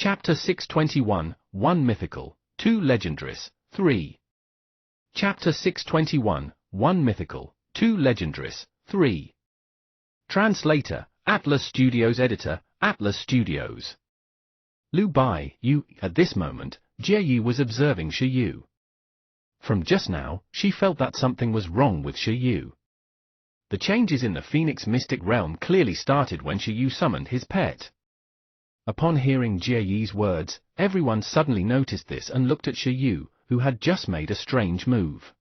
Chapter 621, 1 Mythical, 2 Legendaries, 3. Chapter 621, 1 Mythical, 2 Legendaries, 3. Translator, Atlas Studios. Editor, Atlas Studios. Lu Bai Yu. At this moment, Jie Yi was observing Shi Yu. From just now, she felt that something was wrong with Shi Yu. The changes in the Phoenix mystic realm clearly started when Shi Yu summoned his pet. Upon hearing Jie Yi's words, everyone suddenly noticed this and looked at Shi Yu, who had just made a strange move.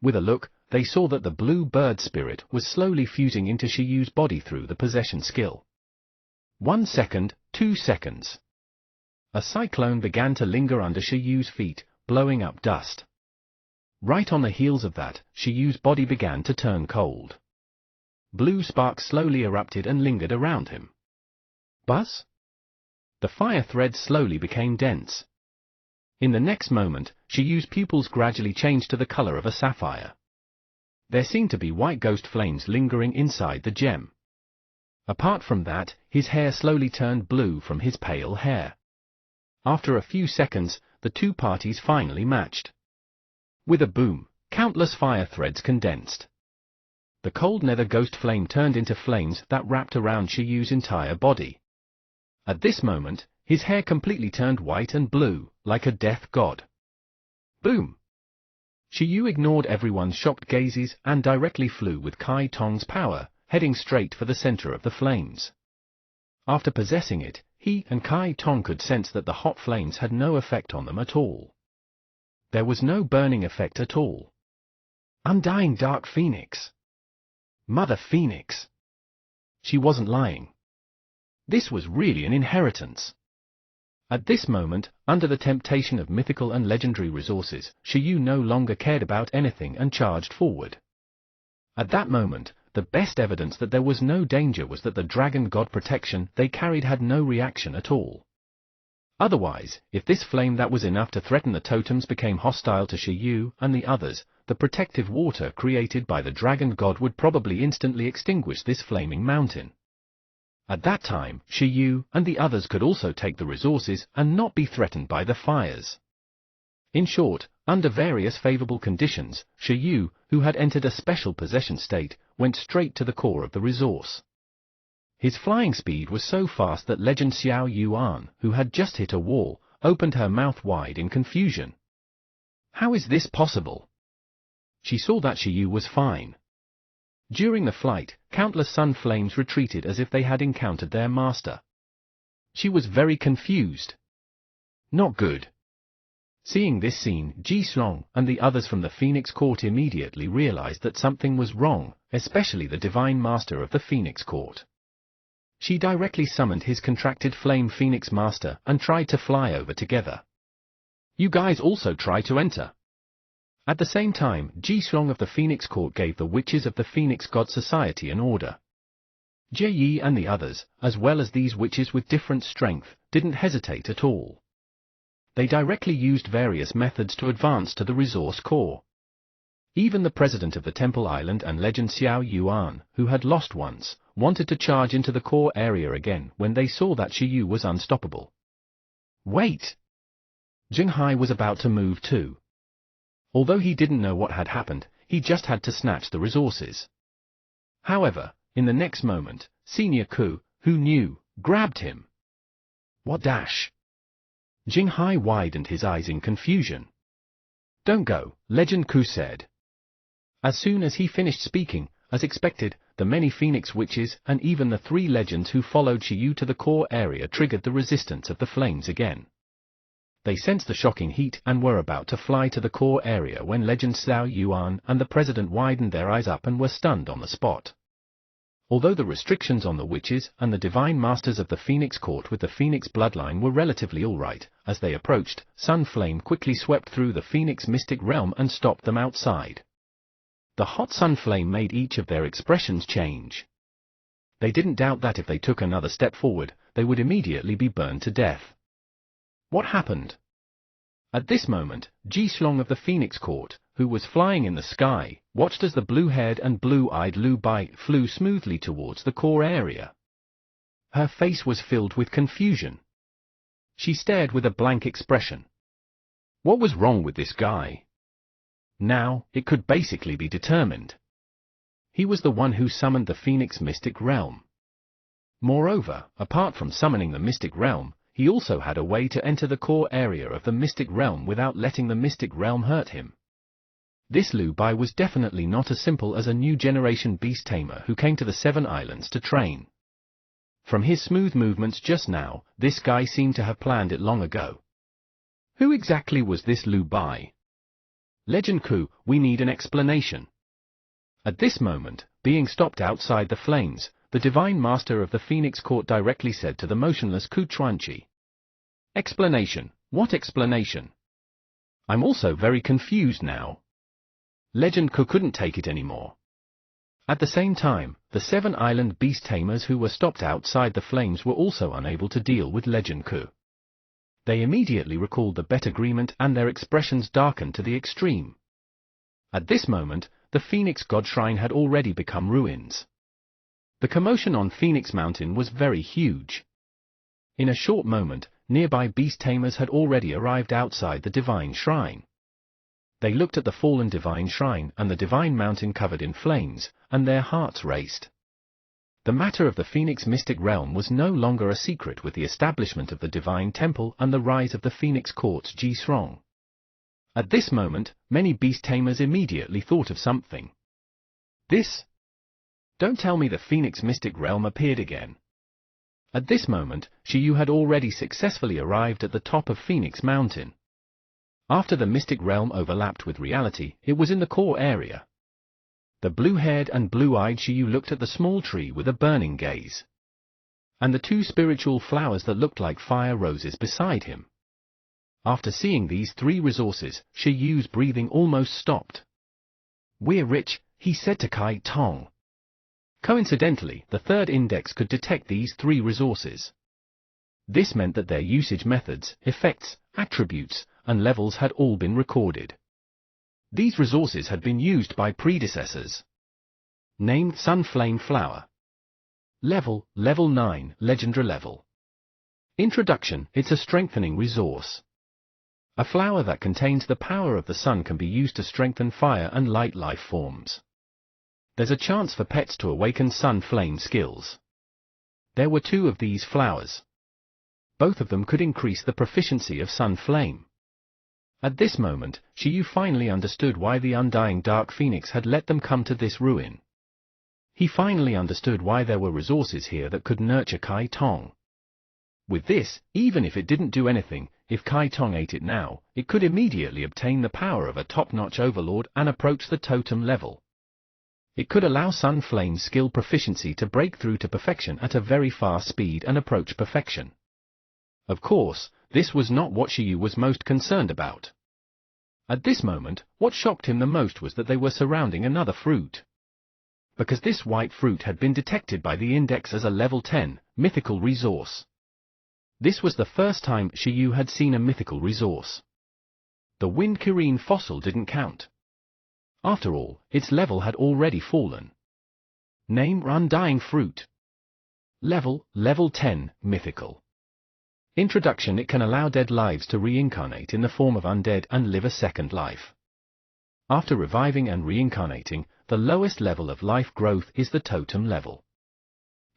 With a look, they saw that the blue bird spirit was slowly fusing into Shi Yu's body through the possession skill. 1 second, 2 seconds. A cyclone began to linger under Shi Yu's feet, blowing up dust. Right on the heels of that, Shi Yu's body began to turn cold. Blue sparks slowly erupted and lingered around him. Buzz? The fire thread slowly became dense. In the next moment, Shi Yu's pupils gradually changed to the color of a sapphire. There seemed to be white ghost flames lingering inside the gem. Apart from that, his hair slowly turned blue from his pale hair. After a few seconds, the two parties finally matched. With a boom, countless fire threads condensed. The cold nether ghost flame turned into flames that wrapped around Shi Yu's entire body. At this moment, his hair completely turned white and blue, like a death god. Boom! Shi Yu ignored everyone's shocked gazes and directly flew with Kai Tong's power, heading straight for the center of the flames. After possessing it, he and Kai Tong could sense that the hot flames had no effect on them at all. There was no burning effect at all. Undying Dark Phoenix. Mother Phoenix. She wasn't lying. This was really an inheritance. At this moment, under the temptation of mythical and legendary resources, Shi Yu no longer cared about anything and charged forward. At that moment, the best evidence that there was no danger was that the dragon god protection they carried had no reaction at all. Otherwise, if this flame that was enough to threaten the totems became hostile to Shi Yu and the others, the protective water created by the dragon god would probably instantly extinguish this flaming mountain. At that time, Shi Yu and the others could also take the resources and not be threatened by the fires. In short, under various favorable conditions, Shi Yu, who had entered a special possession state, went straight to the core of the resource. His flying speed was so fast that Legend Xiao Yuan, who had just hit a wall, opened her mouth wide in confusion. How is this possible? She saw that Shi Yu was fine. During the flight, countless sun flames retreated as if they had encountered their master. She was very confused. Not good. Seeing this scene, Ji Xiong and the others from the Phoenix Court immediately realized that something was wrong, especially the Divine Master of the Phoenix Court. She directly summoned his contracted Flame Phoenix Master and tried to fly over together. You guys also try to enter. At the same time, Ji Xiong of the Phoenix Court gave the witches of the Phoenix God Society an order. Jie Yi and the others, as well as these witches with different strength, didn't hesitate at all. They directly used various methods to advance to the resource core. Even the president of the Temple Island and Legend Xiao Yuan, who had lost once, wanted to charge into the core area again when they saw that Shi Yu was unstoppable. Wait! Jing Hai was about to move too. Although he didn't know what had happened, he just had to snatch the resources. However, in the next moment, Senior Ku, who knew, grabbed him. What dash? Jing Hai widened his eyes in confusion. Don't go, Legend Ku said. As soon as he finished speaking, as expected, the many Phoenix witches and even the 3 legends who followed Shi Yu to the core area triggered the resistance of the flames again. They sensed the shocking heat and were about to fly to the core area when Legend Xiao Yuan and the president widened their eyes up and were stunned on the spot. Although the restrictions on the witches and the divine masters of the Phoenix Court with the Phoenix bloodline were relatively alright, as they approached, Sun Flame quickly swept through the Phoenix mystic realm and stopped them outside. The hot Sun Flame made each of their expressions change. They didn't doubt that if they took another step forward, they would immediately be burned to death. What happened? At this moment, Ji Xiong of the Phoenix Court, who was flying in the sky, watched as the blue-haired and blue-eyed Lu Bai flew smoothly towards the core area. Her face was filled with confusion. she stared with a blank expression. What was wrong with this guy? Now, it could basically be determined. He was the one who summoned the Phoenix Mystic Realm. Moreover, apart from summoning the Mystic Realm, he also had a way to enter the core area of the Mystic Realm without letting the Mystic Realm hurt him. This Lu Bai was definitely not as simple as a new generation beast tamer who came to the Seven Islands to train. From his smooth movements just now, this guy seemed to have planned it long ago. Who exactly was this Lu Bai? Legend Ku, we need an explanation. At this moment, being stopped outside the flames, the Divine Master of the Phoenix Court directly said to the motionless Ku Chuanqi. Explanation? What explanation? I'm also very confused now. Legend Ku couldn't take it anymore. At the same time, the Seven Island beast tamers who were stopped outside the flames were also unable to deal with Legend Ku. They immediately recalled the bet agreement and their expressions darkened to the extreme. At this moment, the Phoenix God Shrine had already become ruins. The commotion on Phoenix Mountain was very huge. In a short moment, nearby beast tamers had already arrived outside the Divine Shrine. They looked at the fallen Divine Shrine and the Divine Mountain covered in flames, and their hearts raced. The matter of the Phoenix Mystic Realm was no longer a secret with the establishment of the Divine Temple and the rise of the Phoenix Court's Ji Srong. At this moment, many beast tamers immediately thought of something. This? Don't tell me the Phoenix Mystic Realm appeared again. At this moment, Shiyu had already successfully arrived at the top of Phoenix Mountain. After the Mystic Realm overlapped with reality, it was in the core area. The blue-haired and blue-eyed Shiyu looked at the small tree with a burning gaze. And the two spiritual flowers that looked like fire roses beside him. After seeing these three resources, Shiyu's breathing almost stopped. We're rich, he said to Kai Tong. Coincidentally, the third index could detect these three resources. This meant that their usage methods, effects, attributes, and levels had all been recorded. These resources had been used by predecessors. Named Sunflame Flower. Level 9, Legendary Level. Introduction, it's a strengthening resource. A flower that contains the power of the sun can be used to strengthen fire and light life forms. There's a chance for pets to awaken sun flame skills. There were two of these flowers. Both of them could increase the proficiency of sun flame. At this moment, Shiyu finally understood why the undying Dark Phoenix had let them come to this ruin. He finally understood why there were resources here that could nurture Kai Tong. With this, even if it didn't do anything, if Kai Tong ate it now, it could immediately obtain the power of a top-notch overlord and approach the totem level. It could allow Sun Flame's skill proficiency to break through to perfection at a very fast speed and approach perfection. Of course, this was not what Shiyu was most concerned about. At this moment, what shocked him the most was that they were surrounding another fruit. Because this white fruit had been detected by the index as a level 10, mythical resource. This was the first time Shiyu had seen a mythical resource. The Wind Kirin fossil didn't count. After all, its level had already fallen. Name Undying Fruit. Level 10, mythical. Introduction, it can allow dead lives to reincarnate in the form of undead and live a second life. After reviving and reincarnating, the lowest level of life growth is the totem level.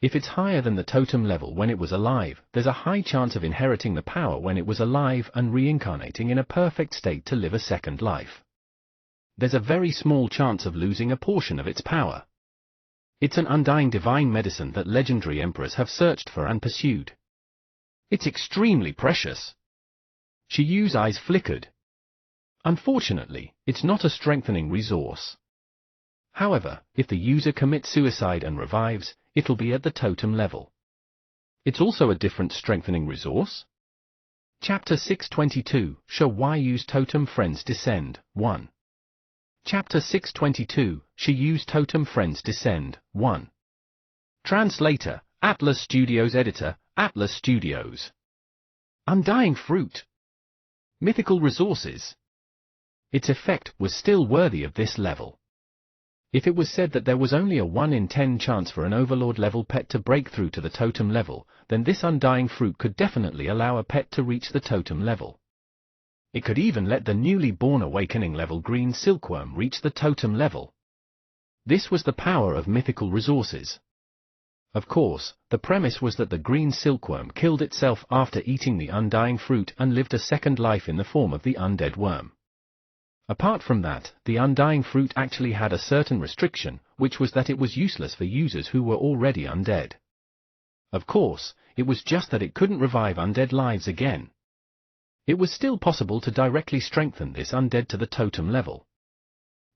If it's higher than the totem level when it was alive, there's a high chance of inheriting the power when it was alive and reincarnating in a perfect state to live a second life. There's a very small chance of losing a portion of its power. It's an undying divine medicine that legendary emperors have searched for and pursued. It's extremely precious. Shiyu's eyes flickered. Unfortunately, it's not a strengthening resource. However, if the user commits suicide and revives, it'll be at the totem level. It's also a different strengthening resource. Chapter 622, Shiyu's Totem Friends Descend, 1. Chapter 622, Shiyu's Totem Friends Descend, 1. Translator, Atlas Studios. Editor, Atlas Studios. Undying Fruit. Mythical resources. Its effect was still worthy of this level. If it was said that there was only a 1 in 10 chance for an Overlord-level pet to break through to the totem level, then this undying fruit could definitely allow a pet to reach the totem level. It could even let the newly born awakening-level green silkworm reach the totem level. This was the power of mythical resources. Of course, the premise was that the green silkworm killed itself after eating the undying fruit and lived a second life in the form of the undead worm. Apart from that, the undying fruit actually had a certain restriction, which was that it was useless for users who were already undead. Of course, it was just that it couldn't revive undead lives again. It was still possible to directly strengthen this undead to the totem level.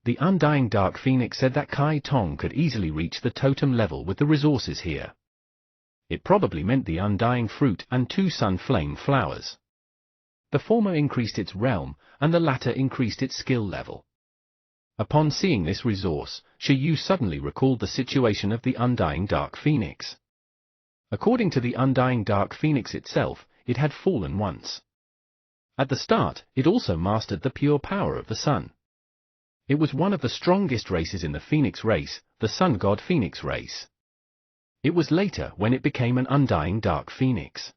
The undying Dark Phoenix said that Kai Tong could easily reach the totem level with the resources here. It probably meant the undying fruit and 2 sun flame flowers. The former increased its realm, and the latter increased its skill level. Upon seeing this resource, Shiyu suddenly recalled the situation of the undying Dark Phoenix. According to the undying Dark Phoenix itself, it had fallen once. At the start, it also mastered the pure power of the sun. It was one of the strongest races in the Phoenix race, the Sun God Phoenix race. It was later when it became an undying Dark Phoenix.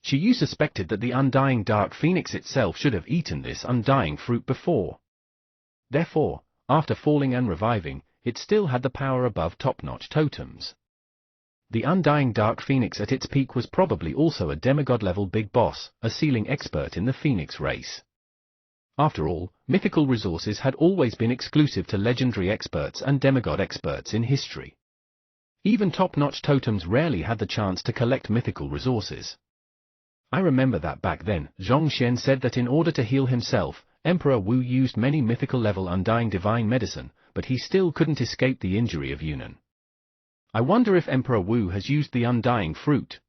Shiyu suspected that the undying Dark Phoenix itself should have eaten this undying fruit before. Therefore, after falling and reviving, it still had the power above top-notch totems. The undying Dark Phoenix at its peak was probably also a demigod-level big boss, a sealing expert in the Phoenix race. After all, mythical resources had always been exclusive to legendary experts and demigod experts in history. Even top-notch totems rarely had the chance to collect mythical resources. I remember that back then, Zhongxian said that in order to heal himself, Emperor Wu used many mythical-level undying divine medicine, but he still couldn't escape the injury of Yunnan. I wonder if Emperor Wu has used the undying fruit.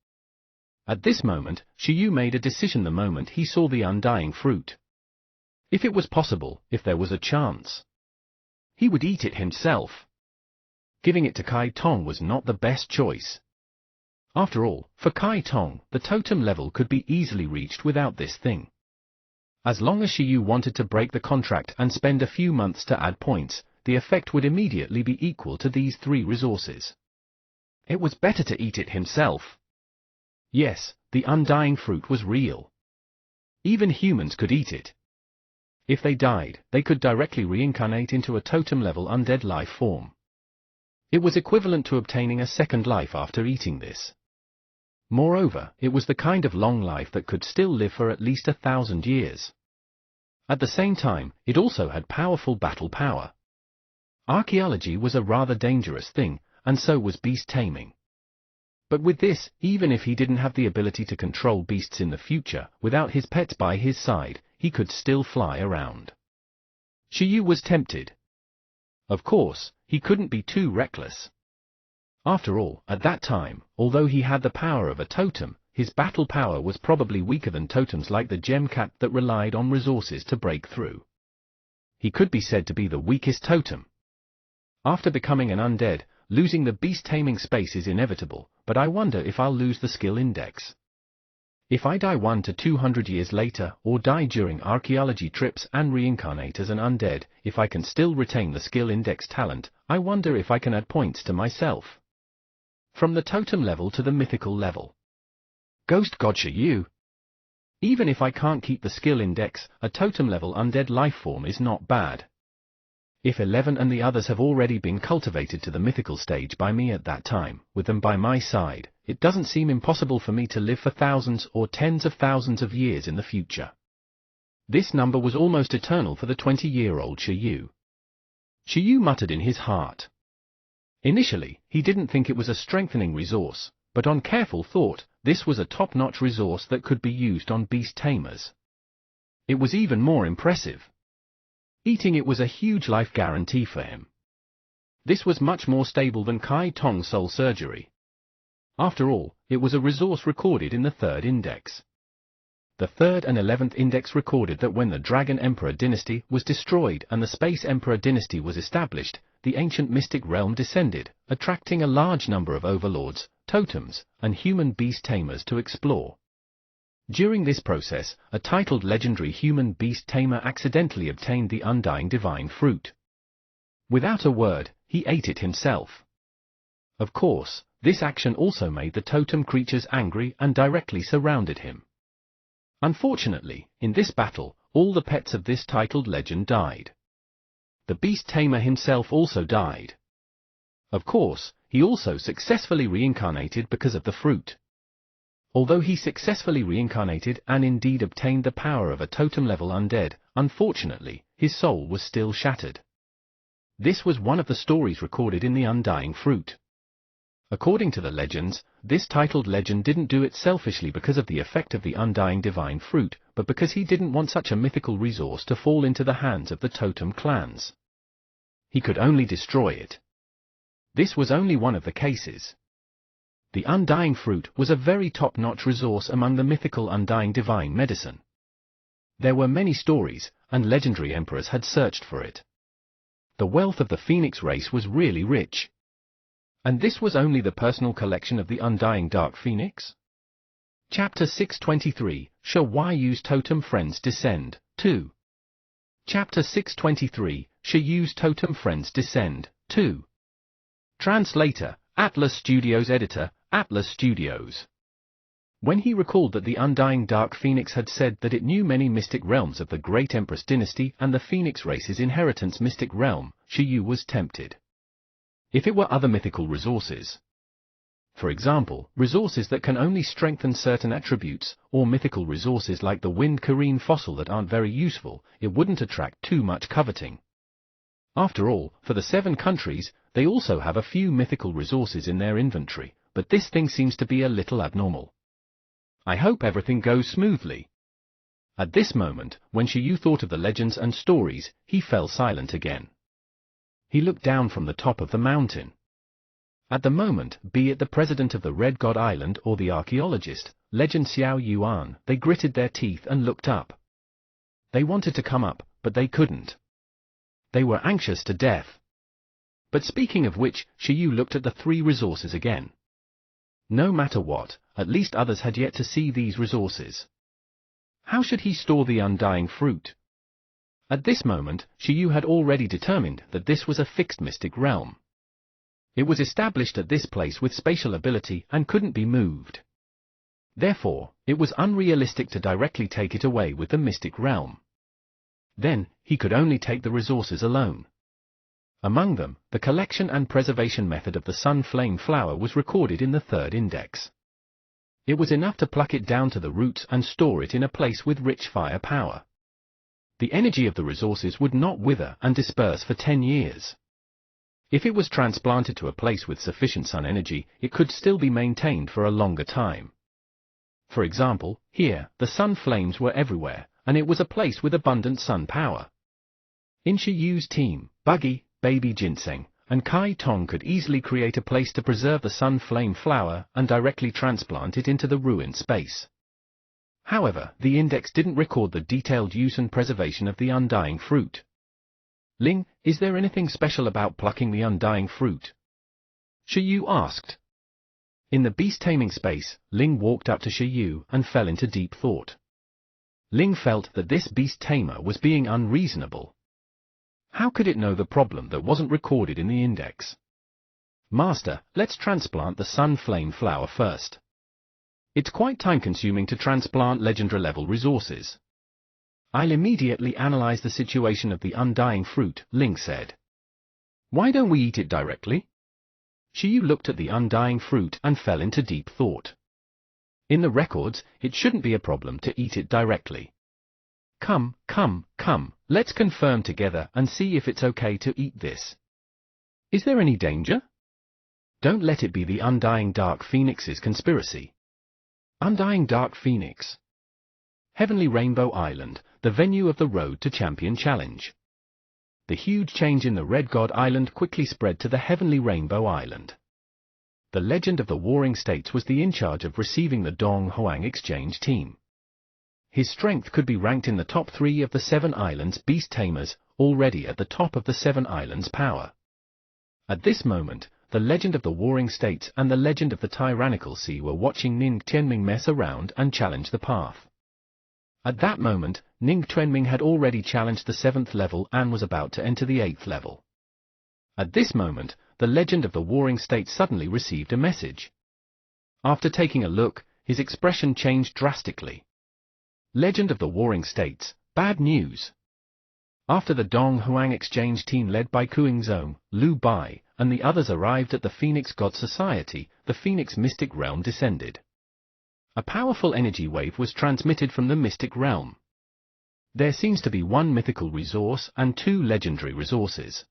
At this moment, Shiyu made a decision the moment he saw the undying fruit. If it was possible, if there was a chance, he would eat it himself. Giving it to Kai Tong was not the best choice. After all, for Kai Tong, the totem level could be easily reached without this thing. As long as Shiyu wanted to break the contract and spend a few months to add points, the effect would immediately be equal to these 3 resources. It was better to eat it himself. Yes, the undying fruit was real. Even humans could eat it. If they died, they could directly reincarnate into a totem-level undead life form. It was equivalent to obtaining a second life after eating this. Moreover, it was the kind of long life that could still live for at least 1,000 years. At the same time, it also had powerful battle power. Archaeology was a rather dangerous thing, and so was beast taming. But with this, even if he didn't have the ability to control beasts in the future, without his pets by his side, he could still fly around. Shiyu was tempted. Of course, he couldn't be too reckless. After all, at that time, although he had the power of a totem, his battle power was probably weaker than totems like the gem cat that relied on resources to break through. He could be said to be the weakest totem. After becoming an undead, losing the beast taming space is inevitable, but I wonder if I'll lose the skill index. If I die 1 to 200 years later, or die during archaeology trips and reincarnate as an undead, if I can still retain the skill index talent, I wonder if I can add points to myself. From the totem level to the mythical level. Ghost God Shiyu. Even if I can't keep the skill index, a totem level undead life form is not bad. If 11 and the others have already been cultivated to the mythical stage by me at that time, with them by my side, it doesn't seem impossible for me to live for thousands or tens of thousands of years in the future. This number was almost eternal for the 20-year-old Shiyu. Shiyu muttered in his heart. Initially, he didn't think it was a strengthening resource, but on careful thought, this was a top-notch resource that could be used on beast tamers. It was even more impressive. Eating it was a huge life guarantee for him. This was much more stable than Kai Tong's soul surgery. After all, it was a resource recorded in the 3rd index. The 3rd and 11th index recorded that when the Dragon Emperor dynasty was destroyed and the Space Emperor dynasty was established, the ancient mystic realm descended, attracting a large number of overlords, totems, and human beast tamers to explore. During this process, a titled legendary human beast tamer accidentally obtained the undying divine fruit. Without a word, he ate it himself. Of course, this action also made the totem creatures angry and directly surrounded him. Unfortunately, in this battle, all the pets of this titled legend died. The beast tamer himself also died. Of course, he also successfully reincarnated because of the fruit. Although he successfully reincarnated and indeed obtained the power of a totem-level undead, unfortunately, his soul was still shattered. This was one of the stories recorded in the Undying Fruit. According to the legends, this titled legend didn't do it selfishly because of the effect of the Undying Divine Fruit, but because he didn't want such a mythical resource to fall into the hands of the totem clans. He could only destroy it. This was only one of the cases. The Undying Fruit was a very top-notch resource among the mythical Undying Divine Medicine. There were many stories, and legendary emperors had searched for it. The wealth of the Phoenix race was really rich. And this was only the personal collection of the Undying Dark Phoenix? Chapter 623, Shall Yu's Totem Friends Descend? 2. Chapter 623, Shall Yu's Totem Friends Descend? 2. Translator, Atlas Studios. Editor, Atlas Studios. When he recalled that the Undying Dark Phoenix had said that it knew many mystic realms of the Great Empress dynasty and the Phoenix race's inheritance mystic realm, Yu was tempted. If it were other mythical resources, for example, resources that can only strengthen certain attributes, or mythical resources like the Wind Careen fossil that aren't very useful, it wouldn't attract too much coveting. After all, for the 7 countries, they also have a few mythical resources in their inventory, but this thing seems to be a little abnormal. I hope everything goes smoothly. At this moment, when Yu thought of the legends and stories, he fell silent again. He looked down from the top of the mountain. At the moment, be it the president of the Red God Island or the archaeologist, Legend Xiao Yuan, they gritted their teeth and looked up. They wanted to come up, but they couldn't. They were anxious to death. But speaking of which, Yu looked at the 3 resources again. No matter what, at least others had yet to see these resources. How should he store the Undying Fruit? At this moment, Yu had already determined that this was a fixed mystic realm. It was established at this place with spatial ability and couldn't be moved. Therefore, it was unrealistic to directly take it away with the mystic realm. Then, he could only take the resources alone. Among them, the collection and preservation method of the Sun Flame Flower was recorded in the 3rd index. It was enough to pluck it down to the roots and store it in a place with rich fire power. The energy of the resources would not wither and disperse for 10 years. If it was transplanted to a place with sufficient sun energy, it could still be maintained for a longer time. For example, here, the sun flames were everywhere, and it was a place with abundant sun power. In Yu's team, Buggy, Baby Ginseng, and Kai Tong could easily create a place to preserve the Sun Flame Flower and directly transplant it into the ruined space. However, the index didn't record the detailed use and preservation of the Undying Fruit. Ling, is there anything special about plucking the Undying Fruit? Yu asked. In the beast-taming space, Ling walked up to Yu and fell into deep thought. Ling felt that this beast-tamer was being unreasonable. How could it know the problem that wasn't recorded in the index? Master, let's transplant the Sun Flame Flower first. It's quite time-consuming to transplant legendary-level resources. I'll immediately analyze the situation of the Undying Fruit, Ling said. Why don't we eat it directly? Yu looked at the Undying Fruit and fell into deep thought. In the records, it shouldn't be a problem to eat it directly. Come, let's confirm together and see if it's okay to eat this. Is there any danger? Don't let it be the Undying Dark Phoenix's conspiracy. Undying Dark Phoenix. Heavenly Rainbow Island, the venue of the Road to Champion Challenge. The huge change in the Red God Island quickly spread to the Heavenly Rainbow Island. The Legend of the Warring States was in charge of receiving the Dong Huang exchange team. His strength could be ranked in the top 3 of the 7 islands beast tamers, already at the top of the 7 islands power. At this moment, the Legend of the Warring States and the Legend of the Tyrannical Sea were watching Ning Tianming mess around and challenge the path. At that moment, Ning Tianming had already challenged the 7th level and was about to enter the 8th level. At this moment, the legend of the Warring States suddenly received a message. After taking a look, his expression changed drastically. Legend of the Warring States, bad news. After the Dong Huang exchange team led by Kuing-zong, Liu Bai, and the others arrived at the Phoenix God Society, the Phoenix Mystic Realm descended. A powerful energy wave was transmitted from the Mystic Realm. There seems to be one mythical resource and two legendary resources.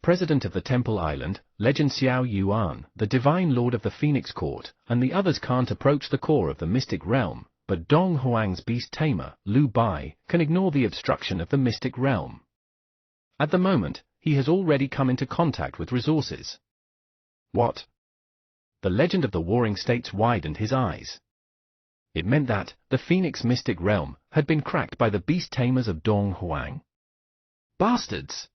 President of the Temple Island, Legend Xiao Yuan, the Divine Lord of the Phoenix Court, and the others can't approach the core of the Mystic Realm, but Dong Huang's beast tamer, Liu Bai, can ignore the obstruction of the Mystic Realm. At the moment, he has already come into contact with resources. What? The legend of the Warring States widened his eyes. It meant that the Phoenix Mystic Realm had been cracked by the beast tamers of Dong Huang. Bastards!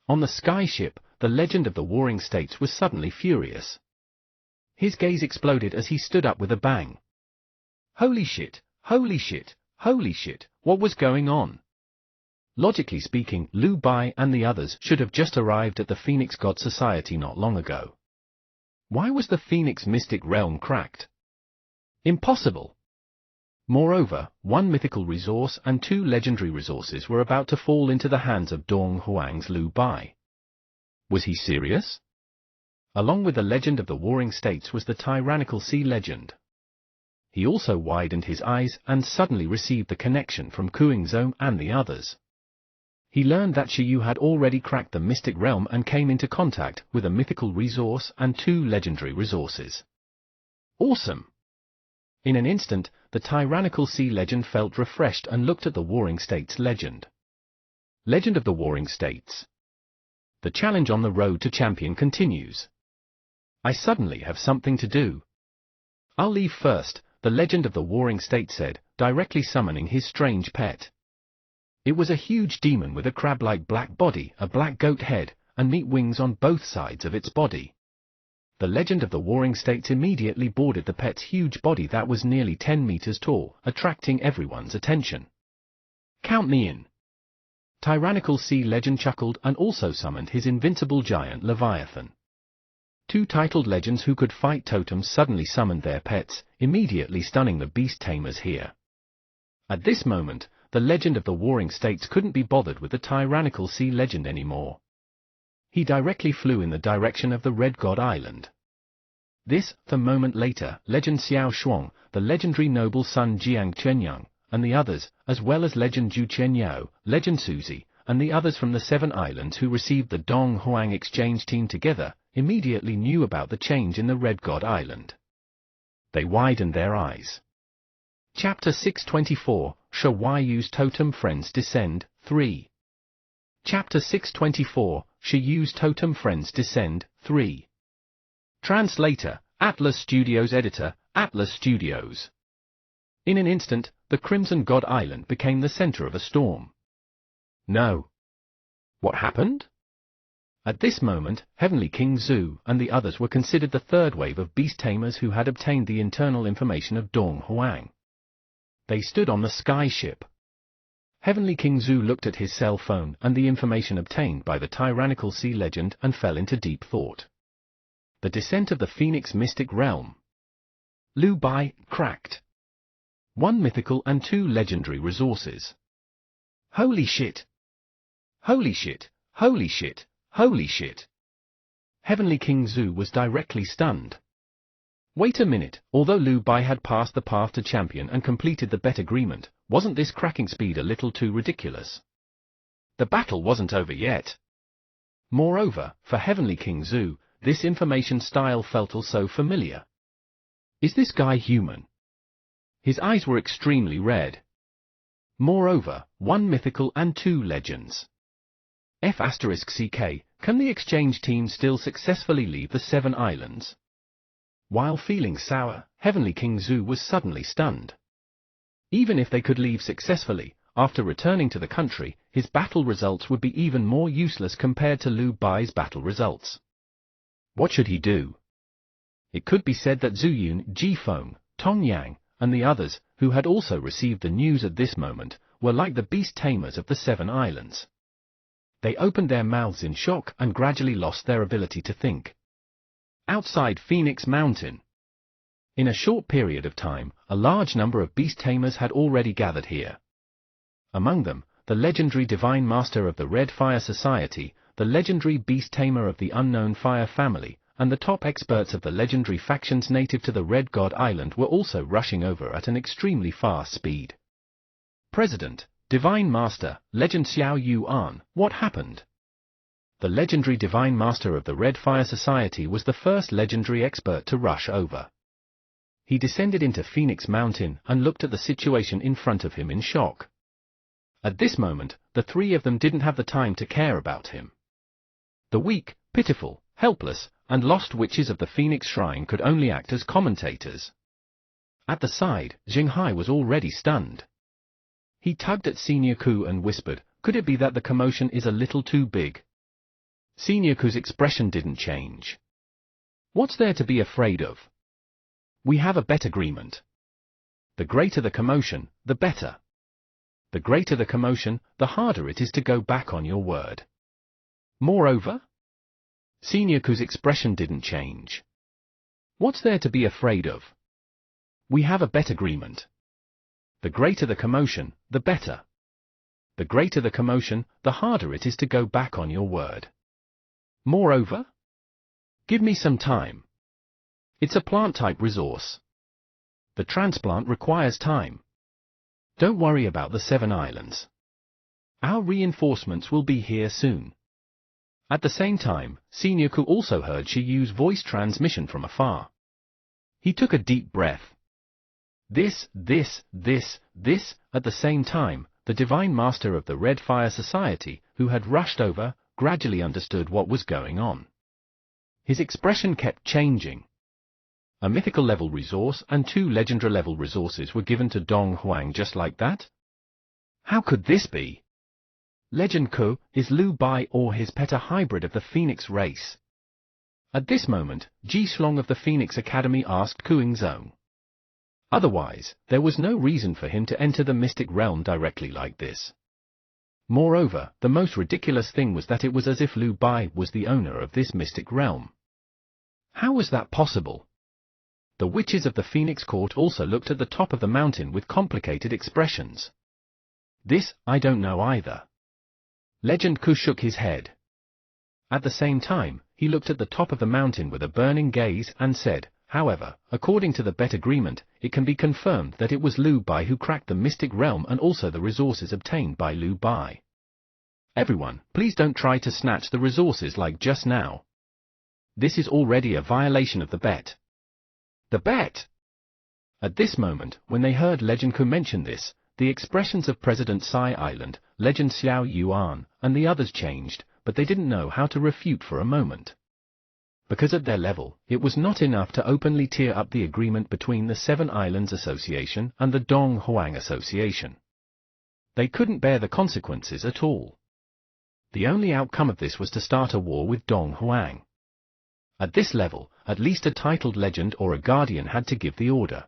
On the sky ship, the legend of the Warring States was suddenly furious. His gaze exploded as he stood up with a bang. Holy shit, holy shit, holy shit, what was going on? Logically speaking, Liu Bai and the others should have just arrived at the Phoenix God Society not long ago. Why was the Phoenix Mystic Realm cracked? Impossible! Moreover, one mythical resource and two legendary resources were about to fall into the hands of Dong Huang's Liu Bai. Was he serious? Along with the legend of the Warring States was the tyrannical sea legend. He also widened his eyes and suddenly received the connection from Kuing-zong and the others. He learned that Shiyu had already cracked the Mystic Realm and came into contact with a mythical resource and two legendary resources. Awesome! In an instant, the tyrannical sea legend felt refreshed and looked at the Warring States legend. Legend of the Warring States. The challenge on the road to champion continues. I suddenly have something to do. I'll leave first, the legend of the Warring States said, directly summoning his strange pet. It was a huge demon with a crab-like black body, a black goat head, and meat wings on both sides of its body. The legend of the Warring States immediately boarded the pet's huge body that was nearly 10 meters tall, attracting everyone's attention. Count me in. Tyrannical Sea Legend chuckled and also summoned his invincible giant Leviathan. Two titled legends who could fight totems suddenly summoned their pets, immediately stunning the beast tamers here. At this moment, the legend of the Warring States couldn't be bothered with the tyrannical sea legend anymore. He directly flew in the direction of the Red God Island. The moment later, Legend Xiao Shuang, the legendary noble son Jiang Chenyang, and the others, as well as Legend Zhu Chenyao, Legend Suzy, and the others from the 7 islands who received the Dong Huang exchange team together, immediately knew about the change in the Red God Island. They widened their eyes. Chapter 624, Shiyu's Totem Friends Descend, 3. Chapter 624, Shiyu's Totem Friends Descend, 3. Translator, Atlas Studios. Editor, Atlas Studios. In an instant, the Crimson God Island became the center of a storm. No. What happened? At this moment, Heavenly King Zhu and the others were considered the third wave of beast tamers who had obtained the internal information of Dong Huang. They stood on the sky ship. Heavenly King Zhu looked at his cell phone and the information obtained by the tyrannical sea legend and fell into deep thought. The descent of the Phoenix Mystic Realm. Liu Bai, cracked. One mythical and two legendary resources. Holy shit! Holy shit! Holy shit! Holy shit! Heavenly King Zhu was directly stunned. Wait a minute, although Liu Bai had passed the path to champion and completed the bet agreement, wasn't this cracking speed a little too ridiculous? The battle wasn't over yet. Moreover, for Heavenly King Zhu, this information style felt also familiar. Is this guy human? His eyes were extremely red. Moreover, one mythical and two legends. F*CK, can the exchange team still successfully leave the 7 islands? While feeling sour, Heavenly King Zhu was suddenly stunned. Even if they could leave successfully, after returning to the country, his battle results would be even more useless compared to Liu Bai's battle results. What should he do? It could be said that Zhu Yun, Ji Feng, Tong Yang, and the others, who had also received the news at this moment, were like the beast tamers of the 7 islands. They opened their mouths in shock and gradually lost their ability to think. Outside Phoenix Mountain. In a short period of time, a large number of beast tamers had already gathered here. Among them, the legendary Divine Master of the Red Fire Society, the legendary beast tamer of the Unknown Fire family, and the top experts of the legendary factions native to the Red God Island were also rushing over at an extremely fast speed. President, Divine Master, Legend Xiao Yuan, what happened? The legendary Divine Master of the Red Fire Society was the first legendary expert to rush over. He descended into Phoenix Mountain and looked at the situation in front of him in shock. At this moment, the three of them didn't have the time to care about him. The weak, pitiful, helpless, and lost witches of the Phoenix Shrine could only act as commentators. At the side, Xinghai was already stunned. He tugged at Senior Ku and whispered, "Could it be that the commotion is a little too big?" Senior Ku's expression didn't change. "What's there to be afraid of? We have a bet agreement. The greater the commotion, the better. The greater the commotion, the harder it is to go back on your word. Moreover?" Senior Ku's expression didn't change. "What's there to be afraid of? We have a bet agreement. The greater the commotion, the better. The greater the commotion, the harder it is to go back on your word. Moreover? Give me some time. It's a plant-type resource. The transplant requires time. Don't worry about the 7 islands. Our reinforcements will be here soon." At the same time, Senior Ku also heard Shi Yu's voice transmission from afar. He took a deep breath. This, at the same time, the Divine Master of the Red Fire Society, who had rushed over, gradually understood what was going on. His expression kept changing. A mythical level resource and 2 legendary level resources were given to Dong Huang just like that? How could this be? Legend Ku, is Lu Bai or his pet a hybrid of the Phoenix race? At this moment, Ji Shlong of the Phoenix Academy asked Kuing Zong. Otherwise, there was no reason for him to enter the mystic realm directly like this. Moreover, the most ridiculous thing was that it was as if Lu Bai was the owner of this mystic realm. How was that possible? The witches of the Phoenix Court also looked at the top of the mountain with complicated expressions. This, I don't know either. Legend Ku shook his head. At the same time, he looked at the top of the mountain with a burning gaze and said, "However, according to the bet agreement, it can be confirmed that it was Lu Bai who cracked the mystic realm and also the resources obtained by Lu Bai. Everyone, please don't try to snatch the resources like just now. This is already a violation of the bet." The bet! At this moment, when they heard Legend Ku mention this, the expressions of President Sai Island, Legend Xiao Yuan, and the others changed, but they didn't know how to refute for a moment. Because at their level, it was not enough to openly tear up the agreement between the 7 Islands Association and the Dong Huang Association. They couldn't bear the consequences at all. The only outcome of this was to start a war with Dong Huang. At this level, at least a titled legend or a guardian had to give the order.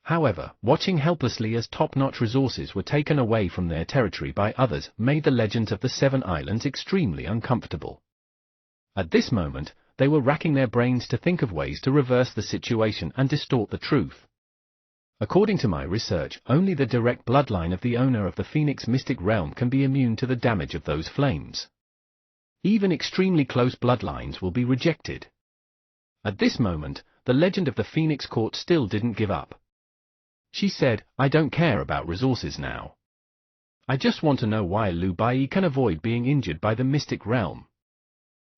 However, watching helplessly as top-notch resources were taken away from their territory by others made the legends of the 7 islands extremely uncomfortable. At this moment, they were racking their brains to think of ways to reverse the situation and distort the truth. According to my research, only the direct bloodline of the owner of the Phoenix Mystic Realm can be immune to the damage of those flames. Even extremely close bloodlines will be rejected. At this moment, the legend of the Phoenix Court still didn't give up. She said, "I don't care about resources now. I just want to know why Lu Bai can avoid being injured by the Mystic Realm."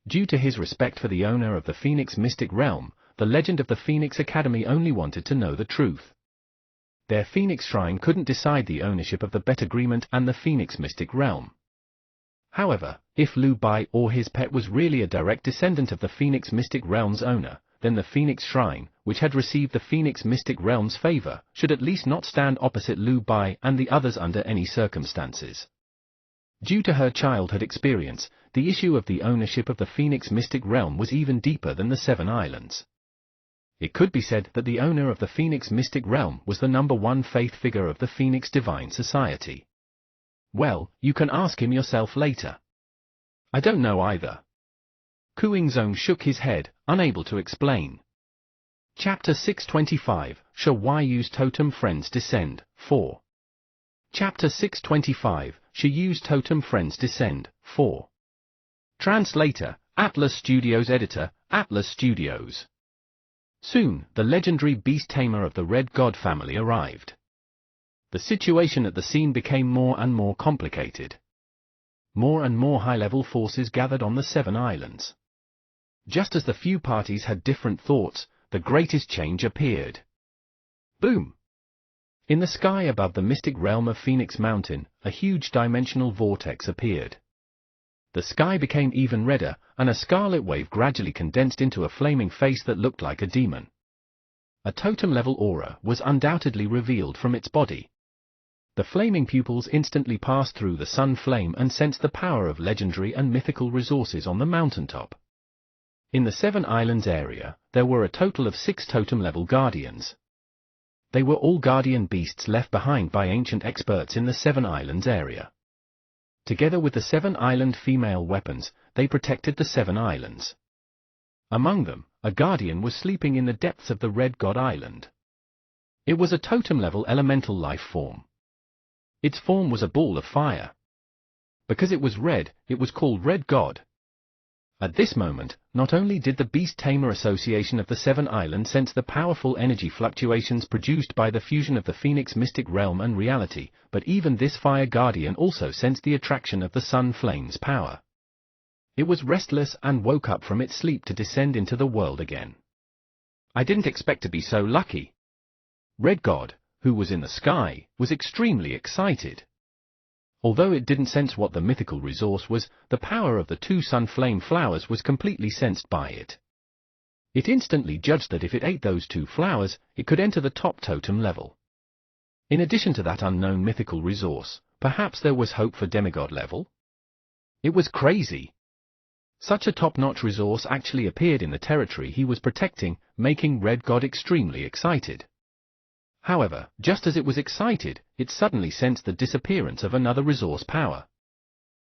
Due to his respect for the owner of the Phoenix Mystic Realm, the legend of the Phoenix Academy only wanted to know the truth. Their Phoenix Shrine couldn't decide the ownership of the bet agreement and the Phoenix Mystic Realm. However, if Lu Bai or his pet was really a direct descendant of the Phoenix Mystic Realm's owner, then the Phoenix Shrine, which had received the Phoenix Mystic Realm's favor, should at least not stand opposite Lu Bai and the others under any circumstances. Due to her childhood experience, the issue of the ownership of the Phoenix Mystic Realm was even deeper than the 7 islands. It could be said that the owner of the Phoenix Mystic Realm was the #1 faith figure of the Phoenix Divine Society. Well, you can ask him yourself later. I don't know either. Kuingzong shook his head, unable to explain. Chapter 625, Shall Yu's Totem Friends Descend? 4. Chapter 625, Shall Yu's Totem Friends Descend? 4. Translator, Atlas Studios. Editor, Atlas Studios. Soon, the legendary beast tamer of the Red God family arrived. The situation at the scene became more and more complicated. More and more high-level forces gathered on the 7 islands. Just as the few parties had different thoughts, the greatest change appeared. Boom! In the sky above the mystic realm of Phoenix Mountain, a huge dimensional vortex appeared. The sky became even redder, and a scarlet wave gradually condensed into a flaming face that looked like a demon. A totem-level aura was undoubtedly revealed from its body. The flaming pupils instantly passed through the sun flame and sensed the power of legendary and mythical resources on the mountaintop. In the 7 Islands area, there were a total of 6 totem-level guardians. They were all guardian beasts left behind by ancient experts in the 7 Islands area. Together with the 7 island female weapons, they protected the 7 islands. Among them, a guardian was sleeping in the depths of the Red God Island. It was a totem-level elemental life form. Its form was a ball of fire. Because it was red, it was called Red God. At this moment, not only did the Beast Tamer Association of the 7 Islands sense the powerful energy fluctuations produced by the fusion of the Phoenix mystic realm and reality, but even this fire guardian also sensed the attraction of the sun flame's power. It was restless and woke up from its sleep to descend into the world again. I didn't expect to be so lucky. Red God, who was in the sky, was extremely excited. Although it didn't sense what the mythical resource was, the power of the 2 sun flame flowers was completely sensed by it. It instantly judged that if it ate those 2 flowers, it could enter the top totem level. In addition to that unknown mythical resource, perhaps there was hope for demigod level? It was crazy. Such a top-notch resource actually appeared in the territory he was protecting, making Red God extremely excited. However, just as it was excited, it suddenly sensed the disappearance of another resource power.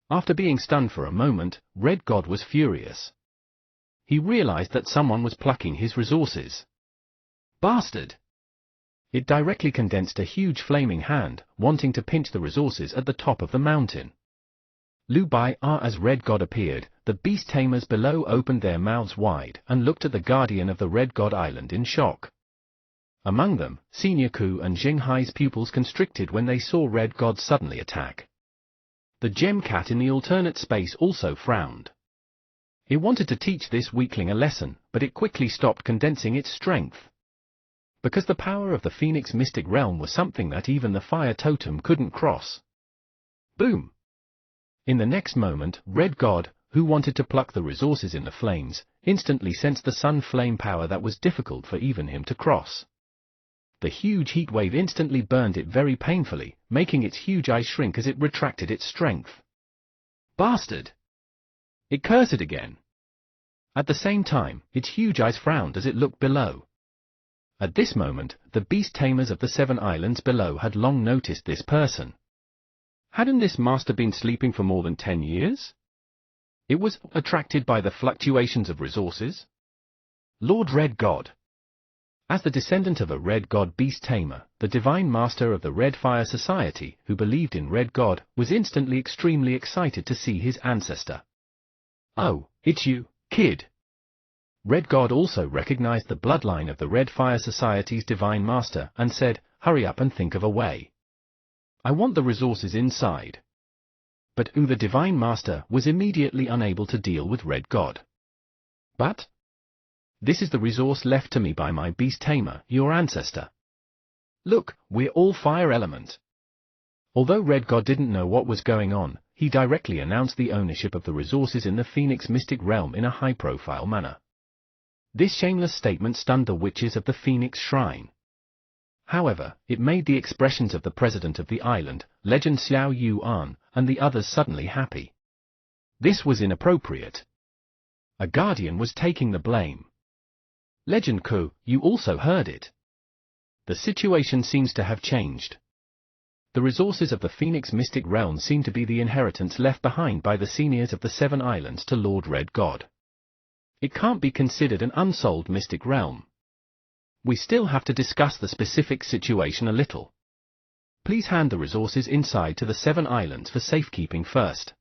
After being stunned for a moment, Red God was furious. He realized that someone was plucking his resources. Bastard! It directly condensed a huge flaming hand, wanting to pinch the resources at the top of the mountain. Lu Bai as Red God appeared, the beast tamers below opened their mouths wide and looked at the guardian of the Red God Island in shock. Among them, Senior Ku and Zhenghai's pupils constricted when they saw Red God suddenly attack. The gem cat in the alternate space also frowned. It wanted to teach this weakling a lesson, but it quickly stopped condensing its strength. Because the power of the Phoenix mystic realm was something that even the fire totem couldn't cross. Boom! In the next moment, Red God, who wanted to pluck the resources in the flames, instantly sensed the sun flame power that was difficult for even him to cross. The huge heat wave instantly burned it very painfully, making its huge eyes shrink as it retracted its strength. Bastard! It cursed again. At the same time, its huge eyes frowned as it looked below. At this moment, the beast tamers of the 7 islands below had long noticed this person. Hadn't this master been sleeping for more than 10 years? It was attracted by the fluctuations of resources. Lord Red God. As the descendant of a Red God beast tamer, the divine master of the Red Fire Society, who believed in Red God, was instantly extremely excited to see his ancestor. Oh, it's you, kid. Red God also recognized the bloodline of the Red Fire Society's divine master and said, hurry up and think of a way. I want the resources inside. But the divine master was immediately unable to deal with Red God. But this is the resource left to me by my beast tamer, your ancestor. Look, we're all fire element. Although Red God didn't know what was going on, he directly announced the ownership of the resources in the Phoenix mystic realm in a high-profile manner. This shameless statement stunned the witches of the Phoenix Shrine. However, it made the expressions of the president of the island, Legend Xiao Yuan, and the others suddenly happy. This was inappropriate. A guardian was taking the blame. Legend Ku, you also heard it. The situation seems to have changed. The resources of the Phoenix mystic realm seem to be the inheritance left behind by the seniors of the Seven Islands to Lord Red God. It can't be considered an unsolved mystic realm. We still have to discuss the specific situation a little. Please hand the resources inside to the Seven Islands for safekeeping first.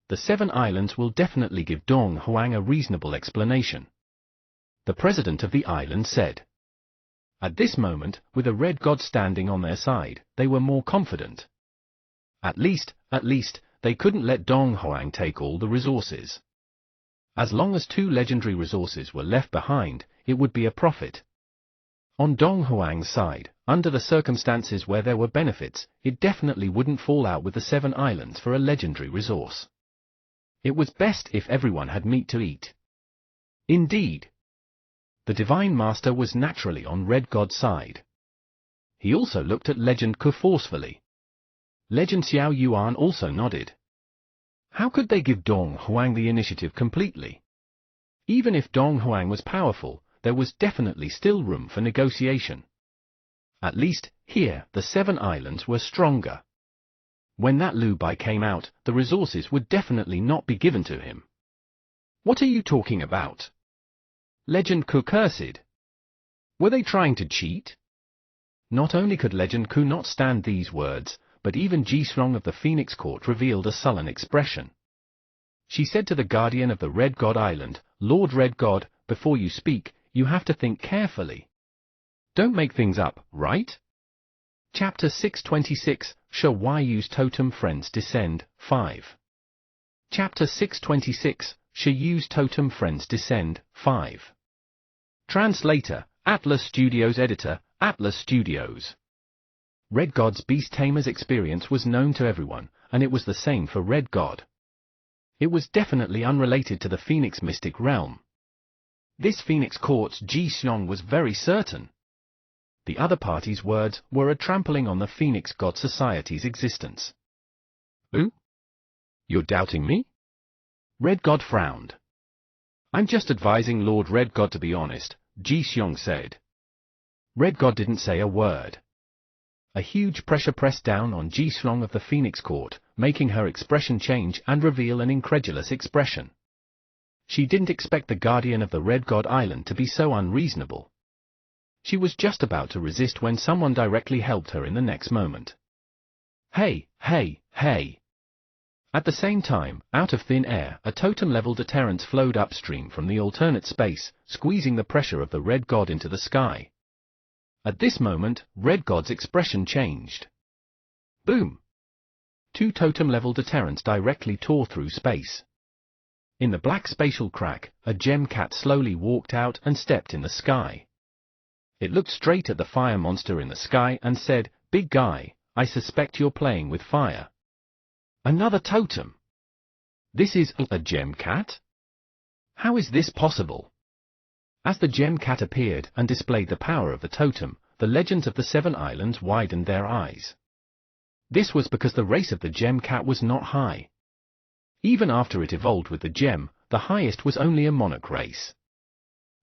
The Seven Islands will definitely give Dong Huang a reasonable explanation. The president of the island said. At this moment, with a Red God standing on their side, they were more confident. At least, they couldn't let Dong Huang take all the resources. As long as 2 legendary resources were left behind, it would be a profit. On Dong Huang's side, under the circumstances where there were benefits, it definitely wouldn't fall out with the Seven Islands for a legendary resource. It was best if everyone had meat to eat. Indeed. The Divine Master was naturally on Red God's side. He also looked at Legend Ku forcefully. Legend Xiao Yuan also nodded. How could they give Dong Huang the initiative completely? Even if Dong Huang was powerful, there was definitely still room for negotiation. At least, here, the Seven Islands were stronger. When that Lu Bai came out, the resources would definitely not be given to him. What are you talking about? Legend Ku cursed. Were they trying to cheat? Not only could Legend Ku not stand these words, but even Ji Xiong of the Phoenix Court revealed a sullen expression. She said to the guardian of the Red God Island, Lord Red God, before you speak, you have to think carefully. Don't make things up, right? Chapter 626, Shi Yu's Totem Friends Descend, 5. Chapter 626, Shi Yu's Totem Friends Descend, 5. Translator, Atlas Studios. Editor, Atlas Studios. Red God's Beast Tamer's experience was known to everyone, and it was the same for Red God. It was definitely unrelated to the Phoenix mystic realm. This Phoenix Court's Ji Xiong was very certain. The other party's words were a trampling on the Phoenix God Society's existence. Who? You're doubting me? Red God frowned. I'm just advising Lord Red God to be honest, Ji Xiong said. Red God didn't say a word. A huge pressure pressed down on Ji Xiong of the Phoenix Court, making her expression change and reveal an incredulous expression. She didn't expect the guardian of the Red God Island to be so unreasonable. She was just about to resist when someone directly helped her in the next moment. Hey, hey, hey! At the same time, out of thin air, a totem-level deterrence flowed upstream from the alternate space, squeezing the pressure of the Red God into the sky. At this moment, Red God's expression changed. Boom! 2 totem-level deterrents directly tore through space. In the black spatial crack, a gem cat slowly walked out and stepped in the sky. It looked straight at the fire monster in the sky and said, Big guy, I suspect you're playing with fire. Another totem. This is a gem cat? How is this possible? As the gem cat appeared and displayed the power of the totem, the legends of the Seven Islands widened their eyes. This was because the race of the gem cat was not high. Even after it evolved with the gem, the highest was only a monarch race.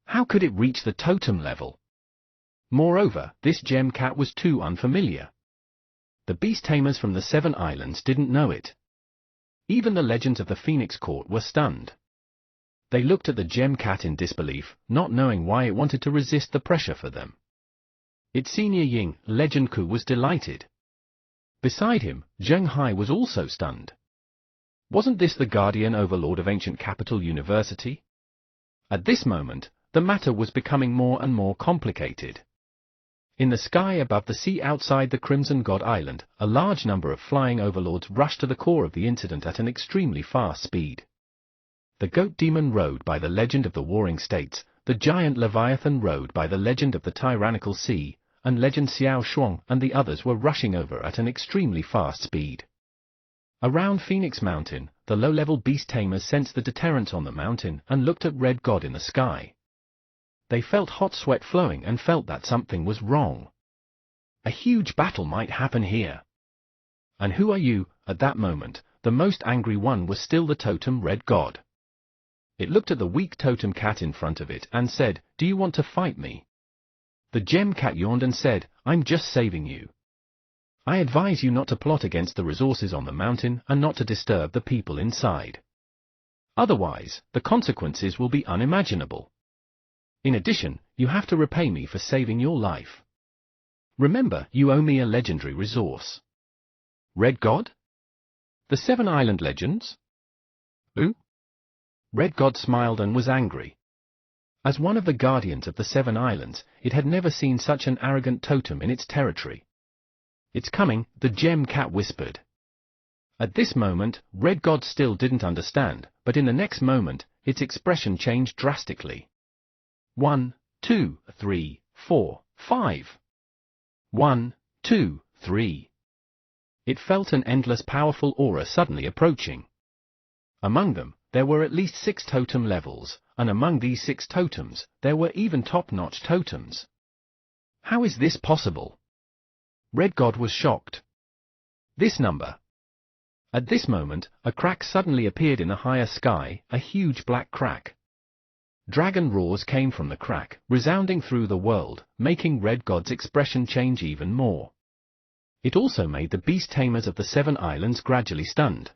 How could it reach the totem level? Moreover, this gem cat was too unfamiliar. The beast tamers from the Seven Islands didn't know it. Even the legends of the Phoenix Court were stunned. They looked at the gem cat in disbelief, not knowing why it wanted to resist the pressure for them. Its senior Ying, Legend Ku, was delighted. Beside him, Zheng Hai was also stunned. Wasn't this the guardian overlord of ancient capital university? At this moment, the matter was becoming more and more complicated. In the sky above the sea outside the Crimson God Island, a large number of flying overlords rushed to the core of the incident at an extremely fast speed. The goat demon rode by the legend of the Warring States, the giant Leviathan rode by the legend of the Tyrannical Sea, and Legend Xiao Shuang and the others were rushing over at an extremely fast speed. Around Phoenix Mountain, the low-level beast tamers sensed the deterrent on the mountain and looked at Red God in the sky. They felt hot sweat flowing and felt that something was wrong. A huge battle might happen here. And who are you? At that moment, the most angry one was still the totem Red God. It looked at the weak totem cat in front of it and said, Do you want to fight me? The gem cat yawned and said, I'm just saving you. I advise you not to plot against the resources on the mountain and not to disturb the people inside. Otherwise, the consequences will be unimaginable. In addition, you have to repay me for saving your life. Remember, you owe me a legendary resource. Red God? The Seven Island Legends? Who? Red God smiled and was angry. As one of the guardians of the Seven Islands, it had never seen such an arrogant totem in its territory. It's coming, the Gem Cat whispered. At this moment, Red God still didn't understand, but in the next moment, its expression changed drastically. 1, 2, 3, 4, 5. 1, 2, 3. It felt an endless powerful aura suddenly approaching. Among them, there were at least 6 totem levels, and among these 6 totems, there were even top-notch totems. How is this possible? Red God was shocked. This number. At this moment, a crack suddenly appeared in the higher sky, a huge black crack. Dragon roars came from the crack, resounding through the world, making Red God's expression change even more. It also made the beast tamers of the Seven Islands gradually stunned.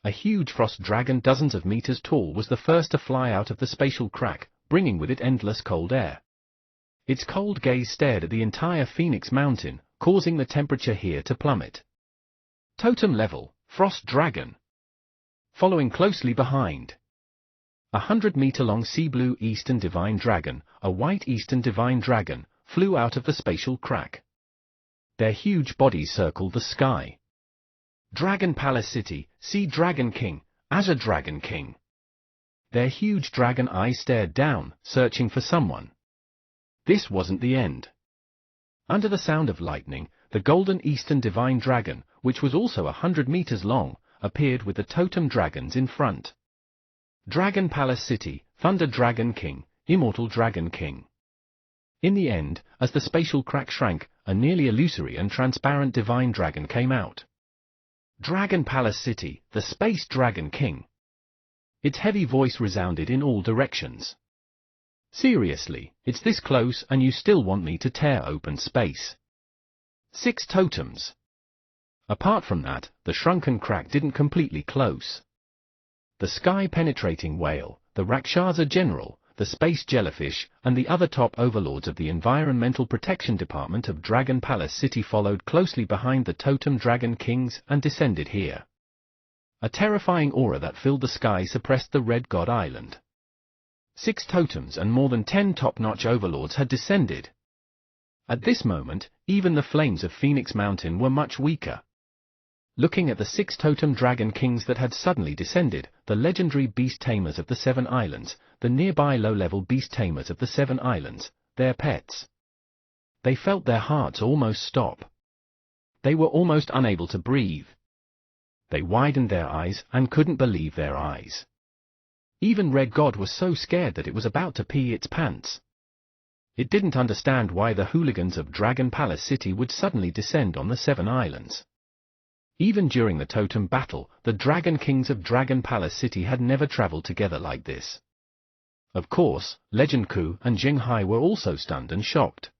A huge frost dragon dozens of meters tall was the first to fly out of the spatial crack, bringing with it endless cold air. Its cold gaze stared at the entire Phoenix Mountain, causing the temperature here to plummet. Totem level, Frost Dragon. Following closely behind. 100-meter-long sea blue Eastern Divine Dragon, a white Eastern Divine Dragon, flew out of the spatial crack. Their huge bodies circled the sky. Dragon Palace City, Sea Dragon King, Azure Dragon King. Their huge dragon eyes stared down, searching for someone. This wasn't the end. Under the sound of lightning, the Golden Eastern Divine Dragon, which was also 100 meters long, appeared with the totem dragons in front. Dragon Palace City, Thunder Dragon King, Immortal Dragon King. In the end, as the spatial crack shrank, a nearly illusory and transparent divine dragon came out. Dragon Palace City, the Space Dragon King. Its heavy voice resounded in all directions. Seriously, it's this close and you still want me to tear open space? 6 totems. Apart from that, the shrunken crack didn't completely close. The sky-penetrating whale, the Rakshasa General, the space jellyfish, and the other top overlords of the Environmental Protection Department of Dragon Palace City followed closely behind the Totem Dragon Kings and descended here. A terrifying aura that filled the sky suppressed the Red God Island. 6 totems and more than 10 top-notch overlords had descended. At this moment, even the flames of Phoenix Mountain were much weaker. Looking at the 6 totem dragon kings that had suddenly descended, the legendary beast tamers of the Seven Islands, the nearby low-level beast tamers of the Seven Islands, their pets. They felt their hearts almost stop. They were almost unable to breathe. They widened their eyes and couldn't believe their eyes. Even Red God was so scared that it was about to pee its pants. It didn't understand why the hooligans of Dragon Palace City would suddenly descend on the Seven Islands. Even during the totem battle, the Dragon Kings of Dragon Palace City had never traveled together like this. Of course, Legend Ku and Jing Hai were also stunned and shocked.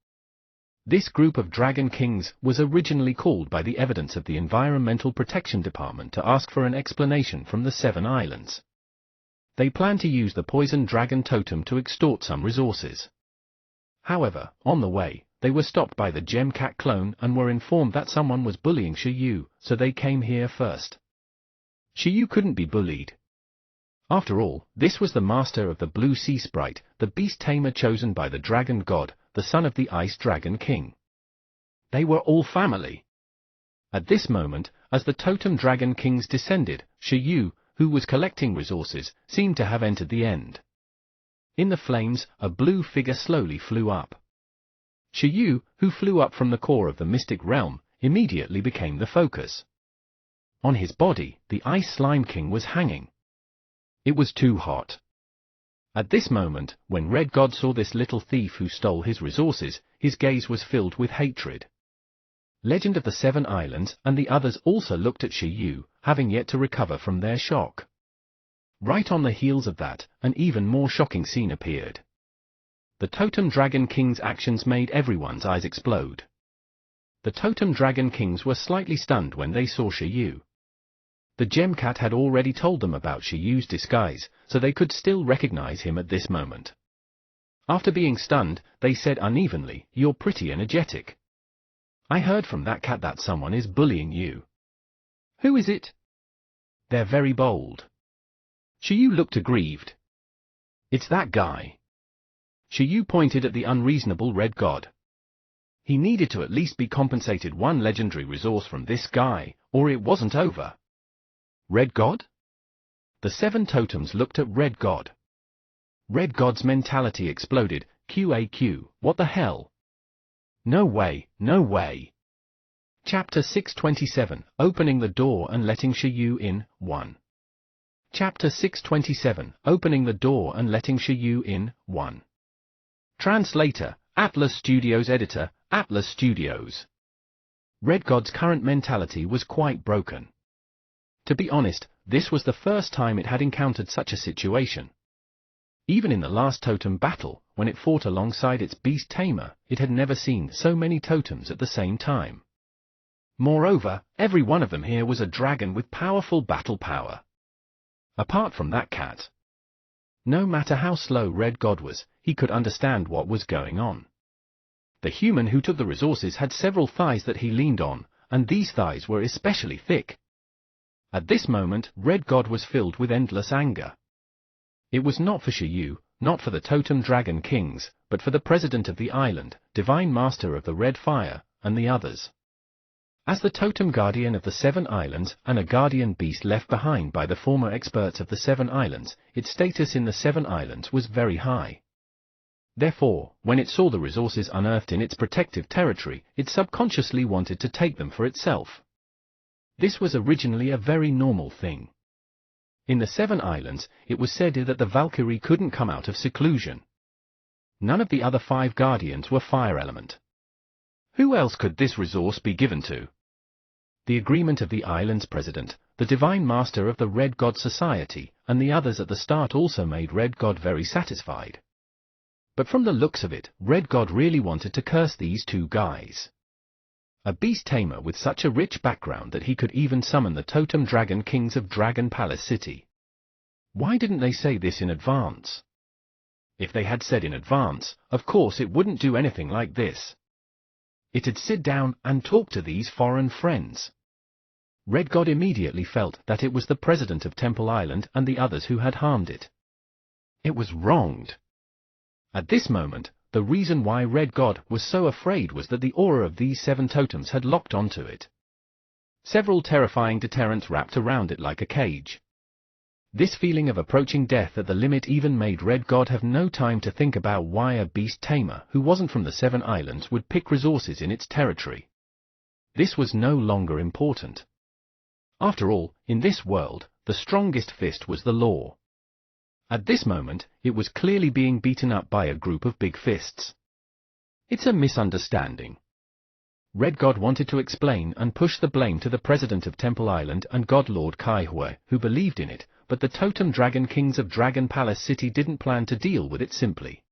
This group of Dragon Kings was originally called by the evidence of the Environmental Protection Department to ask for an explanation from the Seven Islands. They planned to use the Poison Dragon Totem to extort some resources. However, on the way, they were stopped by the Gem Cat clone and were informed that someone was bullying Shiyu, so they came here first. Shiyu couldn't be bullied. After all, this was the master of the Blue Sea Sprite, the beast tamer chosen by the Dragon God, the son of the Ice Dragon King. They were all family. At this moment, as the Totem Dragon Kings descended, Shiyu, who was collecting resources, seemed to have entered the end. In the flames, a blue figure slowly flew up. Shiyu, who flew up from the core of the Mystic Realm, immediately became the focus. On his body, the Ice Slime King was hanging. It was too hot. At this moment, when Red God saw this little thief who stole his resources, his gaze was filled with hatred. Legend of the Seven Islands and the others also looked at Shiyu, having yet to recover from their shock. Right on the heels of that, an even more shocking scene appeared. The Totem Dragon King's actions made everyone's eyes explode. The Totem Dragon Kings were slightly stunned when they saw Xiyu. The Gem Cat had already told them about Shiyu's disguise, so they could still recognize him at this moment. After being stunned, they said unevenly, "You're pretty energetic. I heard from that cat that someone is bullying you." "Who is it?" "They're very bold." Xiyu looked aggrieved. "It's that guy." Xiyu pointed at the unreasonable Red God. He needed to at least be compensated one legendary resource from this guy, or it wasn't over. Red God? The 7 totems looked at Red God. Red God's mentality exploded. QAQ, what the hell? No way, no way. Chapter 627, Opening the Door and Letting Xiyu In, 1. Chapter 627, Opening the Door and Letting Xiyu In, 1. Translator, Atlas Studios. Editor, Atlas Studios. Red God's current mentality was quite broken. To be honest, this was the first time it had encountered such a situation. Even in the last totem battle, when it fought alongside its beast tamer, it had never seen so many totems at the same time. Moreover, every one of them here was a dragon with powerful battle power. Apart from that cat. No matter how slow Red God was, he could understand what was going on. The human who took the resources had several thighs that he leaned on, and these thighs were especially thick. At this moment, Red God was filled with endless anger. It was not for Xiyu, not for the Totem Dragon Kings, but for the president of the island, Divine Master of the Red Fire, and the others. As the Totem Guardian of the 7 Islands, and a guardian beast left behind by the former experts of the 7 Islands, its status in the 7 Islands was very high. Therefore, when it saw the resources unearthed in its protective territory, it subconsciously wanted to take them for itself. This was originally a very normal thing. In the 7 Islands, it was said that the Valkyrie couldn't come out of seclusion. None of the other 5 Guardians were fire element. Who else could this resource be given to? The agreement of the island's president, the Divine Master of the Red God Society, and the others at the start also made Red God very satisfied. But from the looks of it, Red God really wanted to curse these 2 guys. A beast tamer with such a rich background that he could even summon the Totem Dragon Kings of Dragon Palace City. Why didn't they say this in advance? If they had said in advance, of course it wouldn't do anything like this. It'd sit down and talk to these foreign friends. Red God immediately felt that it was the president of Temple Island and the others who had harmed it. It was wronged. At this moment, the reason why Red God was so afraid was that the aura of these 7 totems had locked onto it. Several terrifying deterrents wrapped around it like a cage. This feeling of approaching death at the limit even made Red God have no time to think about why a beast tamer who wasn't from the 7 Islands would pick resources in its territory. This was no longer important. After all, in this world, the strongest fist was the law. At this moment, it was clearly being beaten up by a group of big fists. It's a misunderstanding. Red God wanted to explain and push the blame to the president of Temple Island and God Lord Kaihui, who believed in it, but the Totem Dragon Kings of Dragon Palace City didn't plan to deal with it simply.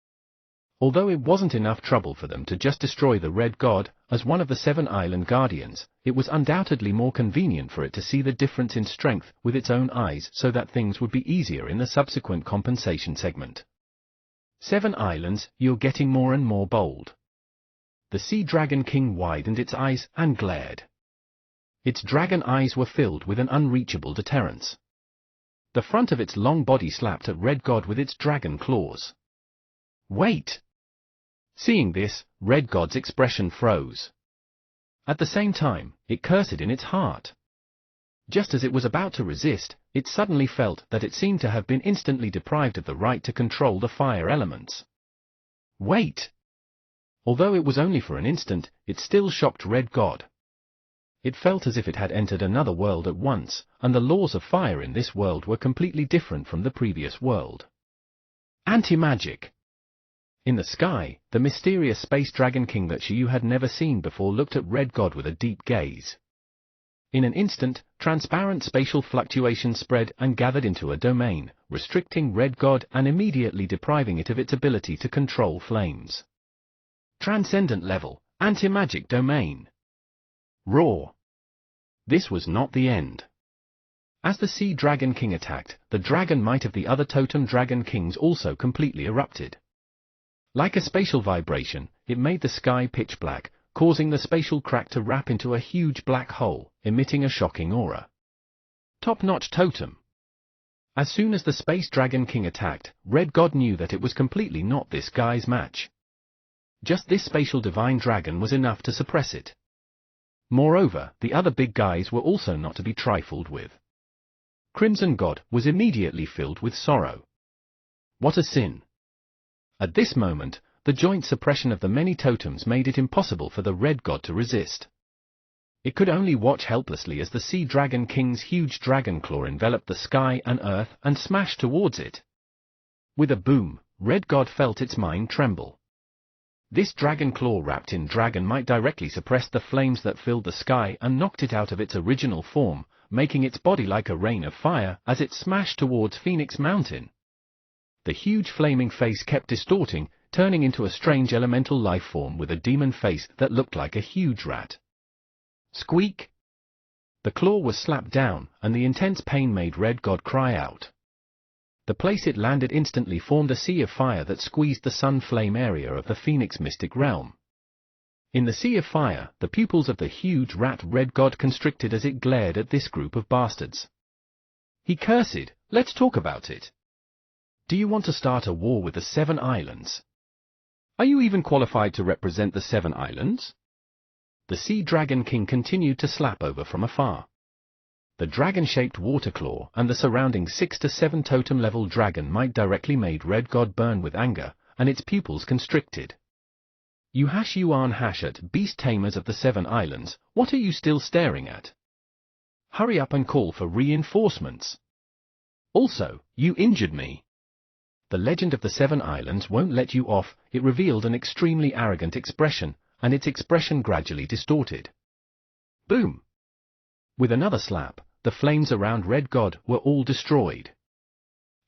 Although it wasn't enough trouble for them to just destroy the Red God, as one of the 7 Island Guardians, it was undoubtedly more convenient for it to see the difference in strength with its own eyes so that things would be easier in the subsequent compensation segment. 7 Islands, you're getting more and more bold. The Sea Dragon King widened its eyes and glared. Its dragon eyes were filled with an unreachable deterrence. The front of its long body slapped at Red God with its dragon claws. Wait! Seeing this, Red God's expression froze. At the same time, it cursed in its heart. Just as it was about to resist, it suddenly felt that it seemed to have been instantly deprived of the right to control the fire elements. Wait! Although it was only for an instant, it still shocked Red God. It felt as if it had entered another world at once, and the laws of fire in this world were completely different from the previous world. Anti-magic! In the sky, the mysterious Space Dragon King that Xiyu had never seen before looked at Red God with a deep gaze. In an instant, transparent spatial fluctuations spread and gathered into a domain, restricting Red God and immediately depriving it of its ability to control flames. Transcendent level, anti-magic domain. Roar. This was not the end. As the Sea Dragon King attacked, the dragon might of the other totem dragon kings also completely erupted. Like a spatial vibration, it made the sky pitch black, causing the spatial crack to wrap into a huge black hole, emitting a shocking aura. Top-notch totem. As soon as the Space Dragon King attacked, Red God knew that it was completely not this guy's match. Just this spatial divine dragon was enough to suppress it. Moreover, the other big guys were also not to be trifled with. Crimson God was immediately filled with sorrow. What a sin! At this moment, the joint suppression of the many totems made it impossible for the Red God to resist. It could only watch helplessly as the Sea Dragon King's huge dragon claw enveloped the sky and earth and smashed towards it. With a boom, Red God felt its mind tremble. This dragon claw wrapped in dragon might directly suppressed the flames that filled the sky and knocked it out of its original form, making its body like a rain of fire as it smashed towards Phoenix Mountain. The huge flaming face kept distorting, turning into a strange elemental life form with a demon face that looked like a huge rat. Squeak! The claw was slapped down, and the intense pain made Red God cry out. The place it landed instantly formed a sea of fire that squeezed the sun flame area of the Phoenix mystic realm. In the sea of fire, the pupils of the huge rat Red God constricted as it glared at this group of bastards. He cursed, "Let's talk about it. Do you want to start a war with the Seven Islands? Are you even qualified to represent the Seven Islands?" The Sea Dragon King continued to slap over from afar. The dragon-shaped water claw and the surrounding 6 to 7 totem-level dragon might directly made Red God burn with anger, and its pupils constricted. "You at beast tamers of the Seven Islands, what are you still staring at? Hurry up and call for reinforcements. Also, you injured me. The legend of the Seven Islands won't let you off." It revealed an extremely arrogant expression, and its expression gradually distorted. Boom! With another slap, the flames around Red God were all destroyed.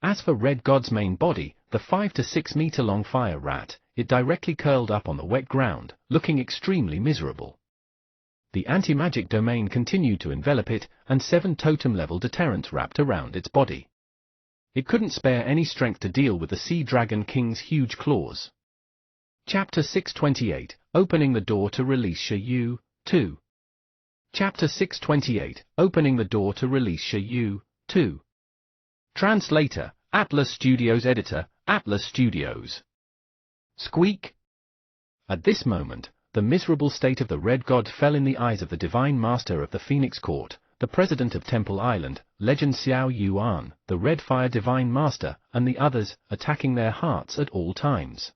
As for Red God's main body, the 5 to 6 meter long fire rat, it directly curled up on the wet ground, looking extremely miserable. The anti-magic domain continued to envelop it, and 7 totem-level deterrents wrapped around its body. It couldn't spare any strength to deal with the Sea Dragon King's huge claws. Chapter 628, Opening the Door to Release Xiaoyu, 2. Chapter 628, Opening the Door to Release Xiaoyu, 2. Translator, Atlas Studios. Editor, Atlas Studios. Squeak! At this moment, the miserable state of the Red God fell in the eyes of the Divine Master of the Phoenix Court, the President of Temple Island, Legend Xiao Yuan, the Red Fire Divine Master, and the others, attacking their hearts at all times.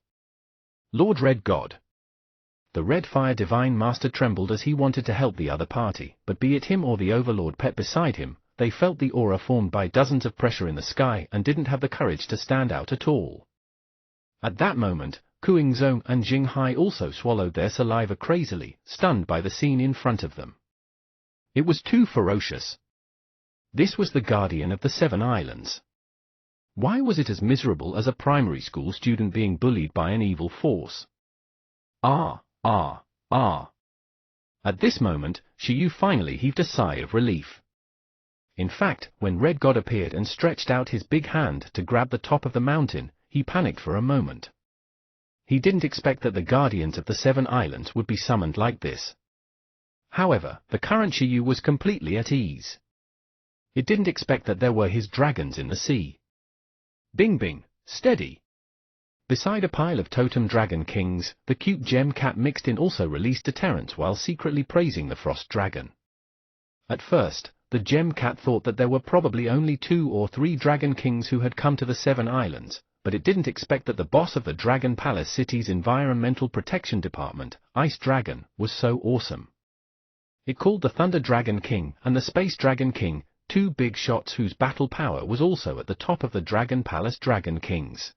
Lord Red God. The Red Fire Divine Master trembled as he wanted to help the other party, but be it him or the Overlord Pet beside him, they felt the aura formed by dozens of pressure in the sky and didn't have the courage to stand out at all. At that moment, Kuing Zong and Jing Hai also swallowed their saliva crazily, stunned by the scene in front of them. It was too ferocious. This was the guardian of the Seven Islands. Why was it as miserable as a primary school student being bullied by an evil force? Ah! At this moment, Xiaoyu finally heaved a sigh of relief. In fact, when Red God appeared and stretched out his big hand to grab the top of the mountain, he panicked for a moment. He didn't expect that the guardians of the Seven Islands would be summoned like this. However, the current Xiaoyu was completely at ease. It didn't expect that there were his dragons in the sea. Bing bing, steady. Beside a pile of totem dragon kings, the cute gem cat mixed in also released deterrents while secretly praising the frost dragon. At first, the gem cat thought that there were probably only 2 or 3 dragon kings who had come to the Seven Islands, but it didn't expect that the boss of the Dragon Palace City's Environmental Protection Department, Ice Dragon, was so awesome. It called the Thunder Dragon King and the Space Dragon King, 2 big shots whose battle power was also at the top of the Dragon Palace Dragon Kings.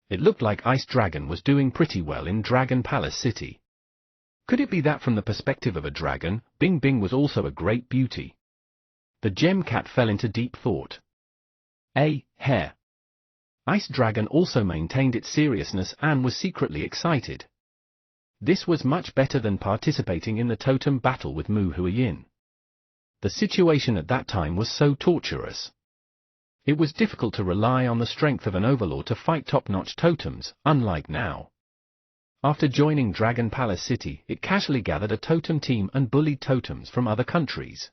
It looked like Ice Dragon was doing pretty well in Dragon Palace City. Could it be that from the perspective of a dragon, Bing Bing was also a great beauty? The gem cat fell into deep thought. Hair. Ice Dragon also maintained its seriousness and was secretly excited. This was much better than participating in the totem battle with Mu Huiyin. The situation at that time was so torturous. It was difficult to rely on the strength of an overlord to fight top-notch totems, unlike now. After joining Dragon Palace City, it casually gathered a totem team and bullied totems from other countries.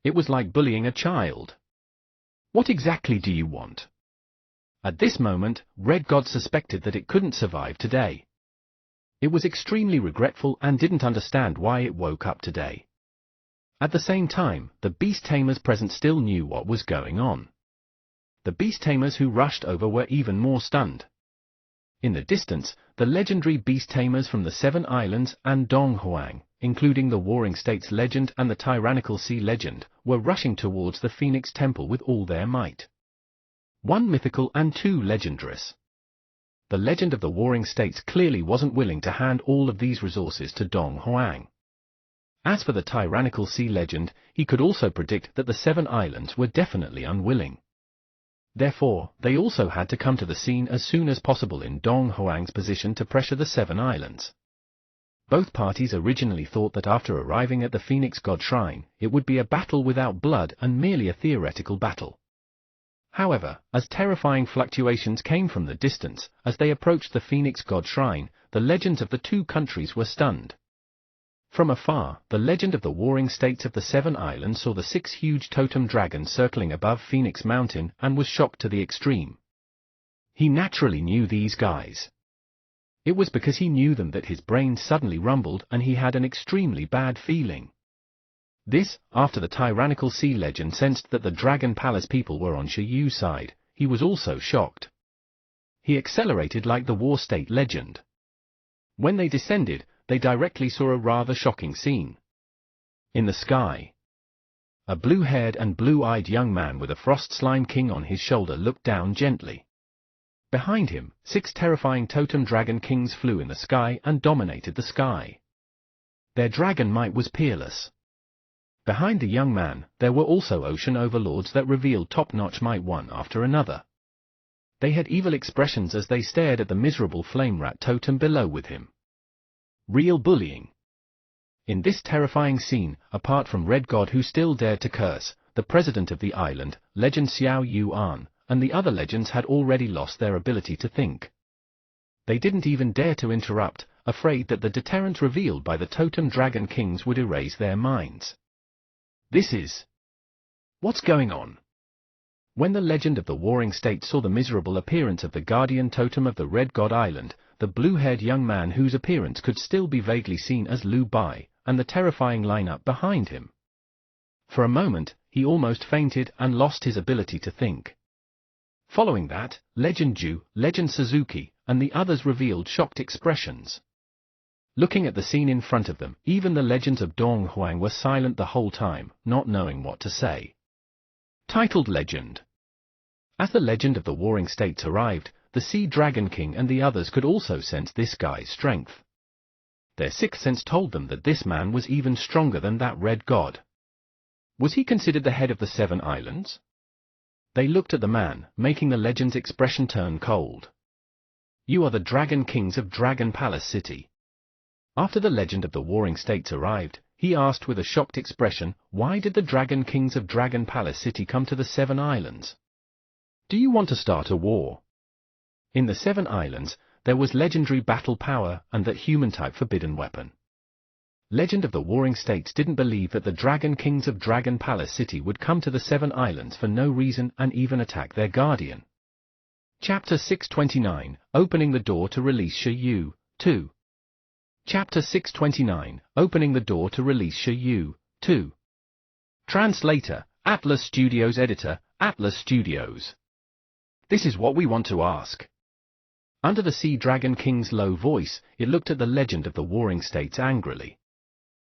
It was like bullying a child. What exactly do you want? At this moment, Red God suspected that it couldn't survive today. It was extremely regretful and didn't understand why it woke up today. At the same time, the beast tamers present still knew what was going on. The beast tamers who rushed over were even more stunned. In the distance, the legendary beast tamers from the Seven Islands and Donghuang, including the Warring States legend and the Tyrannical Sea legend, were rushing towards the Phoenix Temple with all their might. 1 mythical and 2 legendrous. The legend of the Warring States clearly wasn't willing to hand all of these resources to Donghuang. As for the Tyrannical Sea legend, he could also predict that the Seven Islands were definitely unwilling. Therefore, they also had to come to the scene as soon as possible in Donghuang's position to pressure the Seven Islands. Both parties originally thought that after arriving at the Phoenix God Shrine, it would be a battle without blood and merely a theoretical battle. However, as terrifying fluctuations came from the distance, as they approached the Phoenix God Shrine, the legends of the two countries were stunned. From afar, the legend of the Warring States of the Seven Islands saw the 6 huge totem dragons circling above Phoenix Mountain and was shocked to the extreme. He naturally knew these guys. It was because he knew them that his brain suddenly rumbled and he had an extremely bad feeling. This, after the Tyrannical Sea legend sensed that the Dragon Palace people were on Shiyu's side, he was also shocked. He accelerated like the War State legend. When they descended, they directly saw a rather shocking scene. In the sky, a blue-haired and blue-eyed young man with a Frost Slime King on his shoulder looked down gently. Behind him, 6 terrifying totem dragon kings flew in the sky and dominated the sky. Their dragon might was peerless. Behind the young man, there were also ocean overlords that revealed top-notch might one after another. They had evil expressions as they stared at the miserable flame rat totem below with him. Real bullying. In this terrifying scene, apart from Red God who still dared to curse, the president of the island, legend Xiao Yuan, and the other legends had already lost their ability to think. They didn't even dare to interrupt, afraid that the deterrent revealed by the totem dragon kings would erase their minds. This is... what's going on? When the legend of the Warring States saw the miserable appearance of the guardian totem of the Red God Island, the blue-haired young man whose appearance could still be vaguely seen as Lu Bai, and the terrifying lineup behind him. For a moment, he almost fainted and lost his ability to think. Following that, Legend Ju, Legend Suzuki, and the others revealed shocked expressions. Looking at the scene in front of them, even the legends of Donghuang were silent the whole time, not knowing what to say. Titled Legend. As the legend of the Warring States arrived, the Sea Dragon King and the others could also sense this guy's strength. Their 6th sense told them that this man was even stronger than that Red God. Was he considered the head of the Seven Islands? They looked at the man, making the legend's expression turn cold. You are the Dragon Kings of Dragon Palace City. After the legend of the Warring States arrived, he asked with a shocked expression, why did the Dragon Kings of Dragon Palace City come to the Seven Islands? Do you want to start a war? In the Seven Islands, there was legendary battle power and that human-type forbidden weapon. Legend of the Warring States didn't believe that the Dragon Kings of Dragon Palace City would come to the Seven Islands for no reason and even attack their guardian. Chapter 629, Opening the Door to Release Shiyu, 2. Chapter 629, Opening the Door to Release Shiyu, 2. Translator, Atlas Studios. Editor, Atlas Studios. This is what we want to ask. Under the Sea Dragon King's low voice, it looked at the legend of the Warring States angrily.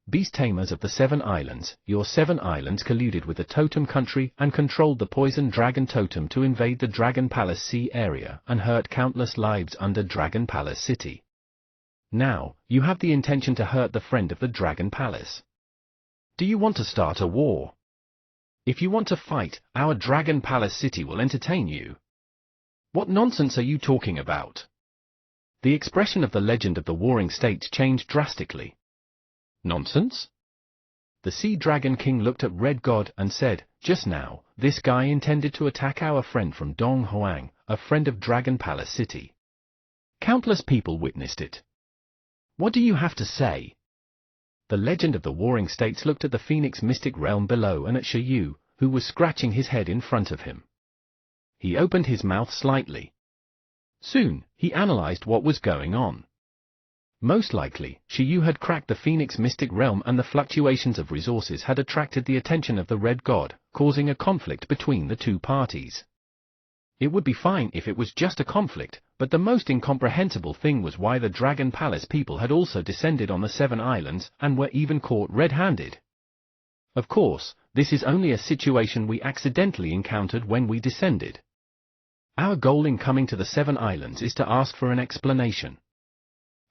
Beast tamers of the Seven Islands, your Seven Islands colluded with the Totem Country and controlled the Poison Dragon Totem to invade the Dragon Palace Sea area and hurt countless lives under Dragon Palace City. Now, you have the intention to hurt the friend of the Dragon Palace. Do you want to start a war? If you want to fight, our Dragon Palace City will entertain you. What nonsense are you talking about? The expression of the legend of the Warring States changed drastically. Nonsense? The Sea Dragon King looked at Red God and said, "Just now, this guy intended to attack our friend from Dong Huang, a friend of Dragon Palace City. Countless people witnessed it. What do you have to say?" The legend of the Warring States looked at the Phoenix mystic realm below and at Shi Yu, who was scratching his head in front of him. He opened his mouth slightly. Soon, he analyzed what was going on. Most likely, Shi Yu had cracked the Phoenix mystic realm and the fluctuations of resources had attracted the attention of the Red God, causing a conflict between the two parties. It would be fine if it was just a conflict, but the most incomprehensible thing was why the Dragon Palace people had also descended on the Seven Islands and were even caught red-handed. Of course, this is only a situation we accidentally encountered when we descended. Our goal in coming to the Seven Islands is to ask for an explanation.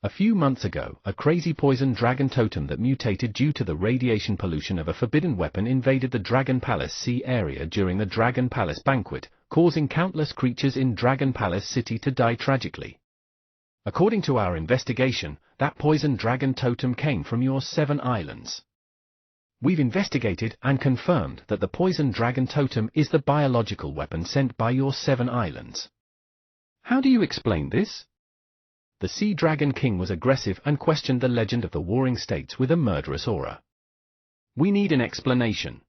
A few months ago, a crazy poison dragon totem that mutated due to the radiation pollution of a forbidden weapon invaded the Dragon Palace Sea area during the Dragon Palace banquet, causing countless creatures in Dragon Palace City to die tragically. According to our investigation, that poison dragon totem came from your Seven Islands. We've investigated and confirmed that the poison dragon totem is the biological weapon sent by your Seven Islands. How do you explain this? The Sea Dragon King was aggressive and questioned the legend of the Warring States with a murderous aura. We need an explanation.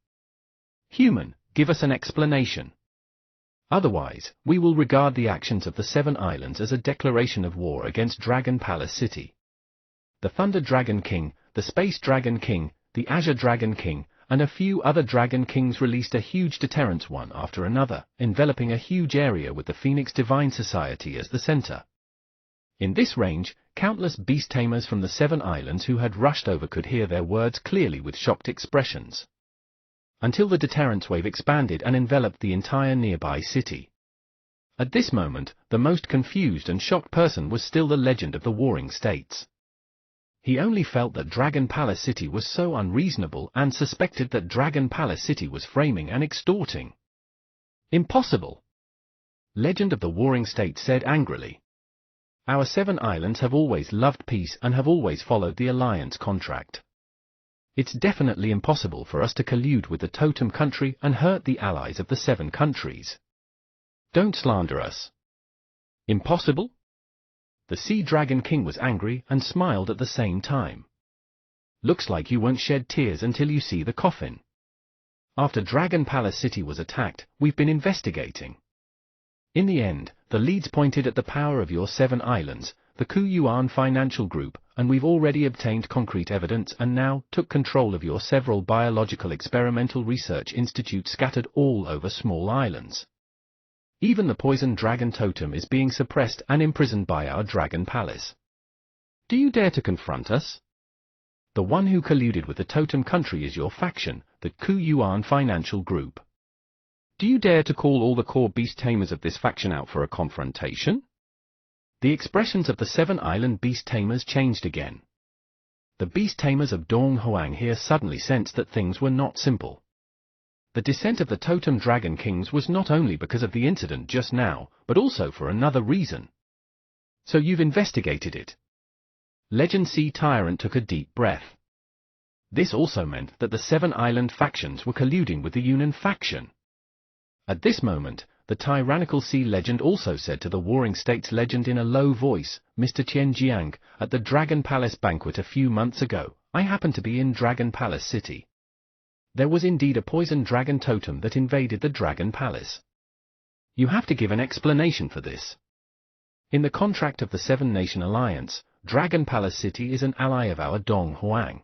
Human, give us an explanation. Otherwise, we will regard the actions of the Seven Islands as a declaration of war against Dragon Palace City. The Thunder Dragon King, the Space Dragon King, the Azure Dragon King, and a few other Dragon Kings released a huge deterrence one after another, enveloping a huge area with the Phoenix Divine Society as the center. In this range, countless beast tamers from the Seven Islands who had rushed over could hear their words clearly with shocked expressions. Until the deterrence wave expanded and enveloped the entire nearby city. At this moment, the most confused and shocked person was still the legend of the Warring States. He only felt that Dragon Palace City was so unreasonable and suspected that Dragon Palace City was framing and extorting. Impossible! Legend of the Warring States said angrily. Our Seven Islands have always loved peace and have always followed the alliance contract. It's definitely impossible for us to collude with the Totem country and hurt the allies of the Seven countries. Don't slander us. Impossible? The Sea Dragon King was angry and smiled at the same time. Looks like you won't shed tears until you see the coffin. After Dragon Palace City was attacked, we've been investigating. In the end, the leads pointed at the power of your Seven Islands, the Kuyuan Financial Group, and we've already obtained concrete evidence and now took control of your several biological experimental research institutes scattered all over small islands. Even the poison dragon totem is being suppressed and imprisoned by our Dragon Palace. Do you dare to confront us? The one who colluded with the Totem country is your faction, the Kuyuan Financial Group. Do you dare to call all the core beast tamers of this faction out for a confrontation? The expressions of the Seven Island beast tamers changed again. The beast tamers of Dong Huang here suddenly sensed that things were not simple. The descent of the Totem Dragon Kings was not only because of the incident just now, but also for another reason. So you've investigated it. Legend Sea Tyrant took a deep breath. This also meant that the Seven Island factions were colluding with the Yunnan faction. At this moment, the tyrannical sea legend also said to the Warring States legend in a low voice, "Mr. Qianjiang, at the Dragon Palace banquet a few months ago, I happened to be in Dragon Palace City. There was indeed a poison dragon totem that invaded the Dragon Palace. You have to give an explanation for this. In the contract of the Seven Nation Alliance, Dragon Palace City is an ally of our Dong Huang.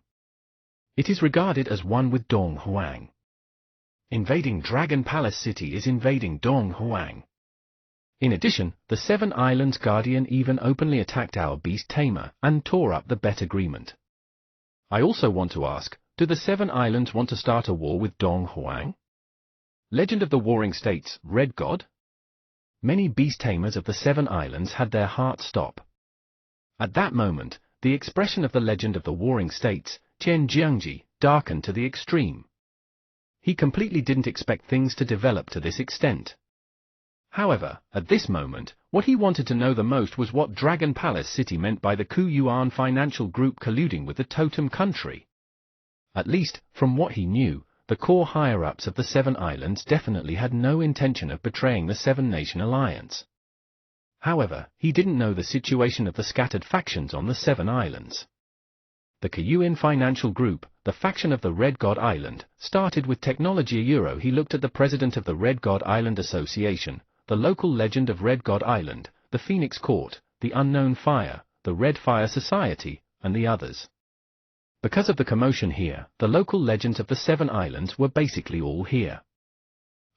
It is regarded as one with Dong Huang. Invading Dragon Palace City is invading Dong Huang. In addition, the Seven Islands Guardian even openly attacked our beast tamer and tore up the bet agreement. I also want to ask, do the Seven Islands want to start a war with Dong Huang? Legend of the Warring States, Red God? Many beast tamers of the Seven Islands had their hearts stop. At that moment, the expression of the legend of the Warring States, Chen Jiangji, darkened to the extreme. He completely didn't expect things to develop to this extent. However, at this moment, what he wanted to know the most was what Dragon Palace City meant by the Kuyuan Financial Group colluding with the Totem Country. At least, from what he knew, the core higher-ups of the Seven Islands definitely had no intention of betraying the Seven-Nation Alliance. However, he didn't know the situation of the scattered factions on the Seven Islands. The Kuyuan Financial Group, the faction of the Red God Island, started with Technology Euro. He looked at the president of the Red God Island Association, the local legend of Red God Island, the Phoenix Court, the Unknown Fire, the Red Fire Society, and the others. Because of the commotion here, the local legends of the Seven Islands were basically all here.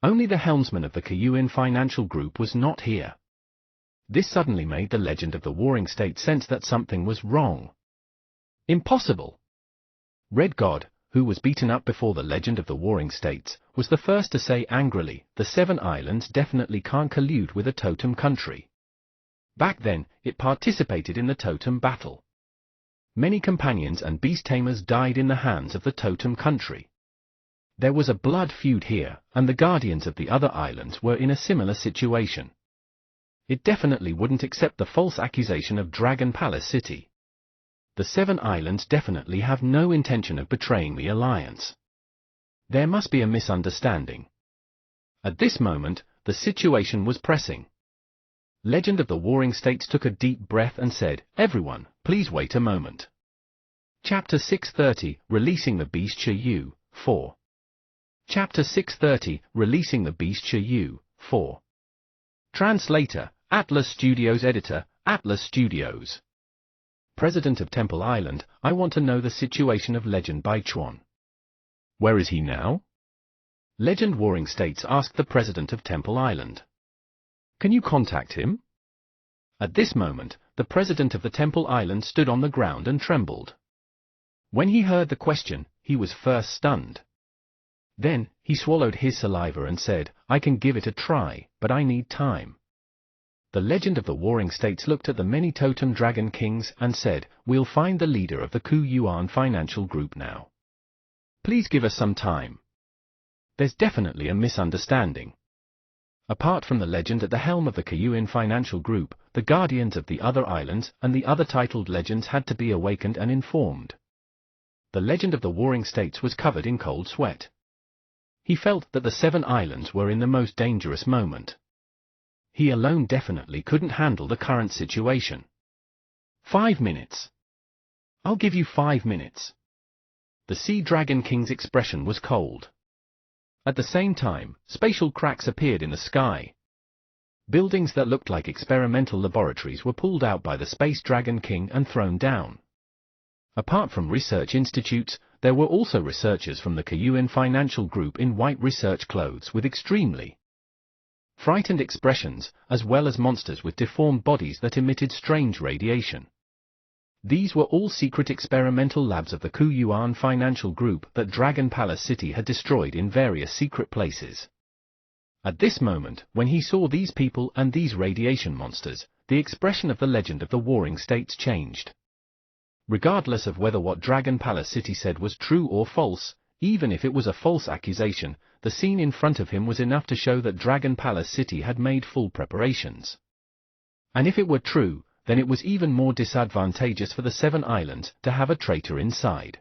Only the helmsman of the Kuyuan Financial Group was not here. This suddenly made the legend of the Warring State sense that something was wrong. Impossible! Red God, who was beaten up before the legend of the Warring States, was the first to say angrily, the Seven Islands definitely can't collude with a Totem Country. Back then, it participated in the Totem Battle. Many companions and beast tamers died in the hands of the Totem Country. There was a blood feud here, and the guardians of the other islands were in a similar situation. It definitely wouldn't accept the false accusation of Dragon Palace City. The Seven Islands definitely have no intention of betraying the alliance. There must be a misunderstanding. At this moment, the situation was pressing. Legend of the Warring States took a deep breath and said, "Everyone, please wait a moment." Chapter 630, Releasing the Beast Yu, 4. Chapter 630, Releasing the Beast Yu, 4. Translator, Atlas Studios. Editor, Atlas Studios. President of Temple Island, I want to know the situation of Legend Baichuan. Where is he now? Legend Warring States asked the President of Temple Island. Can you contact him? At this moment, the President of the Temple Island stood on the ground and trembled. When he heard the question, he was first stunned. Then, he swallowed his saliva and said, I can give it a try, but I need time. The legend of the Warring States looked at the many totem dragon kings and said, we'll find the leader of the Kuyuan Financial Group now. Please give us some time. There's definitely a misunderstanding. Apart from the legend at the helm of the Kuyuan Financial Group, the guardians of the other islands and the other titled legends had to be awakened and informed. The legend of the Warring States was covered in cold sweat. He felt that the Seven Islands were in the most dangerous moment. He alone definitely couldn't handle the current situation. 5 minutes. I'll give you 5 minutes. The Sea Dragon King's expression was cold. At the same time, spatial cracks appeared in the sky. Buildings that looked like experimental laboratories were pulled out by the Space Dragon King and thrown down. Apart from research institutes, there were also researchers from the Kuyuan Financial Group in white research clothes with extremely frightened expressions, as well as monsters with deformed bodies that emitted strange radiation. These were all secret experimental labs of the Kuyuan Financial Group that Dragon Palace City had destroyed in various secret places. At this moment, when he saw these people and these radiation monsters, the expression of the legend of the Warring States changed. Regardless of whether what Dragon Palace City said was true or false, even if it was a false accusation, the scene in front of him was enough to show that Dragon Palace City had made full preparations. And if it were true, then it was even more disadvantageous for the Seven Islands to have a traitor inside.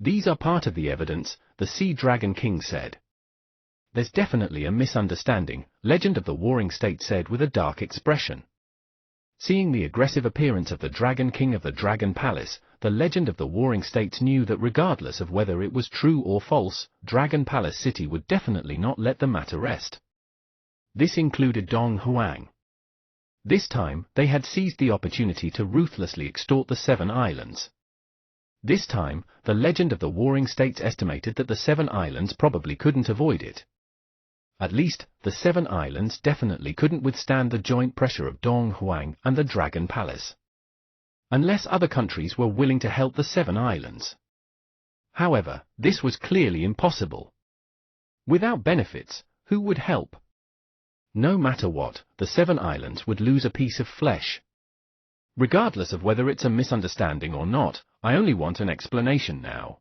These are part of the evidence, the Sea Dragon King said. There's definitely a misunderstanding, Legend of the Warring States said with a dark expression. Seeing the aggressive appearance of the Dragon King of the Dragon Palace, the Legend of the Warring States knew that regardless of whether it was true or false, Dragon Palace City would definitely not let the matter rest. This included Dong Huang. This time, they had seized the opportunity to ruthlessly extort the Seven Islands. This time, the Legend of the Warring States estimated that the Seven Islands probably couldn't avoid it. At least, the Seven Islands definitely couldn't withstand the joint pressure of Dong Huang and the Dragon Palace. Unless other countries were willing to help the Seven Islands. However, this was clearly impossible. Without benefits, who would help? No matter what, the Seven Islands would lose a piece of flesh. Regardless of whether it's a misunderstanding or not, I only want an explanation now.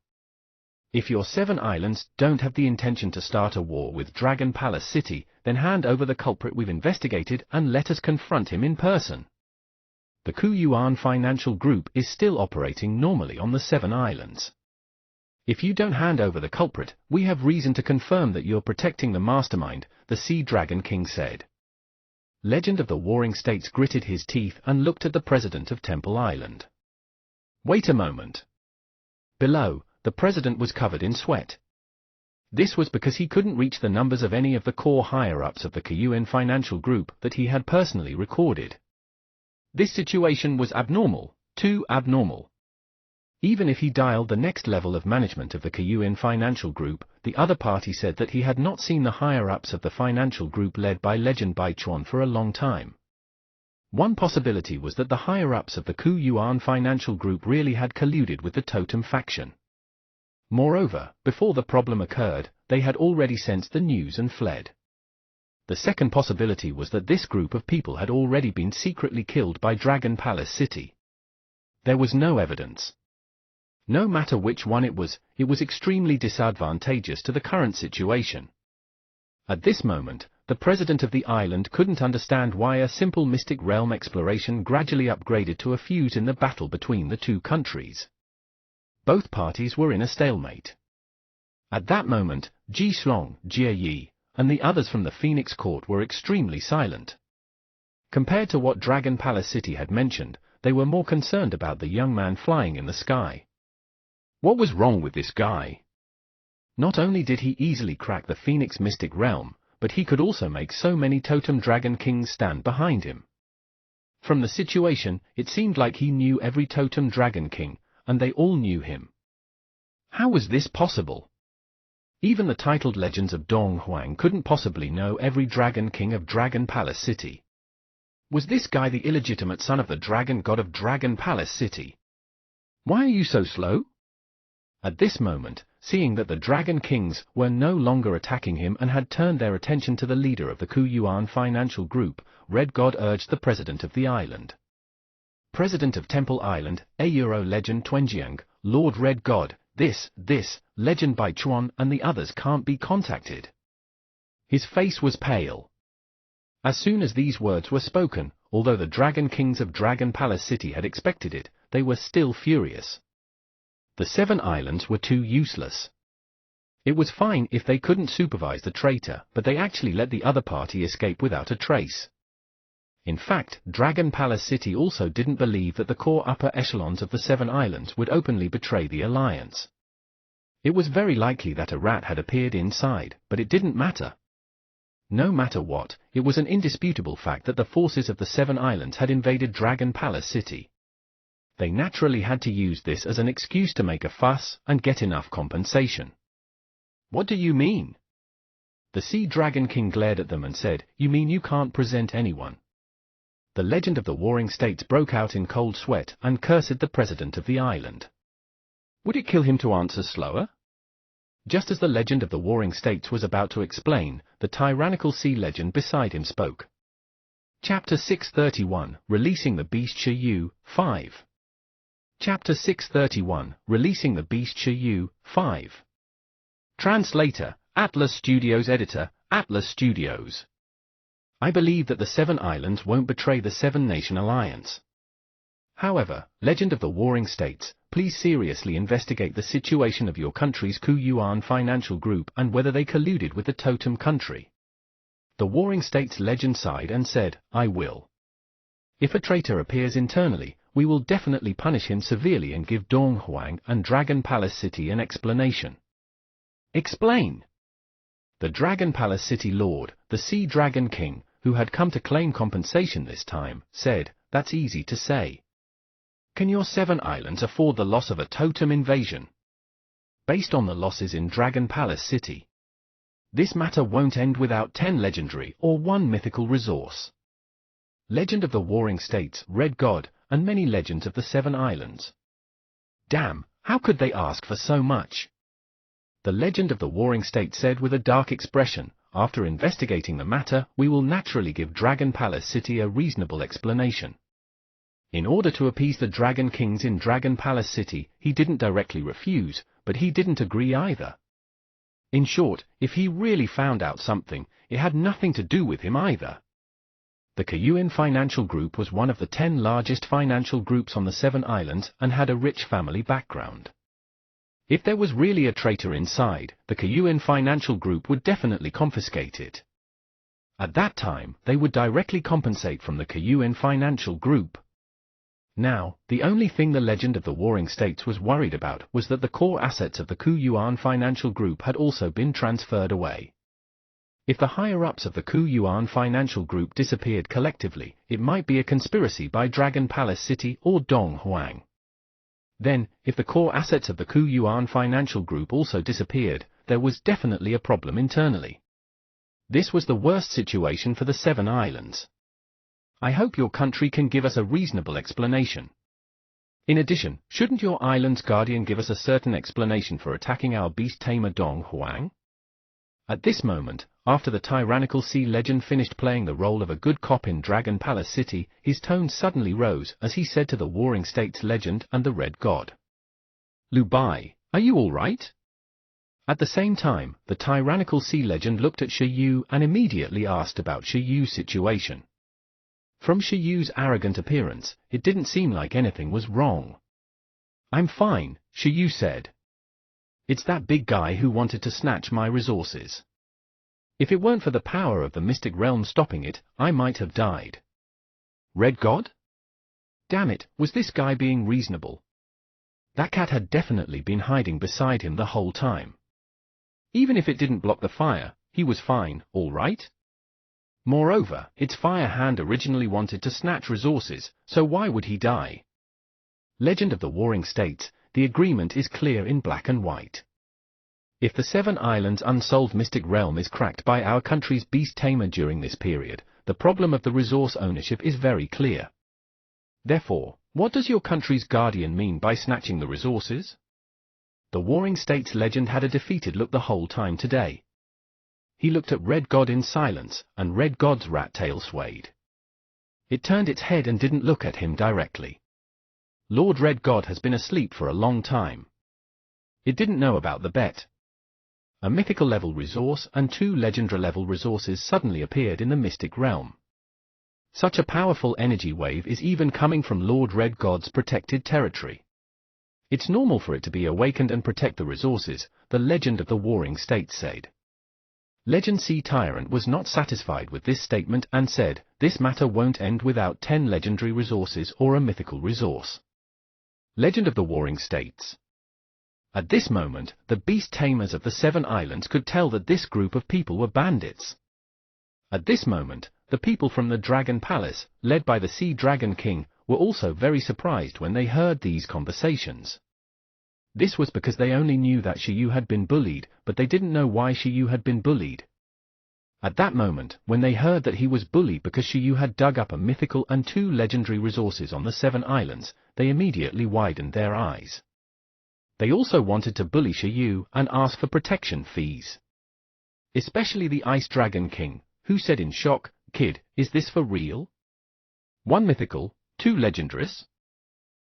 If your 7 islands don't have the intention to start a war with Dragon Palace City, then hand over the culprit we've investigated and let us confront him in person. The Kuyuan Financial Group is still operating normally on the 7 islands. If you don't hand over the culprit, we have reason to confirm that you're protecting the mastermind, the Sea Dragon King said. Legend of the Warring States gritted his teeth and looked at the president of Temple Island. Wait a moment. Below, the president was covered in sweat. This was because he couldn't reach the numbers of any of the core higher-ups of the Kuyuan Financial Group that he had personally recorded. This situation was abnormal, too abnormal. Even if he dialed the next level of management of the Kuyuan Financial Group, the other party said that he had not seen the higher-ups of the financial group led by Legend Baichuan for a long time. One possibility was that the higher-ups of the Kuyuan Financial Group really had colluded with the Totem faction. Moreover, before the problem occurred, they had already sensed the news and fled. The second possibility was that this group of people had already been secretly killed by Dragon Palace City. There was no evidence. No matter which one it was extremely disadvantageous to the current situation. At this moment, the president of the island couldn't understand why a simple Mystic Realm exploration gradually upgraded to a fuse in the battle between the two countries. Both parties were in a stalemate. At that moment, Ji Shlong, Jie Yi, and the others from the Phoenix Court were extremely silent. Compared to what Dragon Palace City had mentioned, they were more concerned about the young man flying in the sky. What was wrong with this guy? Not only did he easily crack the Phoenix Mystic Realm, but he could also make so many Totem Dragon Kings stand behind him. From the situation, it seemed like he knew every Totem Dragon King, and they all knew him. How was this possible? Even the titled legends of Dong Huang couldn't possibly know every Dragon King of Dragon Palace City. Was this guy the illegitimate son of the Dragon God of Dragon Palace City? Why are you so slow? At this moment, seeing that the Dragon Kings were no longer attacking him and had turned their attention to the leader of the Kuyuan Financial Group, Red God urged the president of the island. President of Temple Island, Euro Legend Twenjiang, Lord Red God, this, Legend Baichuan and the others can't be contacted. His face was pale. As soon as these words were spoken, although the Dragon Kings of Dragon Palace City had expected it, they were still furious. The 7 islands were too useless. It was fine if they couldn't supervise the traitor, but they actually let the other party escape without a trace. In fact, Dragon Palace City also didn't believe that the core upper echelons of the 7 islands would openly betray the alliance. It was very likely that a rat had appeared inside, but it didn't matter. No matter what, it was an indisputable fact that the forces of the 7 islands had invaded Dragon Palace City. They naturally had to use this as an excuse to make a fuss and get enough compensation. What do you mean? The Sea Dragon King glared at them and said, "You mean you can't present anyone?" The legend of the Warring States broke out in cold sweat and cursed the president of the island. Would it kill him to answer slower? Just as the legend of the Warring States was about to explain, the tyrannical sea legend beside him spoke. Chapter 631, Releasing the Beast Shiyu, 5. Chapter 631, Releasing the Beast Shiyu, 5. Translator, Atlas Studios. Editor, Atlas Studios. I believe that the 7 islands won't betray the 7-nation alliance. However, Legend of the Warring States, please seriously investigate the situation of your country's Kuyuan Financial Group and whether they colluded with the Totem country. The Warring States legend sighed and said, "I will. If a traitor appears internally, we will definitely punish him severely and give Dong Huang and Dragon Palace City an explanation." Explain. The Dragon Palace City Lord, the Sea Dragon King, who had come to claim compensation this time, said, "That's easy to say. Can your 7 islands afford the loss of a Totem invasion? Based on the losses in Dragon Palace City, this matter won't end without 10 legendary or 1 mythical resource. Legend of the Warring States, Red God, and many legends of the 7 islands. Damn, how could they ask for so much?" The Legend of the Warring States said with a dark expression, "After investigating the matter, we will naturally give Dragon Palace City a reasonable explanation. In order to appease the Dragon Kings in Dragon Palace City, he didn't directly refuse, but he didn't agree either. In short, if he really found out something, it had nothing to do with him either. The Kuyuin Financial Group was one of the 10 largest financial groups on the 7 islands and had a rich family background. If there was really a traitor inside, the Kuyuin Financial Group would definitely confiscate it. At that time, they would directly compensate from the Kuyuin Financial Group. Now, the only thing the Legend of the Warring States was worried about was that the core assets of the Kuyuan Financial Group had also been transferred away. If the higher-ups of the Kuyuan Financial Group disappeared collectively, it might be a conspiracy by Dragon Palace City or Dong Huang. Then, if the core assets of the Kuyuan Financial Group also disappeared, there was definitely a problem internally. This was the worst situation for the 7 islands. I hope your country can give us a reasonable explanation. In addition, shouldn't your island's guardian give us a certain explanation for attacking our beast tamer Dong Huang? At this moment, after the tyrannical sea legend finished playing the role of a good cop in Dragon Palace City, his tone suddenly rose as he said to the Warring States legend and the Red God, "Lu Bai, are you all right?" At the same time, the tyrannical sea legend looked at Shi Yu and immediately asked about Shi Yu's situation. From Shi Yu's arrogant appearance, it didn't seem like anything was wrong. "I'm fine," Shi Yu said. "It's that big guy who wanted to snatch my resources. If it weren't for the power of the Mystic Realm stopping it, I might have died." Red God? Damn it, was this guy being reasonable? That cat had definitely been hiding beside him the whole time. Even if it didn't block the fire, he was fine, all right? Moreover, its fire hand originally wanted to snatch resources, so why would he die? Legend of the Warring States, the agreement is clear in black and white. If the 7 islands' unsolved Mystic Realm is cracked by our country's beast tamer during this period, the problem of the resource ownership is very clear. Therefore, what does your country's guardian mean by snatching the resources? The Warring States legend had a defeated look the whole time today. He looked at Red God in silence, and Red God's rat tail swayed. It turned its head and didn't look at him directly. Lord Red God has been asleep for a long time. It didn't know about the bet. A mythical level resource and 2 legendary level resources suddenly appeared in the Mystic Realm. Such a powerful energy wave is even coming from Lord Red God's protected territory. It's normal for it to be awakened and protect the resources, the Legend of the Warring States said. Legend Sea Tyrant was not satisfied with this statement and said, "This matter won't end without 10 legendary resources or a mythical resource." Legend of the Warring States. At this moment, the beast tamers of the 7 islands could tell that this group of people were bandits. At this moment, the people from the Dragon Palace, led by the Sea Dragon King, were also very surprised when they heard these conversations. This was because they only knew that Shi Yu had been bullied, but they didn't know why Shi Yu had been bullied. At that moment, when they heard that he was bullied because Shi Yu had dug up a mythical and 2 legendary resources on the 7 islands, they immediately widened their eyes. They also wanted to bully Shi Yu and ask for protection fees. Especially the Ice Dragon King, who said in shock, "Kid, is this for real? 1 mythical, 2 legendaries?"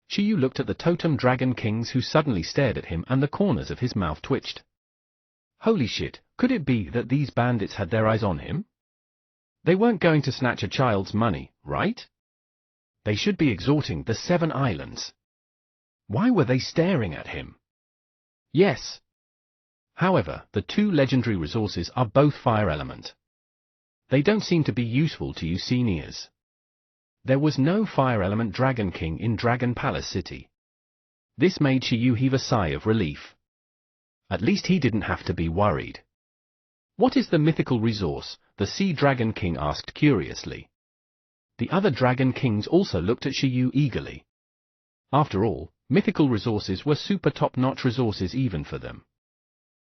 Shi Yu looked at the Totem Dragon Kings who suddenly stared at him and the corners of his mouth twitched. Holy shit, could it be that these bandits had their eyes on him? They weren't going to snatch a child's money, right? They should be exhorting the 7 islands. Why were they staring at him? Yes. However, the 2 legendary resources are both fire element. They don't seem to be useful to you seniors. There was no fire element Dragon King in Dragon Palace City. This made Shi Yu heave a sigh of relief. At least he didn't have to be worried. "What is the mythical resource?" the Sea Dragon King asked curiously. The other Dragon Kings also looked at Shi Yu eagerly. After all, mythical resources were super top-notch resources even for them.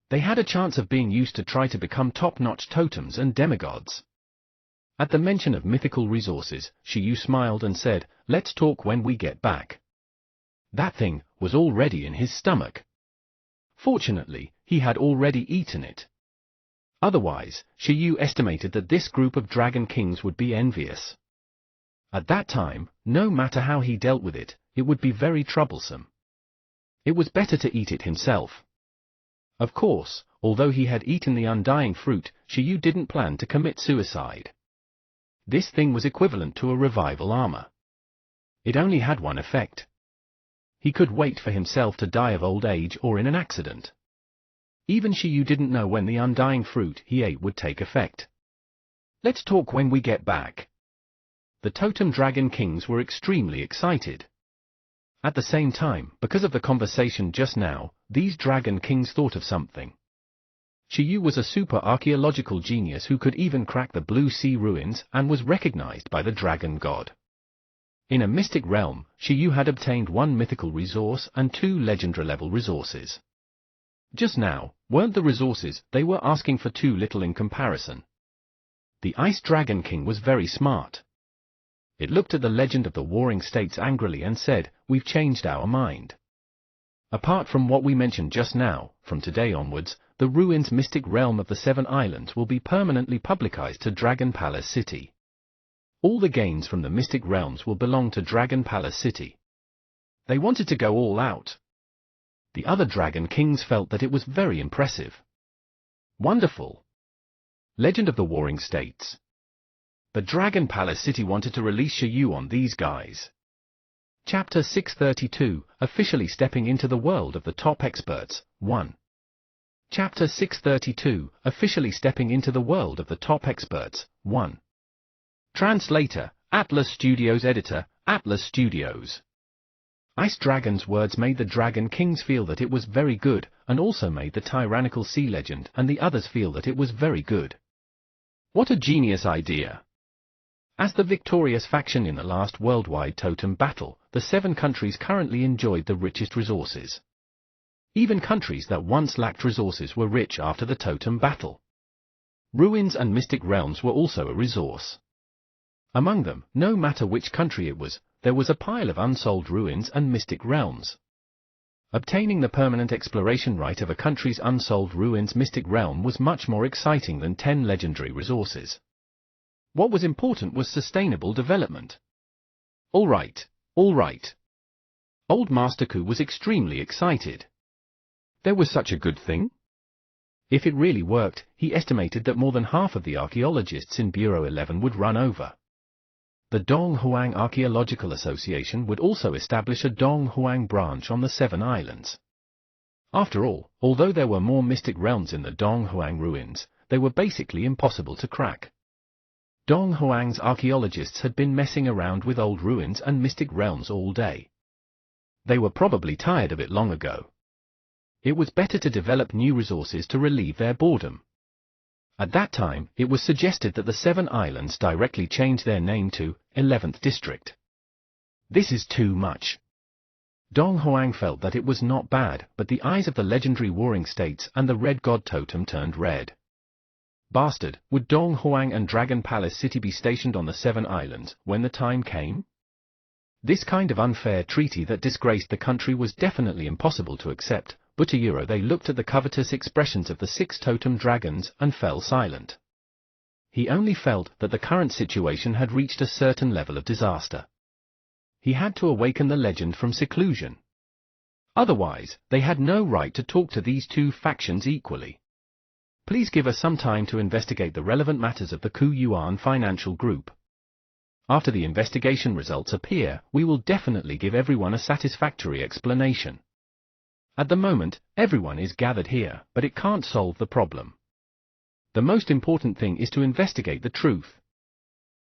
They had a chance of being used to try to become top-notch totems and demigods. At the mention of mythical resources, Shi Yu smiled and said, "Let's talk when we get back." That thing was already in his stomach. Fortunately, he had already eaten it. Otherwise, Shi Yu estimated that this group of Dragon Kings would be envious. At that time, no matter how he dealt with it, it would be very troublesome. It was better to eat it himself. Of course, although he had eaten the undying fruit, Shiyu didn't plan to commit suicide. This thing was equivalent to a revival armor. It only had one effect. He could wait for himself to die of old age or in an accident. Even Shiyu didn't know when the undying fruit he ate would take effect. Let's talk when we get back. The Totem Dragon Kings were extremely excited. At the same time, because of the conversation just now, these Dragon Kings thought of something. Shiyu was a super archaeological genius who could even crack the Blue Sea ruins and was recognized by the Dragon God. In a mystic realm, Shiyu had obtained 1 mythical resource and 2 legendary-level resources. Just now, weren't the resources they were asking for too little in comparison? The Ice Dragon King was very smart. It looked at the legend of the Warring States angrily and said, "We've changed our mind. Apart from what we mentioned just now, from today onwards, the ruins mystic realm of the 7 islands will be permanently publicized to Dragon Palace City. All the gains from the mystic realms will belong to Dragon Palace City." They wanted to go all out. The other Dragon Kings felt that it was very impressive. Wonderful. Legend of the Warring States. The Dragon Palace City wanted to release Shiyu on these guys. Chapter 632, Officially Stepping into the World of the Top Experts, 1. Chapter 632, Officially Stepping into the World of the Top Experts, 1. Translator, Atlas Studios. Editor, Atlas Studios. Ice Dragon's words made the Dragon Kings feel that it was very good, and also made the tyrannical sea legend and the others feel that it was very good. What a genius idea! As the victorious faction in the last worldwide totem battle, the 7 countries currently enjoyed the richest resources. Even countries that once lacked resources were rich after the totem battle. Ruins and mystic realms were also a resource. Among them, no matter which country it was, there was a pile of unsold ruins and mystic realms. Obtaining the permanent exploration right of a country's unsold ruins mystic realm was much more exciting than 10 legendary resources. What was important was sustainable development. All right. Old Master Ku was extremely excited. There was such a good thing? If it really worked, he estimated that more than half of the archaeologists in Bureau 11 would run over. The Donghuang Archaeological Association would also establish a Donghuang branch on the 7 islands. After all, although there were more mystic realms in the Donghuang ruins, they were basically impossible to crack. Donghuang's archaeologists had been messing around with old ruins and mystic realms all day. They were probably tired of it long ago. It was better to develop new resources to relieve their boredom. At that time, it was suggested that the 7 islands directly change their name to 11th District. This is too much. Donghuang felt that it was not bad, but the eyes of the legendary Warring States and the Red God Totem turned red. Bastard, would Donghuang and Dragon Palace City be stationed on the 7 islands when the time came? This kind of unfair treaty that disgraced the country was definitely impossible to accept. Butayuro they looked at the covetous expressions of the 6 totem dragons and fell silent. He only felt that the current situation had reached a certain level of disaster. He had to awaken the legend from seclusion. Otherwise, they had no right to talk to these 2 factions equally. Please give us some time to investigate the relevant matters of the Ku Yuan Financial Group. After the investigation results appear, we will definitely give everyone a satisfactory explanation. At the moment, everyone is gathered here, but it can't solve the problem. The most important thing is to investigate the truth.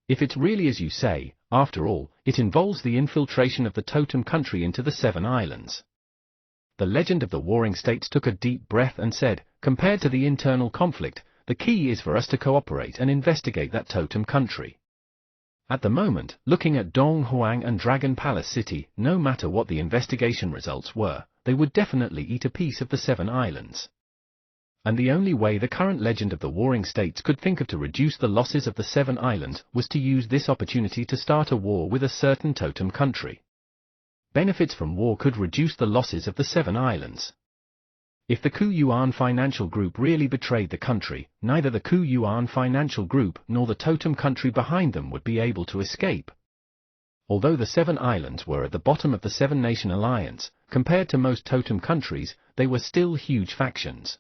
If it's really as you say, after all, it involves the infiltration of the totem country into the 7 islands. The legend of the Warring States took a deep breath and said, compared to the internal conflict, the key is for us to cooperate and investigate that totem country. At the moment, looking at Donghuang and Dragon Palace City, no matter what the investigation results were, they would definitely eat a piece of the 7 islands. And the only way the current legend of the Warring States could think of to reduce the losses of the 7 islands was to use this opportunity to start a war with a certain totem country. Benefits from war could reduce the losses of the 7 islands. If the Ku Yuan Financial Group really betrayed the country, neither the Ku Yuan Financial Group nor the totem country behind them would be able to escape. although the Seven Islands were at the bottom of the Seven-Nation Alliance, compared to most totem countries, they were still huge factions.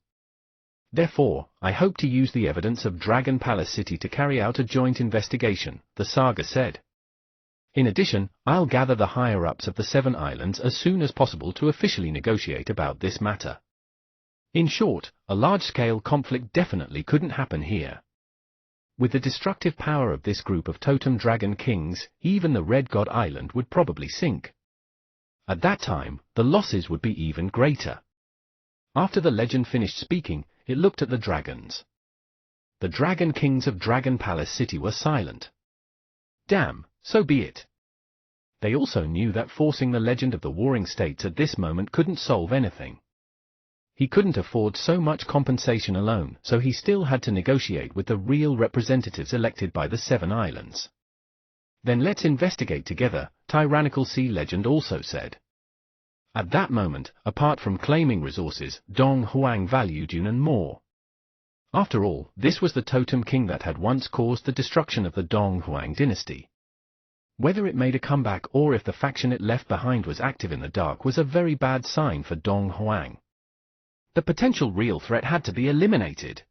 Therefore, I hope to use the evidence of Dragon Palace City to carry out a joint investigation, the saga said. In addition, I'll gather the higher-ups of the Seven Islands as soon as possible to officially negotiate about this matter. In short, a large-scale conflict definitely couldn't happen here. With the destructive power of this group of totem dragon kings, even the Red God Island would probably sink. At that time, the losses would be even greater. After the legend finished speaking, it looked at the dragons. The dragon kings of Dragon Palace City were silent. Damn, so be it. They also knew that forcing the legend of the Warring States at this moment couldn't solve anything. He couldn't afford so much compensation alone, so he still had to negotiate with the real representatives elected by the Seven Islands. Then let's investigate together, Tyrannical Sea Legend also said. At that moment, apart from claiming resources, Dong Huang valued Yunnan more. After all, this was the totem king that had once caused the destruction of the Dong Huang dynasty. Whether it made a comeback or if the faction it left behind was active in the dark was a very bad sign for Dong Huang. The potential real threat had to be eliminated.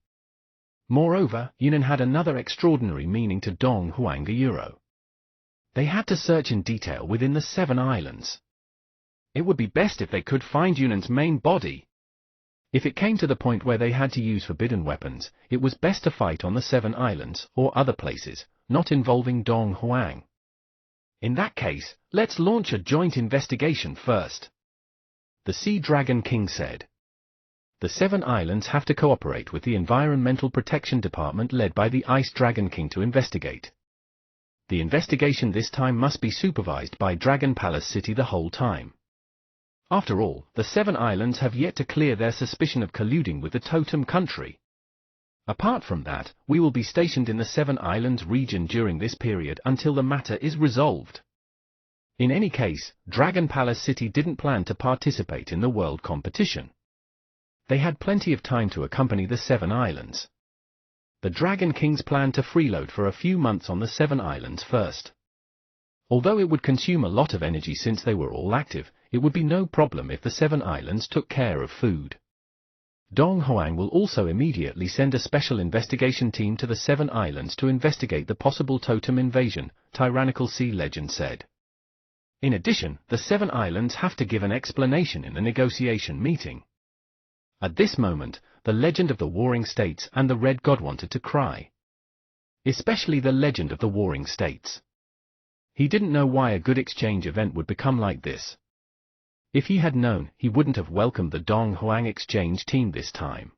Moreover, Yunnan had another extraordinary meaning to Dong Huang Euro. They had to search in detail within the Seven Islands. It would be best if they could find Yunnan's main body. If it came to the point where they had to use forbidden weapons, it was best to fight on the Seven Islands or other places, not involving Dong Huang. In that case, let's launch a joint investigation first. The Sea Dragon King said. The Seven Islands have to cooperate with the Environmental Protection Department led by the Ice Dragon King to investigate. The investigation this time must be supervised by Dragon Palace City the whole time. After all, the Seven Islands have yet to clear their suspicion of colluding with the Totem Country. Apart from that, we will be stationed in the Seven Islands region during this period until the matter is resolved. In any case, Dragon Palace City didn't plan to participate in the world competition. They had plenty of time to accompany the Seven Islands. The Dragon Kings planned to freeload for a few months on the Seven Islands first. Although it would consume a lot of energy since they were all active, it would be no problem if the Seven Islands took care of food. Dong Huang will also immediately send a special investigation team to the Seven Islands to investigate the possible totem invasion, Tyrannical Sea Legend said. In addition, the Seven Islands have to give an explanation in the negotiation meeting. At this moment, the legend of the Warring States and the Red God wanted to cry. Especially the legend of the Warring States. He didn't know why a good exchange event would become like this. If he had known, he wouldn't have welcomed the Dong Huang exchange team this time.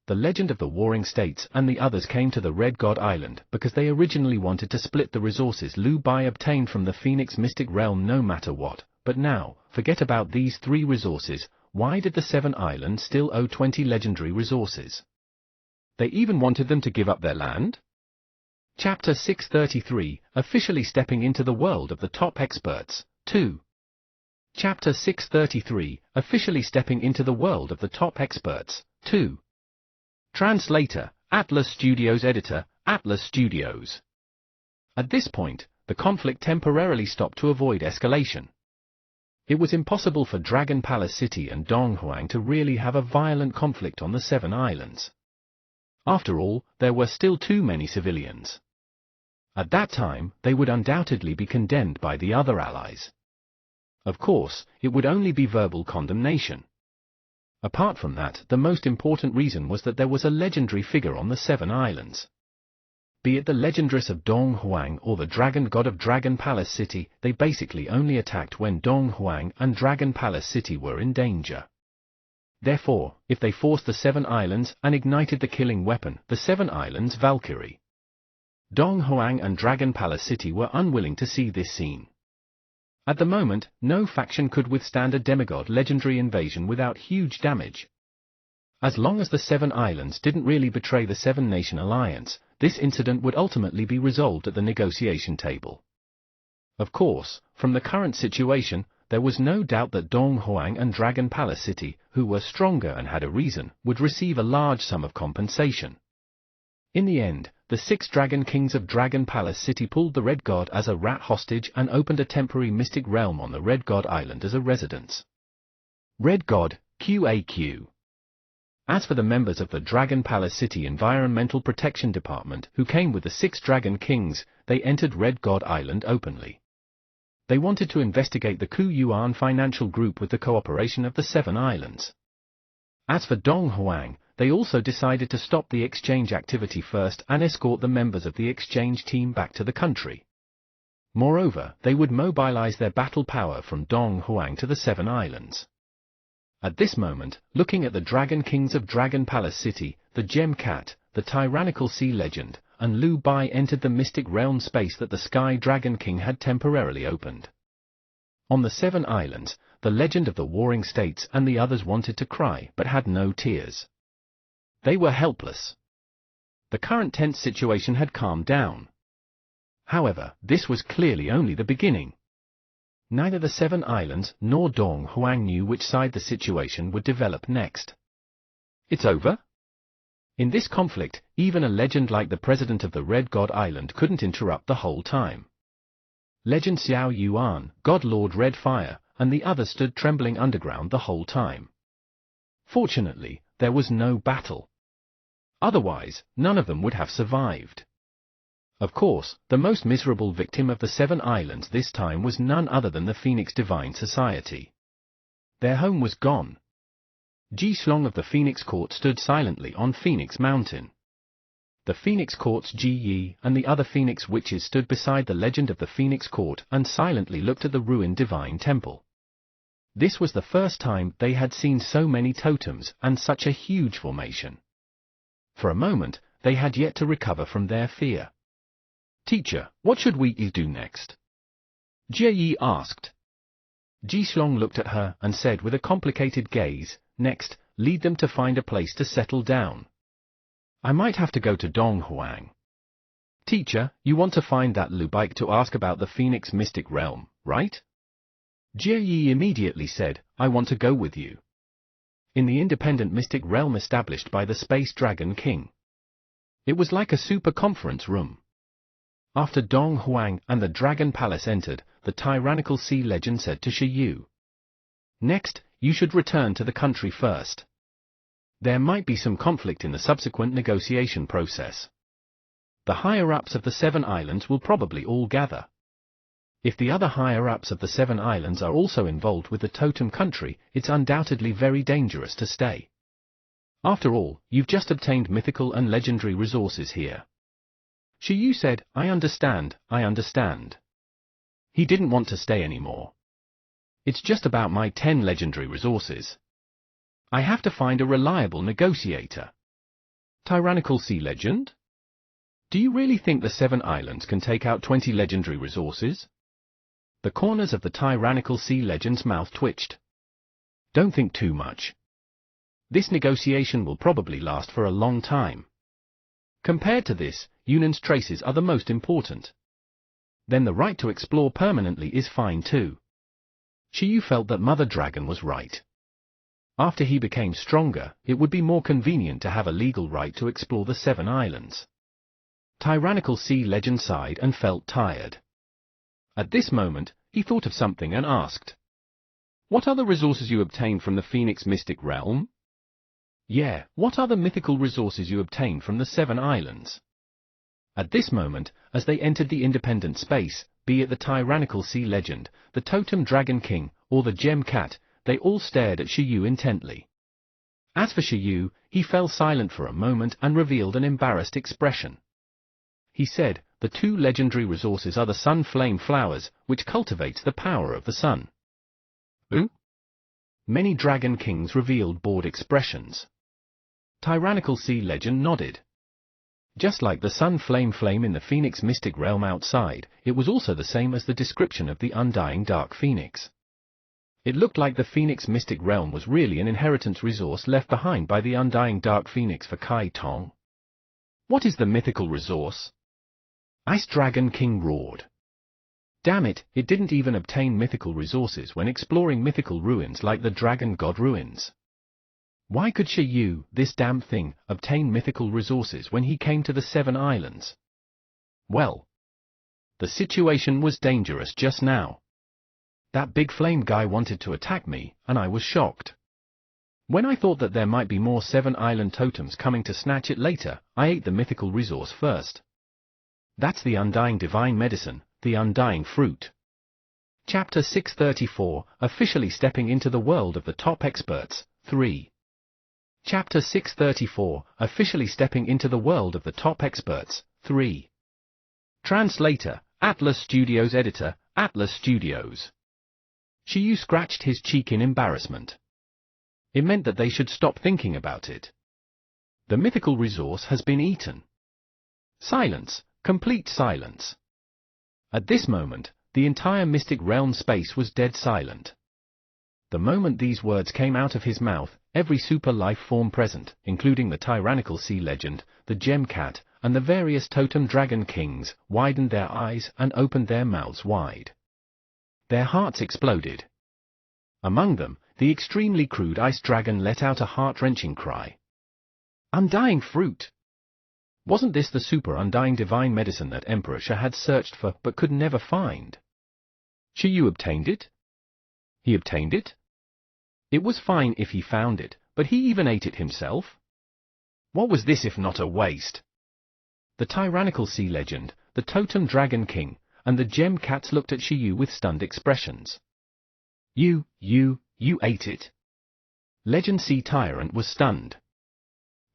The legend of the Warring States and the others came to the Red God Island because they originally wanted to split the resources Liu Bai obtained from the Phoenix Mystic Realm no matter what, but now, forget about these 3 resources. Why did the Seven Islands still owe 20 legendary resources? They even wanted them to give up their land? Chapter 633, Officially Stepping into the World of the Top Experts, 2. Chapter 633, Officially Stepping into the World of the Top Experts, 2. Translator, Atlas Studios Editor, Atlas Studios. At this point, the conflict temporarily stopped to avoid escalation. It was impossible for Dragon Palace City and Dong Huang to really have a violent conflict on the Seven Islands. After all, there were still too many civilians. At that time, they would undoubtedly be condemned by the other allies. Of course, it would only be verbal condemnation. Apart from that, the most important reason was that there was a legendary figure on the Seven Islands. Be it the legendaries of Dong Huang or the Dragon God of Dragon Palace City, they basically only attacked when Dong Huang and Dragon Palace City were in danger. Therefore, if they forced the Seven Islands and ignited the killing weapon, the Seven Islands Valkyrie, Dong Huang and Dragon Palace City were unwilling to see this scene. At the moment, no faction could withstand a demigod legendary invasion without huge damage. As long as the Seven Islands didn't really betray the Seven-Nation Alliance, this incident would ultimately be resolved at the negotiation table. Of course, from the current situation, there was no doubt that Dong Huang and Dragon Palace City, who were stronger and had a reason, would receive a large sum of compensation. In the end, the 6 Dragon Kings of Dragon Palace City pulled the Red God as a rat hostage and opened a temporary mystic realm on the Red God Island as a residence. Red God, QAQ. As for the members of the Dragon Palace City Environmental Protection Department who came with the 6 Dragon Kings, they entered Red God Island openly. They wanted to investigate the Ku Yuan financial group with the cooperation of the 7 islands. As for Dong Huang, they also decided to stop the exchange activity first and escort the members of the exchange team back to the country. Moreover, they would mobilize their battle power from Dong Huang to the 7 islands. At this moment, looking at the Dragon Kings of Dragon Palace City, the Gem Cat, the Tyrannical Sea Legend, and Lu Bai entered the mystic realm space that the Sky Dragon King had temporarily opened. On the 7 islands, the legend of the Warring States and the others wanted to cry but had no tears. They were helpless. The current tense situation had calmed down. However, this was clearly only the beginning. Neither the 7 islands nor Dong Huang knew which side the situation would develop next. It's over? In this conflict, even a legend like the president of the Red God Island couldn't interrupt the whole time. Legend Xiao Yuan, God Lord Red Fire, and the others stood trembling underground the whole time. Fortunately, there was no battle. Otherwise, none of them would have survived. Of course, the most miserable victim of the 7 islands this time was none other than the Phoenix Divine Society. Their home was gone. Ji Shlong of the Phoenix Court stood silently on Phoenix Mountain. The Phoenix Court's Ji Yi and the other Phoenix Witches stood beside the legend of the Phoenix Court and silently looked at the ruined Divine Temple. This was the first time they had seen so many totems and such a huge formation. For a moment, they had yet to recover from their fear. "Teacher, what should we do next?" Jie Yi asked. Ji Shlong looked at her and said with a complicated gaze, "Next, lead them to find a place to settle down. I might have to go to Dong Huang." "Teacher, you want to find that Lu Bai to ask about the Phoenix Mystic Realm, right?" Jie Yi immediately said, "I want to go with you." In the independent mystic realm established by the Space Dragon King. It was like a super conference room. After Dong Huang and the Dragon Palace entered, the Tyrannical Sea Legend said to Shi Yu, "Next, you should return to the country first. There might be some conflict in the subsequent negotiation process. The higher-ups of the 7 islands will probably all gather. If the other higher-ups of the 7 islands are also involved with the totem country, it's undoubtedly very dangerous to stay. After all, you've just obtained mythical and legendary resources here." Shi Yu said, I understand. He didn't want to stay anymore. "It's just about my 10 legendary resources. I have to find a reliable negotiator." Tyrannical Sea Legend? Do you really think the 7 islands can take out 20 legendary resources? The corners of the Tyrannical Sea Legend's mouth twitched. "Don't think too much. This negotiation will probably last for a long time. Compared to this, Yunan's traces are the most important. Then the right to explore permanently is fine too." Shi Yu felt that Mother Dragon was right. After he became stronger, it would be more convenient to have a legal right to explore the 7 islands. Tyrannical Sea Legend sighed and felt tired. At this moment, he thought of something and asked, "What other resources you obtained from the Phoenix Mystic Realm?" "Yeah, what other mythical resources you obtained from the 7 islands?" At this moment, as they entered the independent space, be it the Tyrannical Sea Legend, the Totem Dragon King, or the Gem Cat, they all stared at Shi Yu intently. As for Shi Yu, he fell silent for a moment and revealed an embarrassed expression. He said, "The 2 legendary resources are the Sun Flame Flowers, which cultivates the power of the sun." "Who?" Many Dragon Kings revealed bored expressions. Tyrannical Sea Legend nodded. Just like the Sun Flame in the Phoenix Mystic Realm outside, it was also the same as the description of the Undying Dark Phoenix. It looked like the Phoenix Mystic Realm was really an inheritance resource left behind by the Undying Dark Phoenix for Kai Tong. "What is the mythical resource?" Ice Dragon King roared. Damn it, it didn't even obtain mythical resources when exploring mythical ruins like the Dragon God Ruins. Why could Shiyu, this damn thing, obtain mythical resources when he came to the Seven Islands? Well, the situation was dangerous just now. That big flame guy wanted to attack me, and I was shocked. When I thought that there might be more Seven Island totems coming to snatch it later, I ate the mythical resource first. That's the Undying Divine Medicine, the Undying Fruit. Chapter 634, Officially Stepping into the World of the Top Experts, 3. Chapter 634, Officially Stepping into the World of the Top Experts, 3. Translator, Atlas Studios. Editor, Atlas Studios. Shiyu scratched his cheek in embarrassment. It meant that they should stop thinking about it. The mythical resource has been eaten. Silence, complete silence. At this moment, the entire Mystic Realm space was dead silent. The moment these words came out of his mouth, every super life form present, including the tyrannical sea legend, the gem cat, and the various totem dragon kings, widened their eyes and opened their mouths wide. Their hearts exploded. Among them, the extremely crude ice dragon let out a heart-wrenching cry. Undying Fruit! Wasn't this the super undying divine medicine that Emperor Sha had searched for but could never find? Shiyu obtained it? He obtained it? It was fine if he found it, but he even ate it himself? What was this if not a waste? The tyrannical sea legend, the totem dragon king, and the gem cats looked at Shiyu with stunned expressions. You ate it? Legend Sea Tyrant was stunned.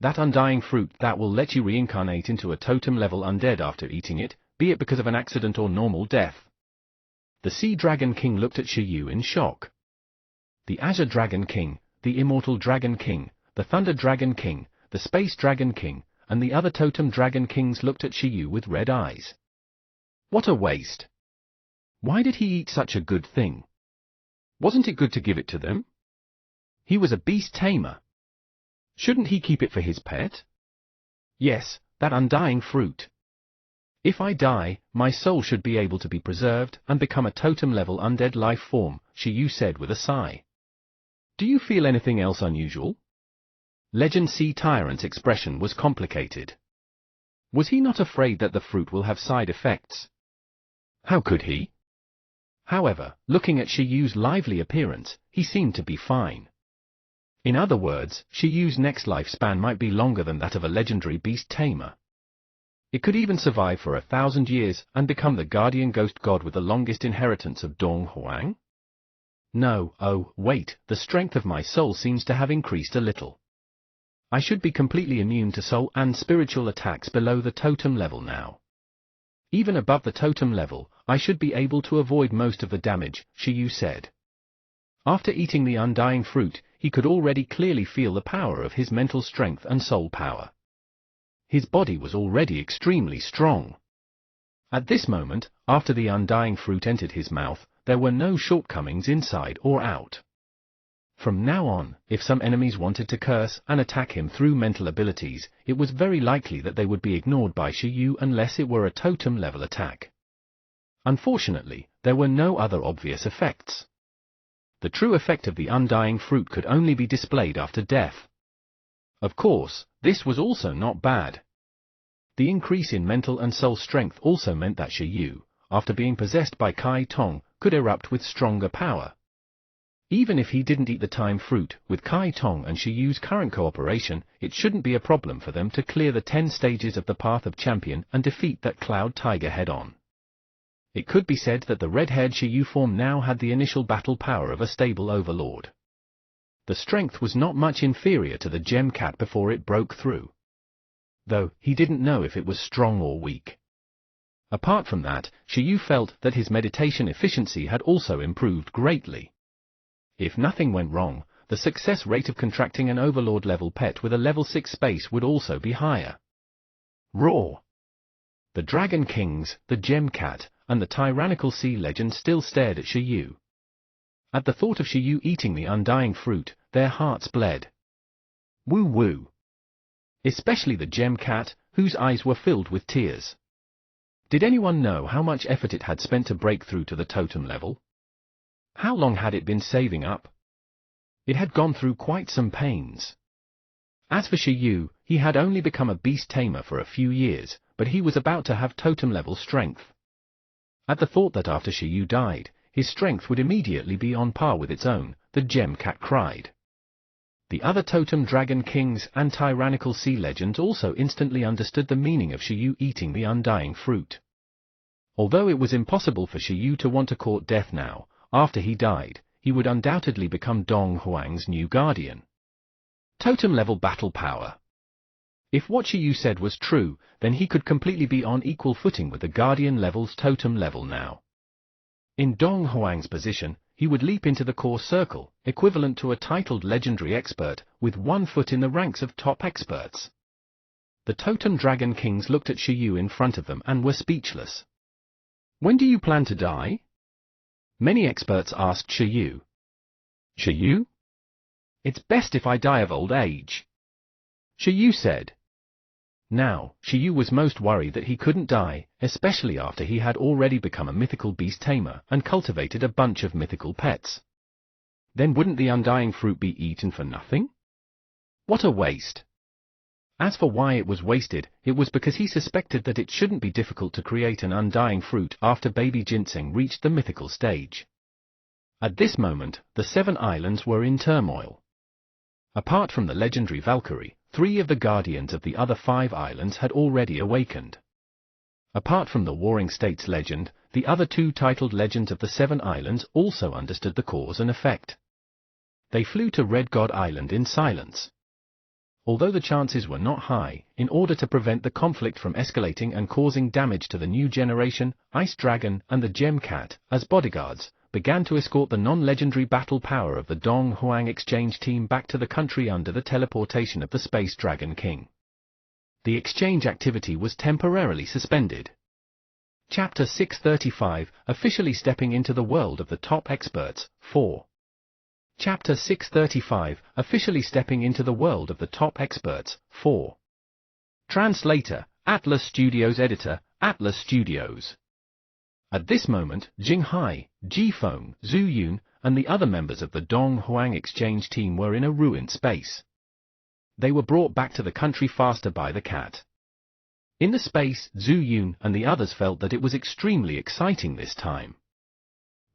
That undying fruit that will let you reincarnate into a totem-level undead after eating it, be it because of an accident or normal death. The Sea Dragon King looked at Shiyu in shock. The Azure Dragon King, the Immortal Dragon King, the Thunder Dragon King, the Space Dragon King, and the other Totem Dragon Kings looked at Shiyu with red eyes. What a waste! Why did he eat such a good thing? Wasn't it good to give it to them? He was a beast tamer. Shouldn't he keep it for his pet? Yes, that undying fruit. If I die, my soul should be able to be preserved and become a totem-level undead life form, Shiyu said with a sigh. Do you feel anything else unusual? Legend Sea Tyrant's expression was complicated. Was he not afraid that the fruit will have side effects? How could he? However, looking at Shiyu's lively appearance, he seemed to be fine. In other words, Shiyu's next lifespan might be longer than that of a legendary beast tamer. It could even survive for 1,000 years and become the guardian ghost god with the longest inheritance of Dong Huang? No, oh, wait, the strength of my soul seems to have increased a little. I should be completely immune to soul and spiritual attacks below the totem level now. Even above the totem level, I should be able to avoid most of the damage, Shiyu said. After eating the undying fruit, he could already clearly feel the power of his mental strength and soul power. His body was already extremely strong. At this moment, after the undying fruit entered his mouth, there were no shortcomings inside or out. From now on, if some enemies wanted to curse and attack him through mental abilities, it was very likely that they would be ignored by Shiyu unless it were a totem-level attack. Unfortunately, there were no other obvious effects. The true effect of the undying fruit could only be displayed after death. Of course, this was also not bad. The increase in mental and soul strength also meant that Shiyu, after being possessed by Kai Tong, could erupt with stronger power. Even if he didn't eat the time fruit, with Kai Tong and Shiyu's current cooperation, it shouldn't be a problem for them to clear the 10 stages of the Path of Champion and defeat that Cloud Tiger head-on. It could be said that the red-haired Shiyu form now had the initial battle power of a stable overlord. The strength was not much inferior to the gem cat before it broke through. Though, he didn't know if it was strong or weak. Apart from that, Shiyu felt that his meditation efficiency had also improved greatly. If nothing went wrong, the success rate of contracting an overlord-level pet with a level 6 space would also be higher. Roar! The Dragon Kings, the Gem Cat, and the tyrannical sea legend still stared at Shiyu. At the thought of Shiyu eating the undying fruit, their hearts bled. Woo-woo! Especially the Gem Cat, whose eyes were filled with tears. Did anyone know how much effort it had spent to break through to the totem level? How long had it been saving up? It had gone through quite some pains. As for Shi Yu, he had only become a beast tamer for a few years, but he was about to have totem-level strength. At the thought that after Shi Yu died, his strength would immediately be on par with its own, the Gem Cat cried. The other totem dragon kings and tyrannical sea legends also instantly understood the meaning of Shi Yu eating the undying fruit. Although it was impossible for Shi Yu to want to court death now, after he died, he would undoubtedly become Dong Huang's new guardian. Totem-level battle power. If what Shi Yu said was true, then he could completely be on equal footing with the guardian level's totem level now. In Dong Huang's position, he would leap into the core circle, equivalent to a titled legendary expert, with 1 foot in the ranks of top experts. The totem dragon kings looked at Shi Yu in front of them and were speechless. When do you plan to die? Many experts asked Shi Yu. Shi Yu? It's best if I die of old age. Shi Yu said. Now, Shi Yu was most worried that he couldn't die, especially after he had already become a mythical beast tamer and cultivated a bunch of mythical pets. Then wouldn't the undying fruit be eaten for nothing? What a waste! As for why it was wasted, it was because he suspected that it shouldn't be difficult to create an undying fruit after baby ginseng reached the mythical stage. At this moment, the 7 islands were in turmoil. Apart from the legendary Valkyrie, 3 of the guardians of the other 5 islands had already awakened. Apart from the Warring States legend, the other 2 titled legends of the 7 islands also understood the cause and effect. They flew to Red God Island in silence. Although the chances were not high, in order to prevent the conflict from escalating and causing damage to the new generation, Ice Dragon and the Gem Cat, as bodyguards, began to escort the non-legendary battle power of the Dong Huang exchange team back to the country under the teleportation of the Space Dragon King. The exchange activity was temporarily suspended. Chapter 635, Officially Stepping into the World of the Top Experts, 4. Chapter 635, Officially Stepping into the World of the Top Experts, 4. Translator, Atlas Studios. Editor, Atlas Studios. At this moment, Jing Hai, Ji Feng, Zhu Yun, and the other members of the Dong Huang exchange team were in a ruined space. They were brought back to the country faster by the cat. In the space, Zhu Yun and the others felt that it was extremely exciting this time.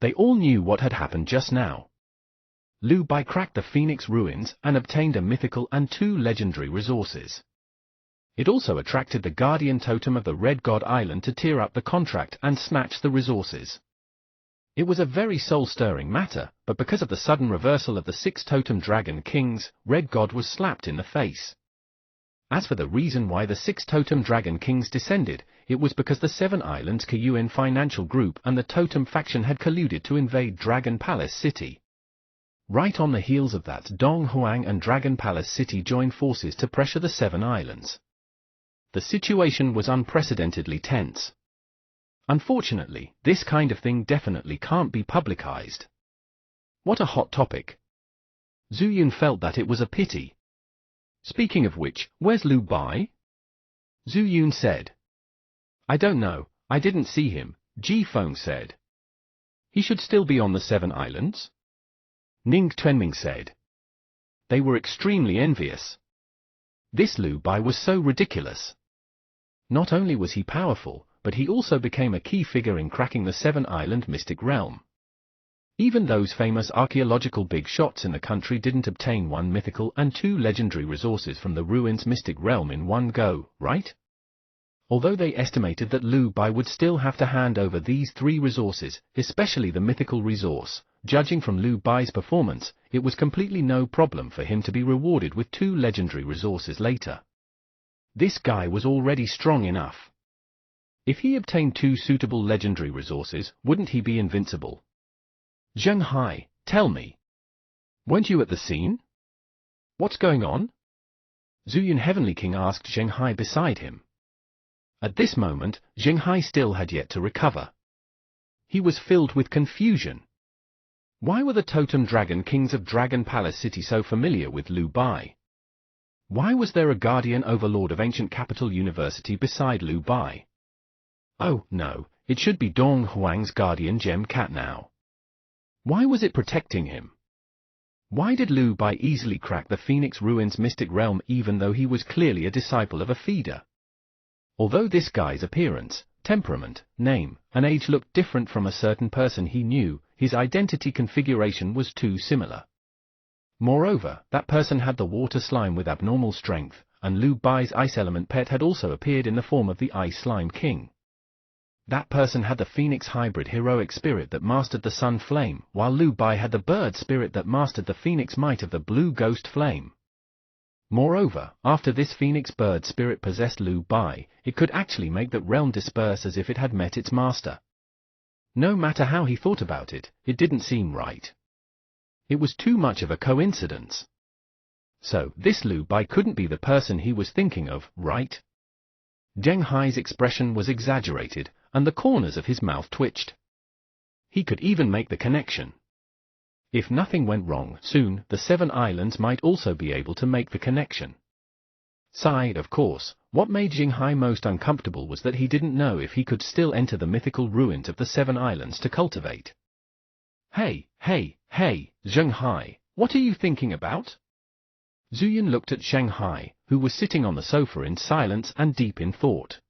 They all knew what had happened just now. Lu Bai cracked the Phoenix ruins and obtained a mythical and 2 legendary resources. It also attracted the guardian totem of the Red God Island to tear up the contract and snatch the resources. It was a very soul-stirring matter, but because of the sudden reversal of the 6 totem dragon kings, Red God was slapped in the face. As for the reason why the 6 totem dragon kings descended, it was because the 7 islands Kuyuan financial group and the totem faction had colluded to invade Dragon Palace City. Right on the heels of that, Dong Huang and Dragon Palace City joined forces to pressure the 7 islands. The situation was unprecedentedly tense. Unfortunately, this kind of thing definitely can't be publicized. What a hot topic. Zhu Yun felt that it was a pity. Speaking of which, where's Lu Bai? Zhu Yun said. I don't know, I didn't see him, Ji Feng said. He should still be on the 7 islands? Ning Tuanming said. They were extremely envious. This Lu Bai was so ridiculous. Not only was he powerful, but he also became a key figure in cracking the 7-island mystic realm. Even those famous archaeological big shots in the country didn't obtain 1 mythical and 2 legendary resources from the ruins mystic realm in one go, right? Although they estimated that Lu Bai would still have to hand over these 3 resources, especially the mythical resource, judging from Lu Bai's performance, it was completely no problem for him to be rewarded with 2 legendary resources later. This guy was already strong enough. If he obtained 2 suitable legendary resources, wouldn't he be invincible? Zheng Hai, tell me. Weren't you at the scene? What's going on? Zhu Yun Heavenly King asked Zheng Hai beside him. At this moment, Zheng Hai still had yet to recover. He was filled with confusion. Why were the totem dragon kings of Dragon Palace City so familiar with Lu Bai? Why was there a guardian overlord of ancient capital university beside Lu Bai? Oh, no, it should be Dong Huang's guardian Gem Cat now. Why was it protecting him? Why did Lu Bai easily crack the Phoenix Ruins mystic realm even though he was clearly a disciple of a feeder? Although this guy's appearance, temperament, name, and age looked different from a certain person he knew, his identity configuration was too similar. Moreover, that person had the water slime with abnormal strength, and Lu Bai's ice element pet had also appeared in the form of the Ice Slime King. That person had the Phoenix Hybrid heroic spirit that mastered the Sun Flame, while Lu Bai had the Bird spirit that mastered the Phoenix Might of the Blue Ghost Flame. Moreover, after this Phoenix Bird spirit possessed Lu Bai, it could actually make that realm disperse as if it had met its master. No matter how he thought about it, it didn't seem right. It was too much of a coincidence. So, this Lu Bai couldn't be the person he was thinking of, right? Zheng Hai's expression was exaggerated, and the corners of his mouth twitched. He could even make the connection. If nothing went wrong, soon the Seven Islands might also be able to make the connection. Side, of course, what made Zheng Hai most uncomfortable was that he didn't know if he could still enter the mythical ruins of the Seven Islands to cultivate. Hey, Zheng Hai, what are you thinking about? Zuyan looked at Zheng Hai, who was sitting on the sofa in silence and deep in thought.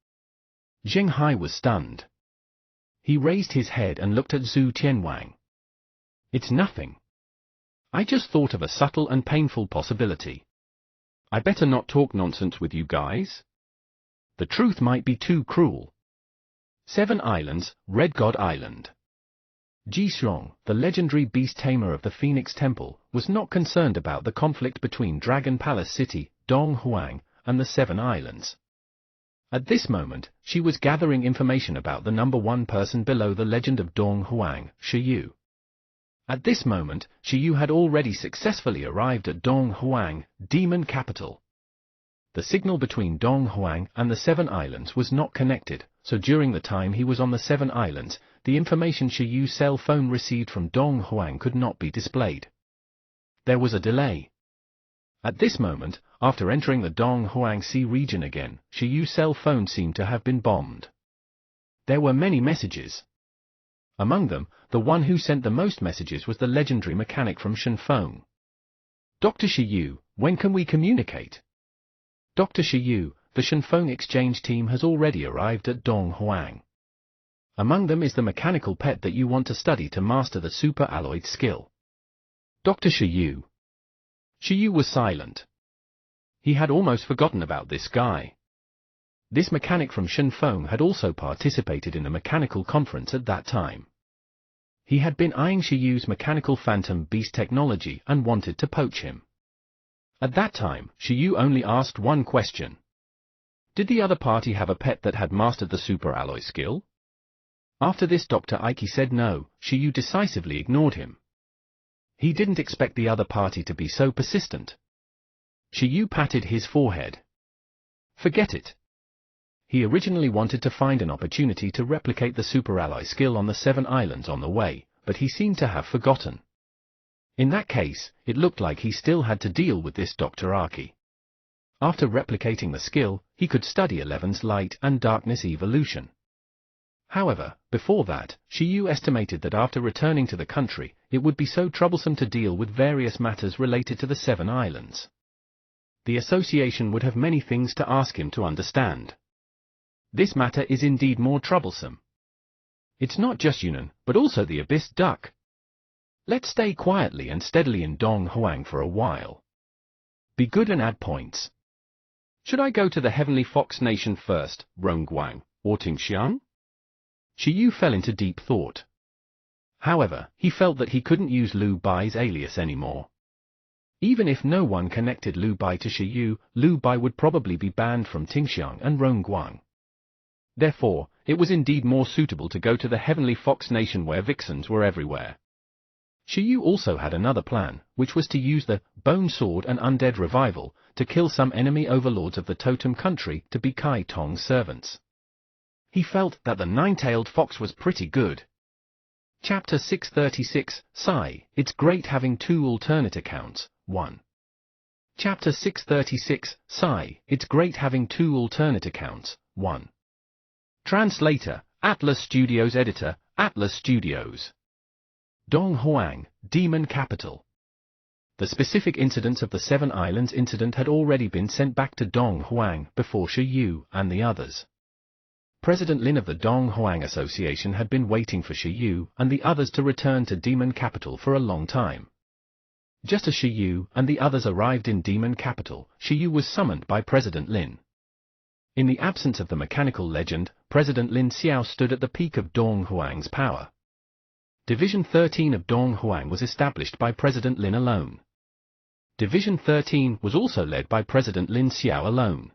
Zheng Hai was stunned. He raised his head and looked at Zhu Tianwang. It's nothing. I just thought of a subtle and painful possibility. I better not talk nonsense with you guys. The truth might be too cruel. Seven Islands, Red God Island. Ji Xiong, the legendary beast tamer of the Phoenix Temple, was not concerned about the conflict between Dragon Palace City, Dong Huang, and the Seven Islands. At this moment, she was gathering information about the number one person below the legend of Dong Huang, Shi Yu. At this moment, Shi Yu had already successfully arrived at Dong Huang, Demon Capital. The signal between Dong Huang and the Seven Islands was not connected, so during the time he was on the Seven Islands, the information Shi Yu's cell phone received from Dong Huang could not be displayed. There was a delay. At this moment, after entering the Dong Huang Sea region again, Shi Yu's cell phone seemed to have been bombed. There were many messages. Among them, the one who sent the most messages was the legendary mechanic from Shenfeng. Dr. Shi Yu, when can we communicate? Dr. Shi Yu, the Shenfeng exchange team has already arrived at Dong Huang. Among them is the mechanical pet that you want to study to master the super alloyed skill. Dr. Shi Yu. Shi Yu was silent. He had almost forgotten about this guy. This mechanic from Shenfeng had also participated in a mechanical conference at that time. He had been eyeing Shi Yu's mechanical phantom beast technology and wanted to poach him. At that time, Shi Yu only asked one question. Did the other party have a pet that had mastered the super alloy skill? After this, Dr. Ike said no. Shi Yu decisively ignored him. He didn't expect the other party to be so persistent. Shi Yu patted his forehead. Forget it. He originally wanted to find an opportunity to replicate the super alloy skill on the Seven Islands on the way, but he seemed to have forgotten. In that case, it looked like he still had to deal with this Dr. Aki. After replicating the skill, he could study Eleven's light and darkness evolution. However, before that, Shi Yu estimated that after returning to the country, it would be so troublesome to deal with various matters related to the Seven Islands. The association would have many things to ask him to understand. This matter is indeed more troublesome. It's not just Yunnan, but also the Abyss Duck. Let's stay quietly and steadily in Dong Huang for a while. Be good and add points. Should I go to the Heavenly Fox Nation first, Rongguang, or Tingxiang? Shi Yu fell into deep thought. However, he felt that he couldn't use Lu Bai's alias anymore. Even if no one connected Lu Bai to Shi Yu, Lu Bai would probably be banned from Tingxiang and Rongguang. Therefore, it was indeed more suitable to go to the Heavenly Fox Nation where vixens were everywhere. Shi Yu also had another plan, which was to use the Bone Sword and Undead Revival to kill some enemy overlords of the Totem Country to be Kai Tong's servants. He felt that the nine-tailed fox was pretty good. Chapter 636, Sai, It's Great Having Two Alternate Accounts, 1. Chapter 636, Sai, It's Great Having Two Alternate Accounts, 1. Translator, Atlas Studios. Editor, Atlas Studios. Dong Huang, Demon Capital. The specific incidents of the Seven Islands incident had already been sent back to Dong Huang before Shi Yu and the others. President Lin of the Dong Huang Association had been waiting for Shi Yu and the others to return to Demon Capital for a long time. Just as Shi Yu and the others arrived in Demon Capital, Shi Yu was summoned by President Lin. In the absence of the mechanical legend, President Lin Xiao stood at the peak of Dong Huang's power. Division 13 of Dong Huang was established by President Lin alone. Division 13 was also led by President Lin Xiao alone.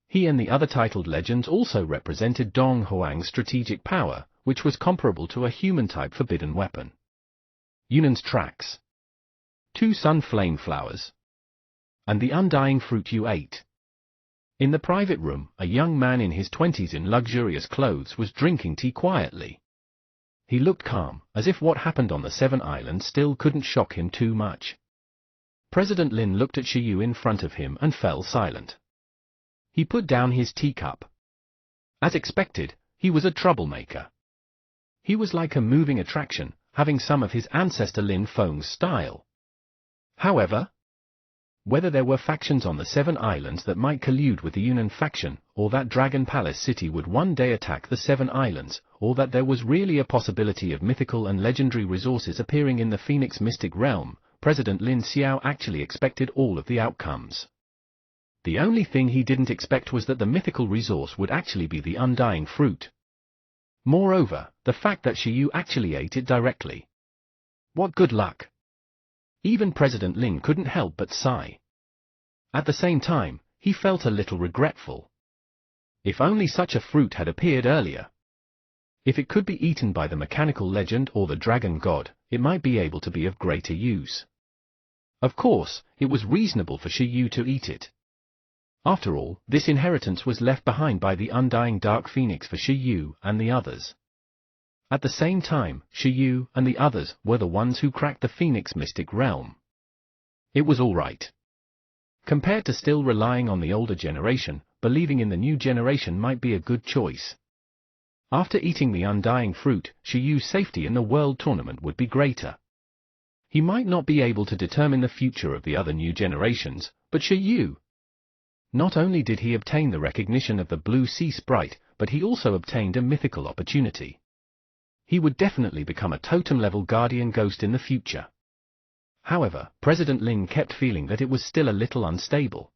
He and the other titled legends also represented Dong Huang's strategic power, which was comparable to a human-type forbidden weapon. Yunan's tracks. 2 sun flame flowers. And the undying fruit you ate. In the private room, a young man in his 20s in luxurious clothes was drinking tea quietly. He looked calm, as if what happened on the Seven Islands still couldn't shock him too much. President Lin looked at Shi Yu in front of him and fell silent. He put down his teacup. As expected, he was a troublemaker. He was like a moving attraction, having some of his ancestor Lin Feng's style. However, whether there were factions on the Seven Islands that might collude with the Yunnan faction, or that Dragon Palace City would one day attack the Seven Islands, or that there was really a possibility of mythical and legendary resources appearing in the Phoenix Mystic Realm, President Lin Xiao actually expected all of the outcomes. The only thing he didn't expect was that the mythical resource would actually be the undying fruit. Moreover, the fact that Shi Yu actually ate it directly. What good luck! Even President Lin couldn't help but sigh. At the same time, he felt a little regretful. If only such a fruit had appeared earlier. If it could be eaten by the mechanical legend or the dragon god, it might be able to be of greater use. Of course, it was reasonable for Shi Yu to eat it. After all, this inheritance was left behind by the undying Dark Phoenix for Shi Yu and the others. At the same time, Shi Yu and the others were the ones who cracked the Phoenix Mystic Realm. It was all right. Compared to still relying on the older generation, believing in the new generation might be a good choice. After eating the undying fruit, Shi Yu's safety in the World Tournament would be greater. He might not be able to determine the future of the other new generations, but Shi Yu. Not only did he obtain the recognition of the Blue Sea Sprite, but he also obtained a mythical opportunity. He would definitely become a totem-level guardian ghost in the future. However, President Lin kept feeling that it was still a little unstable.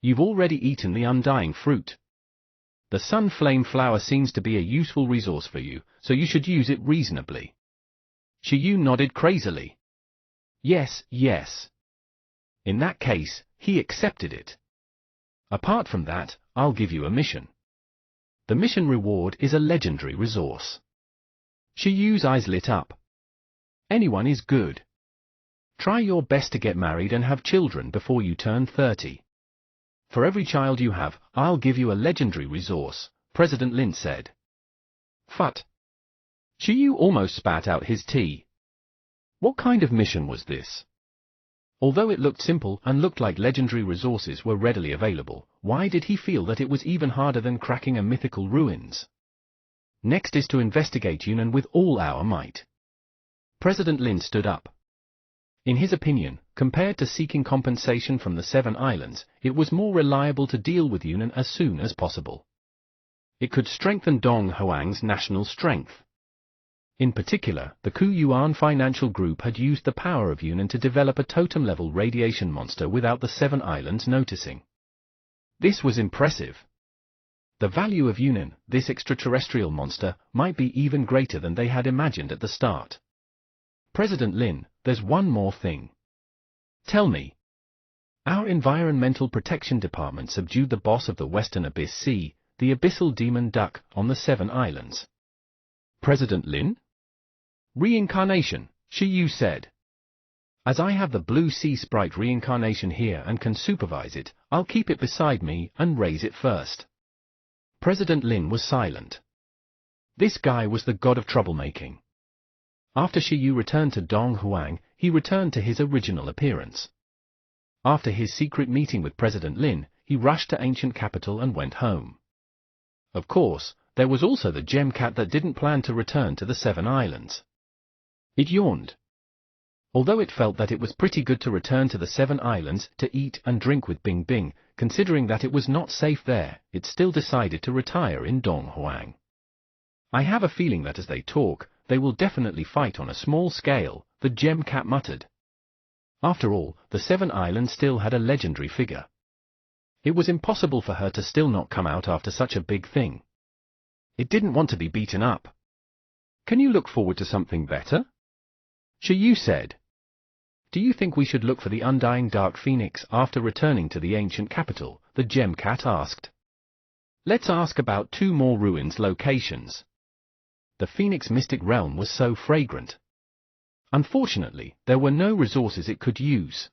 You've already eaten the undying fruit. The sun flame flower seems to be a useful resource for you, so you should use it reasonably. Shi Yu nodded crazily. Yes, yes. In that case, he accepted it. Apart from that, I'll give you a mission. The mission reward is a legendary resource. Shi Yu's eyes lit up. Anyone is good. Try your best to get married and have children before you turn 30. For every child you have, I'll give you a legendary resource, President Lin said. Phut. Shi Yu almost spat out his tea. What kind of mission was this? Although it looked simple and looked like legendary resources were readily available, why did he feel that it was even harder than cracking a mythical ruins? Next is to investigate Yunnan with all our might. President Lin stood up. In his opinion, compared to seeking compensation from the Seven Islands, it was more reliable to deal with Yunnan as soon as possible. It could strengthen Dong Huang's national strength. In particular, the Ku Yuan Financial Group had used the power of Yunnan to develop a totem-level radiation monster without the Seven Islands noticing. This was impressive. The value of Yunnan, this extraterrestrial monster, might be even greater than they had imagined at the start. President Lin, there's one more thing. Tell me. Our Environmental Protection Department subdued the boss of the Western Abyss Sea, the Abyssal Demon Duck, on the Seven Islands. President Lin? Reincarnation, Shi Yu said. As I have the Blue Sea Sprite reincarnation here and can supervise it, I'll keep it beside me and raise it first. President Lin was silent. This guy was the god of troublemaking. After Shi Yu returned to Dong Huang, he returned to his original appearance. After his secret meeting with President Lin, he rushed to Ancient Capital and went home. Of course, there was also the gem cat that didn't plan to return to the Seven Islands. It yawned. Although it felt that it was pretty good to return to the Seven Islands to eat and drink with Bing Bing, considering that it was not safe there, it still decided to retire in Donghuang. I have a feeling that as they talk, they will definitely fight on a small scale, the Gem Cat muttered. After all, the Seven Islands still had a legendary figure. It was impossible for her to still not come out after such a big thing. It didn't want to be beaten up. Can you look forward to something better? Shiyu said. Do you think we should look for the Undying Dark Phoenix after returning to the ancient capital? The Gem Cat asked. Let's ask about 2 more ruins locations. The Phoenix Mystic Realm was so fragrant. Unfortunately, there were no resources it could use.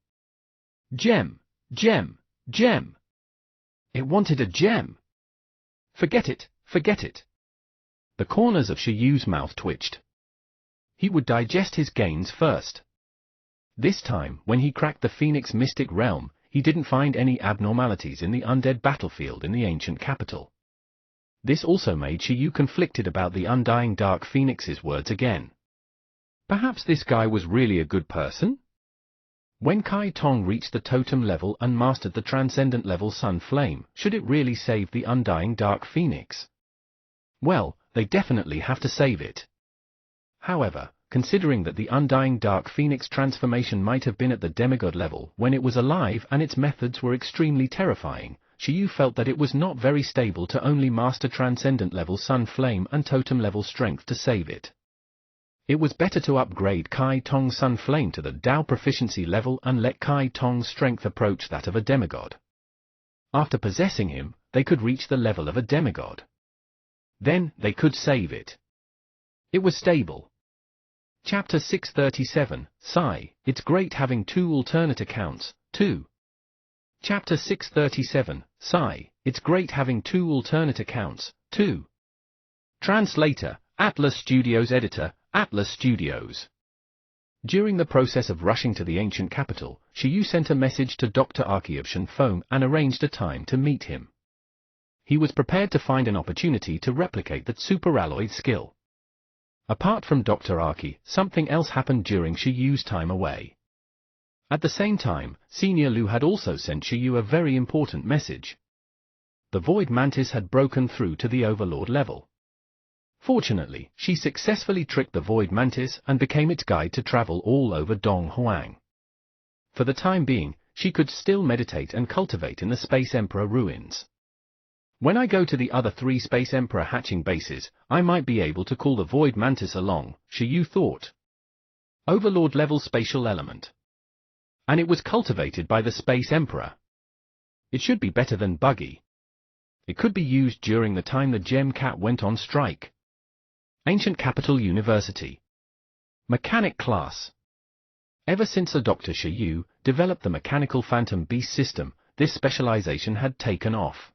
Gem, gem, gem. It wanted a gem. Forget it, forget it. The corners of Shiyu's mouth twitched. He would digest his gains first. This time, when he cracked the Phoenix Mystic Realm, he didn't find any abnormalities in the undead battlefield in the ancient capital. This also made Shiyu conflicted about the Undying Dark Phoenix's words again. Perhaps this guy was really a good person? When Kai Tong reached the totem level and mastered the transcendent level Sun Flame, should it really save the Undying Dark Phoenix? Well, they definitely have to save it. However, considering that the Undying Dark Phoenix transformation might have been at the demigod level when it was alive and its methods were extremely terrifying, Shiyu felt that it was not very stable to only master transcendent level Sun Flame and totem level strength to save it. It was better to upgrade Kai Tong's Sun Flame to the Dao proficiency level and let Kai Tong's strength approach that of a demigod. After possessing him, they could reach the level of a demigod. Then, they could save it. It was stable. Chapter 637, Sigh, it's great having 2 alternate accounts, too. Chapter 637, Sigh, it's great having 2 alternate accounts, too. Translator, Atlas Studios. Editor, Atlas Studios. During the process of rushing to the ancient capital, Shiyu sent a message to Dr. Archie of Shenfeng and arranged a time to meet him. He was prepared to find an opportunity to replicate that superalloy skill. Apart from Dr. Archie, something else happened during Shiyu's time away. At the same time, Senior Lu had also sent Shiyu a very important message. The Void Mantis had broken through to the Overlord level. Fortunately, she successfully tricked the Void Mantis and became its guide to travel all over Donghuang. For the time being, she could still meditate and cultivate in the Space Emperor ruins. When I go to the other 3 Space Emperor hatching bases, I might be able to call the Void Mantis along, Shiyu thought. Overlord level spatial element. And it was cultivated by the Space Emperor. It should be better than buggy. It could be used during the time the Gem Cat went on strike. Ancient Capital University. Mechanic class. Ever since the Dr. Shiyu developed the Mechanical Phantom Beast system, this specialization had taken off.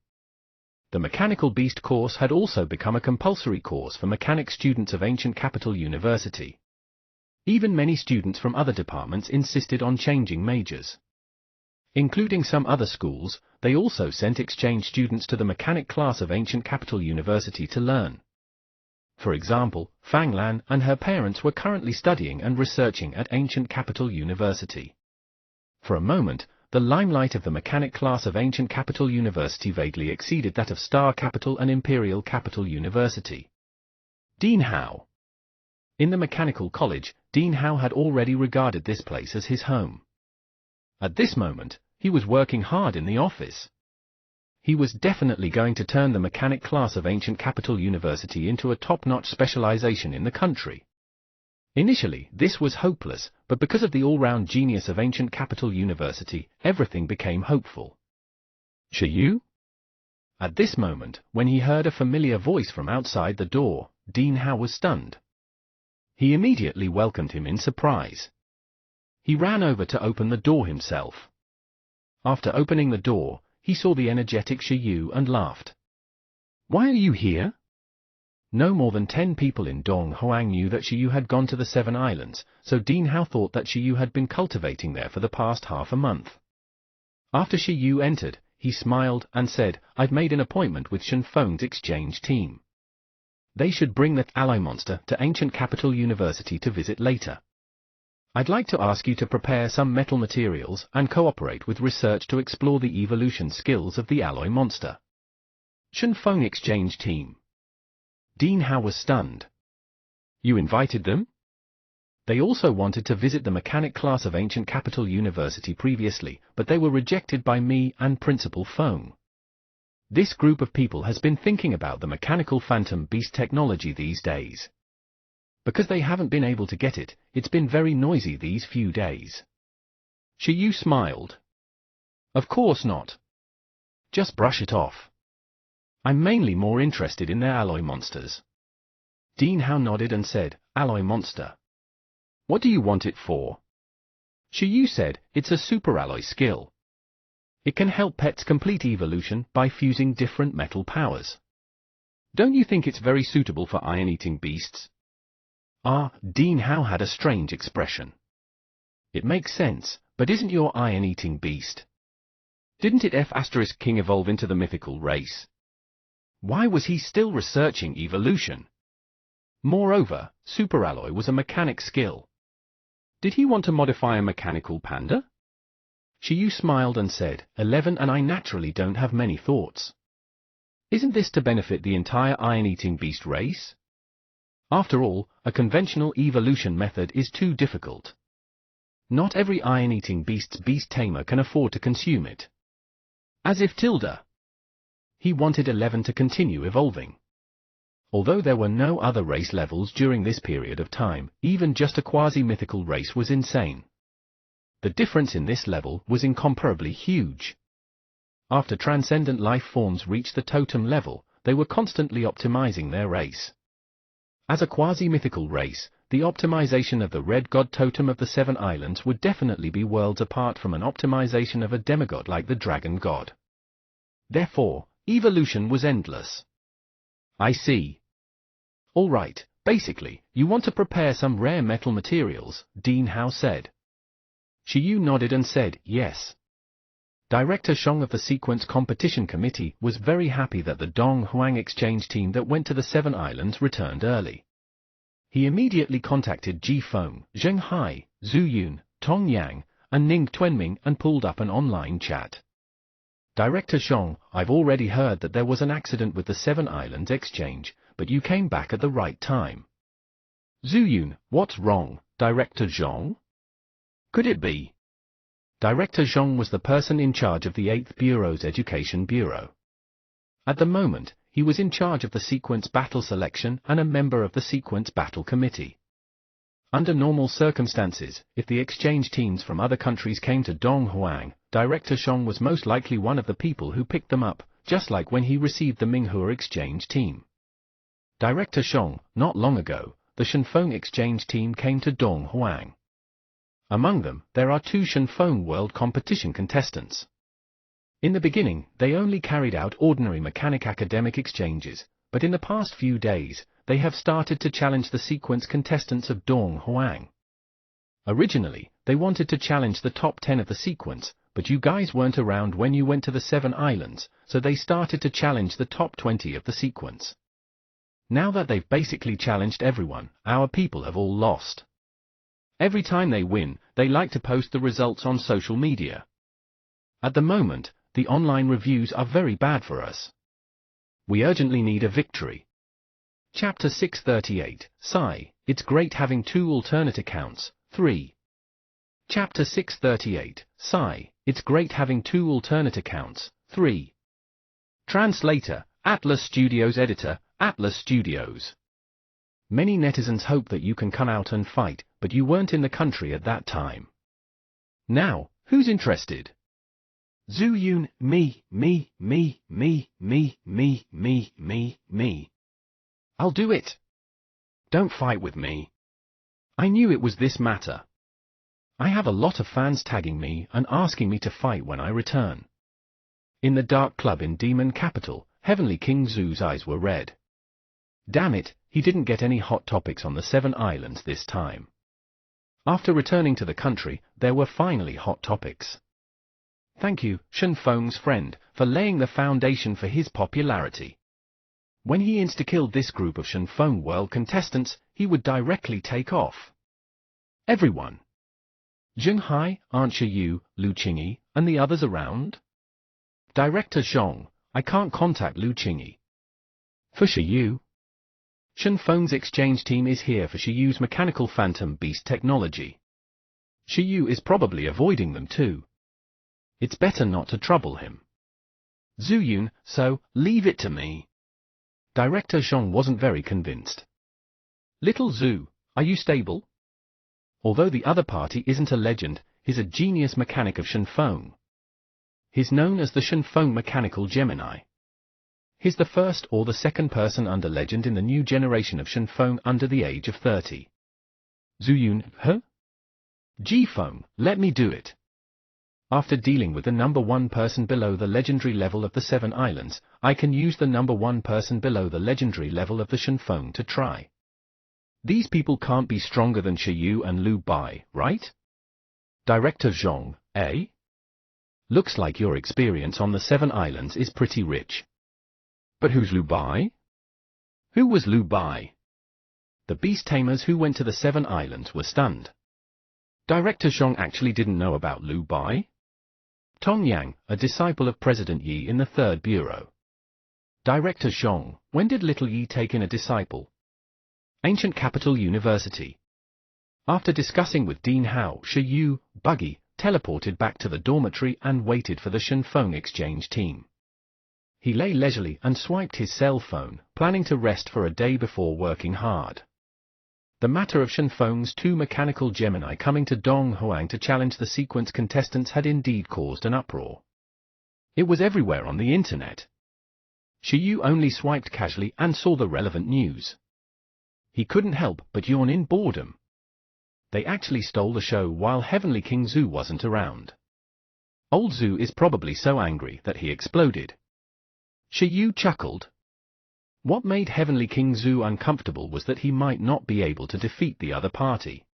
The Mechanical Beast course had also become a compulsory course for mechanic students of Ancient Capital University. Even many students from other departments insisted on changing majors. Including some other schools, they also sent exchange students to the mechanic class of Ancient Capital University to learn. For example, Fang Lan and her parents were currently studying and researching at Ancient Capital University. For a moment, the limelight of the mechanic class of Ancient Capital University vaguely exceeded that of Star Capital and Imperial Capital University. Dean Hao. In the mechanical college, Dean Hao had already regarded this place as his home. At this moment, he was working hard in the office. He was definitely going to turn the mechanic class of Ancient Capital University into a top-notch specialization in the country. Initially, this was hopeless, but because of the all-round genius of Ancient Capital University, everything became hopeful. Shiyu? At this moment, when he heard a familiar voice from outside the door, Dean Hao was stunned. He immediately welcomed him in surprise. He ran over to open the door himself. After opening the door, he saw the energetic Shiyu and laughed. Why are you here? No more than 10 people in Donghuang knew that Shiyu had gone to the Seven Islands, so Dean Hao thought that Shiyu had been cultivating there for the past half a month. After Shiyu entered, he smiled and said, I've made an appointment with Shenfeng's exchange team. They should bring that ally monster to Ancient Capital University to visit later. I'd like to ask you to prepare some metal materials and cooperate with research to explore the evolution skills of the alloy monster. Shenfeng exchange team. Dean Hao was stunned. You invited them? They also wanted to visit the mechanic class of Ancient Capital University previously, but they were rejected by me and Principal Feng. This group of people has been thinking about the mechanical phantom beast technology these days. Because they haven't been able to get it, it's been very noisy these few days. Shiyu smiled. Of course not. Just brush it off. I'm mainly more interested in their alloy monsters. Dean Hao nodded and said, Alloy monster. What do you want it for? Shiyu said, it's a superalloy skill. It can help pets complete evolution by fusing different metal powers. Don't you think it's very suitable for iron-eating beasts? Dean Hao had a strange expression. It makes sense, but isn't your iron-eating beast? Didn't it F*King evolve into the mythical race? Why was he still researching evolution? Moreover, superalloy was a mechanic skill. Did he want to modify a mechanical panda? Shiyu smiled and said, 11 and I naturally don't have many thoughts. Isn't this to benefit the entire iron-eating beast race? After all, a conventional evolution method is too difficult. Not every iron-eating beast's beast tamer can afford to consume it. As if Tilda. He wanted 11 to continue evolving. Although there were no other race levels during this period of time, even just a quasi-mythical race was insane. The difference in this level was incomparably huge. After transcendent life forms reached the totem level, they were constantly optimizing their race. As a quasi-mythical race, the optimization of the red god totem of the Seven Islands would definitely be worlds apart from an optimization of a demigod like the dragon god. Therefore, evolution was endless. I see. Alright, basically, you want to prepare some rare metal materials, Dean Hao said. Shiyu nodded and said, yes. Director Xiong of the Sequence Competition Committee was very happy that the Dong Huang exchange team that went to the Seven Islands returned early. He immediately contacted Ji Feng, Zheng Hai, Zhu Yun, Tong Yang, and Ning Tuanming and pulled up an online chat. Director Xiong, I've already heard that there was an accident with the Seven Islands exchange, but you came back at the right time. Zhu Yun, what's wrong, Director Zhong? Could it be? Director Zhong was the person in charge of the 8th Bureau's Education Bureau. At the moment, he was in charge of the Sequence Battle Selection and a member of the Sequence Battle Committee. Under normal circumstances, if the exchange teams from other countries came to Dong Huang, Director Xiong was most likely one of the people who picked them up, just like when he received the Minghua exchange team. Director Xiong, not long ago, the Shenfeng exchange team came to Dong Huang. Among them, there are 2 Shenfeng World Competition contestants. In the beginning, they only carried out ordinary mechanic academic exchanges, but in the past few days, they have started to challenge the sequence contestants of Dong Huang. Originally, they wanted to challenge the top 10 of the sequence, but you guys weren't around when you went to the Seven Islands, so they started to challenge the top 20 of the sequence. Now that they've basically challenged everyone, our people have all lost. Every time they win, they like to post the results on social media. At the moment, the online reviews are very bad for us. We urgently need a victory. Chapter 638, Sigh, it's great having 2 alternate accounts, 3. Chapter 638, Sigh, it's great having 2 alternate accounts, 3. Translator, Atlas Studios Editor, Atlas Studios. Many netizens hope that you can come out and fight, but you weren't in the country at that time. Now, who's interested? Zhu Yun, me. I'll do it. Don't fight with me. I knew it was this matter. I have a lot of fans tagging me and asking me to fight when I return. In the Dark Club in Demon Capital, Heavenly King Zhu's eyes were red. Damn it, he didn't get any hot topics on the Seven Islands this time. After returning to the country, there were finally hot topics. Thank you, Shenfeng's friend, for laying the foundation for his popularity. When he insta-killed this group of Shenfeng World contestants, he would directly take off. Everyone. Zheng, aren't Shiyu, Lu Qingyi, and the others around? Director Zhong, I can't contact Lu Qingyi. For Shiyu? Shenfeng's exchange team is here for Shiyu's mechanical phantom beast technology. Shiyu is probably avoiding them too. It's better not to trouble him. Zhu Yun, so, leave it to me. Director Zhong wasn't very convinced. Little Zhu, are you stable? Although the other party isn't a legend, he's a genius mechanic of Shenfeng. He's known as the Shenfeng Mechanical Gemini. He's the first or the second person under legend in the new generation of Shenfeng under the age of 30. Zhu Yun, huh? Jifeng, let me do it. After dealing with the number 1 person below the legendary level of the 7 islands, I can use the number 1 person below the legendary level of the Shenfeng to try. These people can't be stronger than Shiyu and Lu Bai, right? Director Zhong, eh? Looks like your experience on the 7 islands is pretty rich. But who's Lu Bai? Who was Lu Bai? The beast tamers who went to the 7 islands were stunned. Director Zhong actually didn't know about Lu Bai? Tong Yang, a disciple of President Yi in the 3rd Bureau. Director Zhong, when did little Yi take in a disciple? Ancient Capital University. After discussing with Dean Hao, Shiyu, Buggy, teleported back to the dormitory and waited for the Shenfeng exchange team. He lay leisurely and swiped his cell phone, planning to rest for a day before working hard. The matter of Shenfeng's 2 mechanical Gemini coming to Donghuang to challenge the sequence contestants had indeed caused an uproar. It was everywhere on the internet. Shiyu only swiped casually and saw the relevant news. He couldn't help but yawn in boredom. They actually stole the show while Heavenly King Zhu wasn't around. Old Zhu is probably so angry that he exploded. Shiyu chuckled. What made Heavenly King Zhu uncomfortable was that he might not be able to defeat the other party.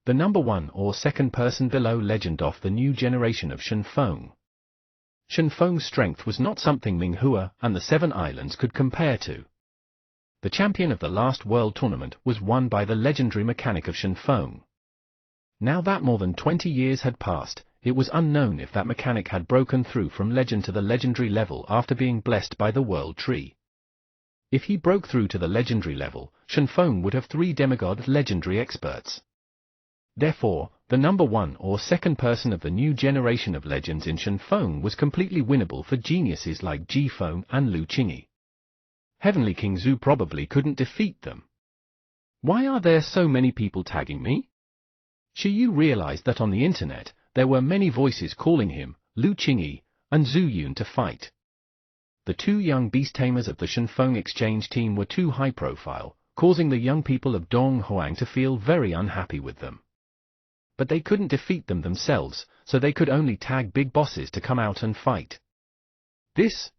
The number 1 or 2nd person below legend of the new generation of Shenfeng. Shenfeng's strength was not something Minghua and the 7 islands could compare to. The champion of the last world tournament was won by the legendary mechanic of Shenfeng. Now that more than 20 years had passed, it was unknown if that mechanic had broken through from legend to the legendary level after being blessed by the world tree. If he broke through to the legendary level, Shenfeng would have 3 demigod legendary experts. Therefore, the number 1 or 2nd person of the new generation of legends in Shenfeng was completely winnable for geniuses like Jifeng and Lu Qingyi. Heavenly King Zhu probably couldn't defeat them. Why are there so many people tagging me? Shiyu realized that on the internet, there were many voices calling him, Lu Qingyi, and Zhu Yun to fight. The 2 young beast tamers of the Shenfeng exchange team were too high profile, causing the young people of Donghuang to feel very unhappy with them. But they couldn't defeat them themselves, so they could only tag big bosses to come out and fight. This?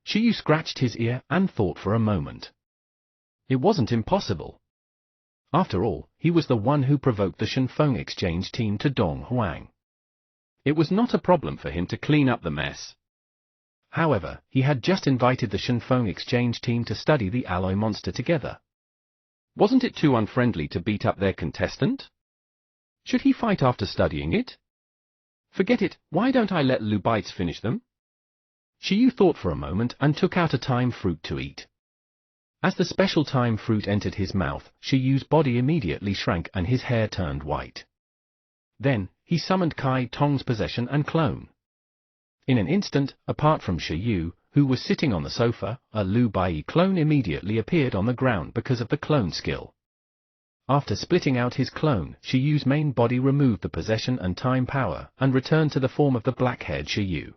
Shiyu scratched his ear and thought for a moment. It wasn't impossible. After all, he was the one who provoked the Shenfeng exchange team to Donghuang. It was not a problem for him to clean up the mess. However, he had just invited the Shenfeng exchange team to study the alloy monster together. Wasn't it too unfriendly to beat up their contestant? Should he fight after studying it? Forget it, why don't I let Lu Bites finish them? Shiyu thought for a moment and took out a time fruit to eat. As the special time fruit entered his mouth, Shiyu's body immediately shrank and his hair turned white. Then, he summoned Kai Tong's possession and clone. In an instant, apart from Shiyu, who was sitting on the sofa, a Lu Bai clone immediately appeared on the ground because of the clone skill. After splitting out his clone, Shiyu's main body removed the possession and time power, and returned to the form of the black-haired Shiyu.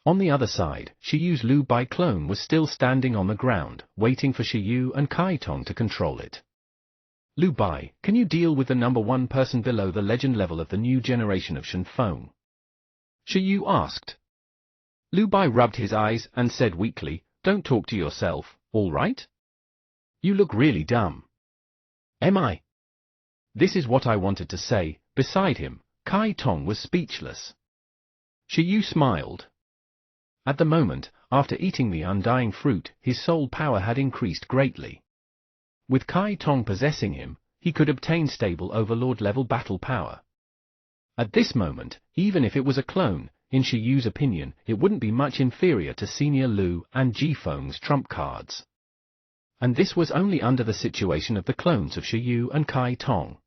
On the other side, Shiyu's Lu Bai clone was still standing on the ground, waiting for Shiyu and Kai Tong to control it. Lu Bai, can you deal with the number 1 person below the legend level of the new generation of Shenfeng? Shiyu asked. Lu Bai rubbed his eyes and said weakly, don't talk to yourself, all right? You look really dumb. Am I? This is what I wanted to say. Beside him, Kai Tong was speechless. Shiyu smiled. At the moment, after eating the undying fruit, his soul power had increased greatly. With Kai Tong possessing him, he could obtain stable overlord level battle power. At this moment, even if it was a clone, in Shi Yu's opinion, it wouldn't be much inferior to Senior Lu and Jifeng's trump cards. And this was only under the situation of the clones of Shi Yu and Kai Tong.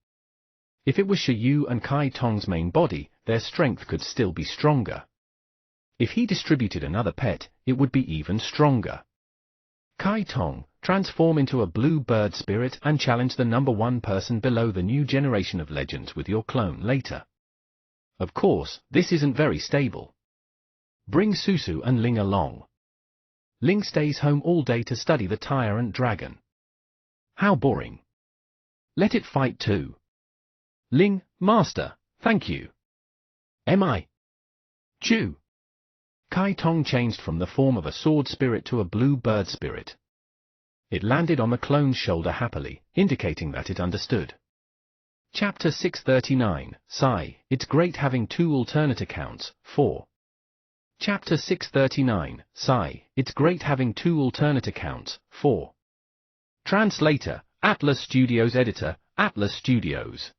If it was Shi Yu and Kai Tong's main body, their strength could still be stronger. If he distributed another pet, it would be even stronger. Kai Tong, transform into a blue bird spirit and challenge the number one person below the new generation of legends with your clone later. Of course, this isn't very stable. Bring Susu and Ling along. Ling stays home all day to study the tyrant dragon. How boring. Let it fight too. Ling, master, thank you. Mi. Chu. Kai Tong changed from the form of a sword spirit to a blue bird spirit. It landed on the clone's shoulder happily, indicating that it understood. Chapter 639, Sai, it's great having two alternate accounts, 4. Chapter 639, Sai, it's great having two alternate accounts, 4. Translator, Atlas Studios. Editor, Atlas Studios.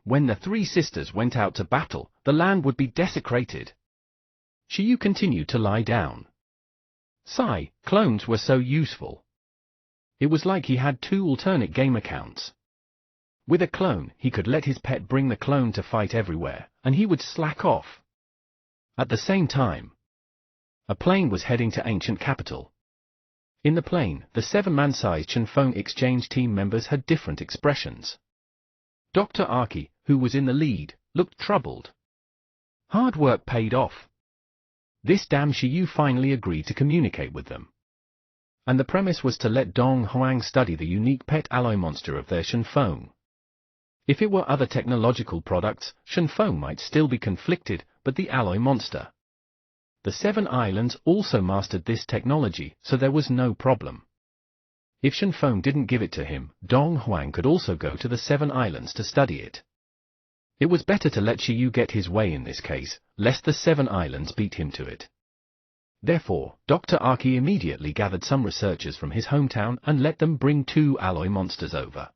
When the three sisters went out to battle, the land would be desecrated. Shi Yu continued to lie down. Sai, clones were so useful. It was like he had two alternate game accounts. With a clone, he could let his pet bring the clone to fight everywhere, and he would slack off. At the same time, a plane was heading to ancient capital. In the plane, the 7-man-sized Shenfeng exchange team members had different expressions. Dr. Aki, who was in the lead, looked troubled. Hard work paid off. This damn Shi Yu finally agreed to communicate with them. And the premise was to let Dong Huang study the unique pet alloy monster of their Shenfeng. If it were other technological products, Shenfeng might still be conflicted, but the alloy monster. The 7 islands also mastered this technology, so there was no problem. If Shenfeng didn't give it to him, Dong Huang could also go to the 7 islands to study it. It was better to let Shi Yu get his way in this case, lest the 7 islands beat him to it. Therefore, Dr. Aki immediately gathered some researchers from his hometown and let them bring 2 alloy monsters over.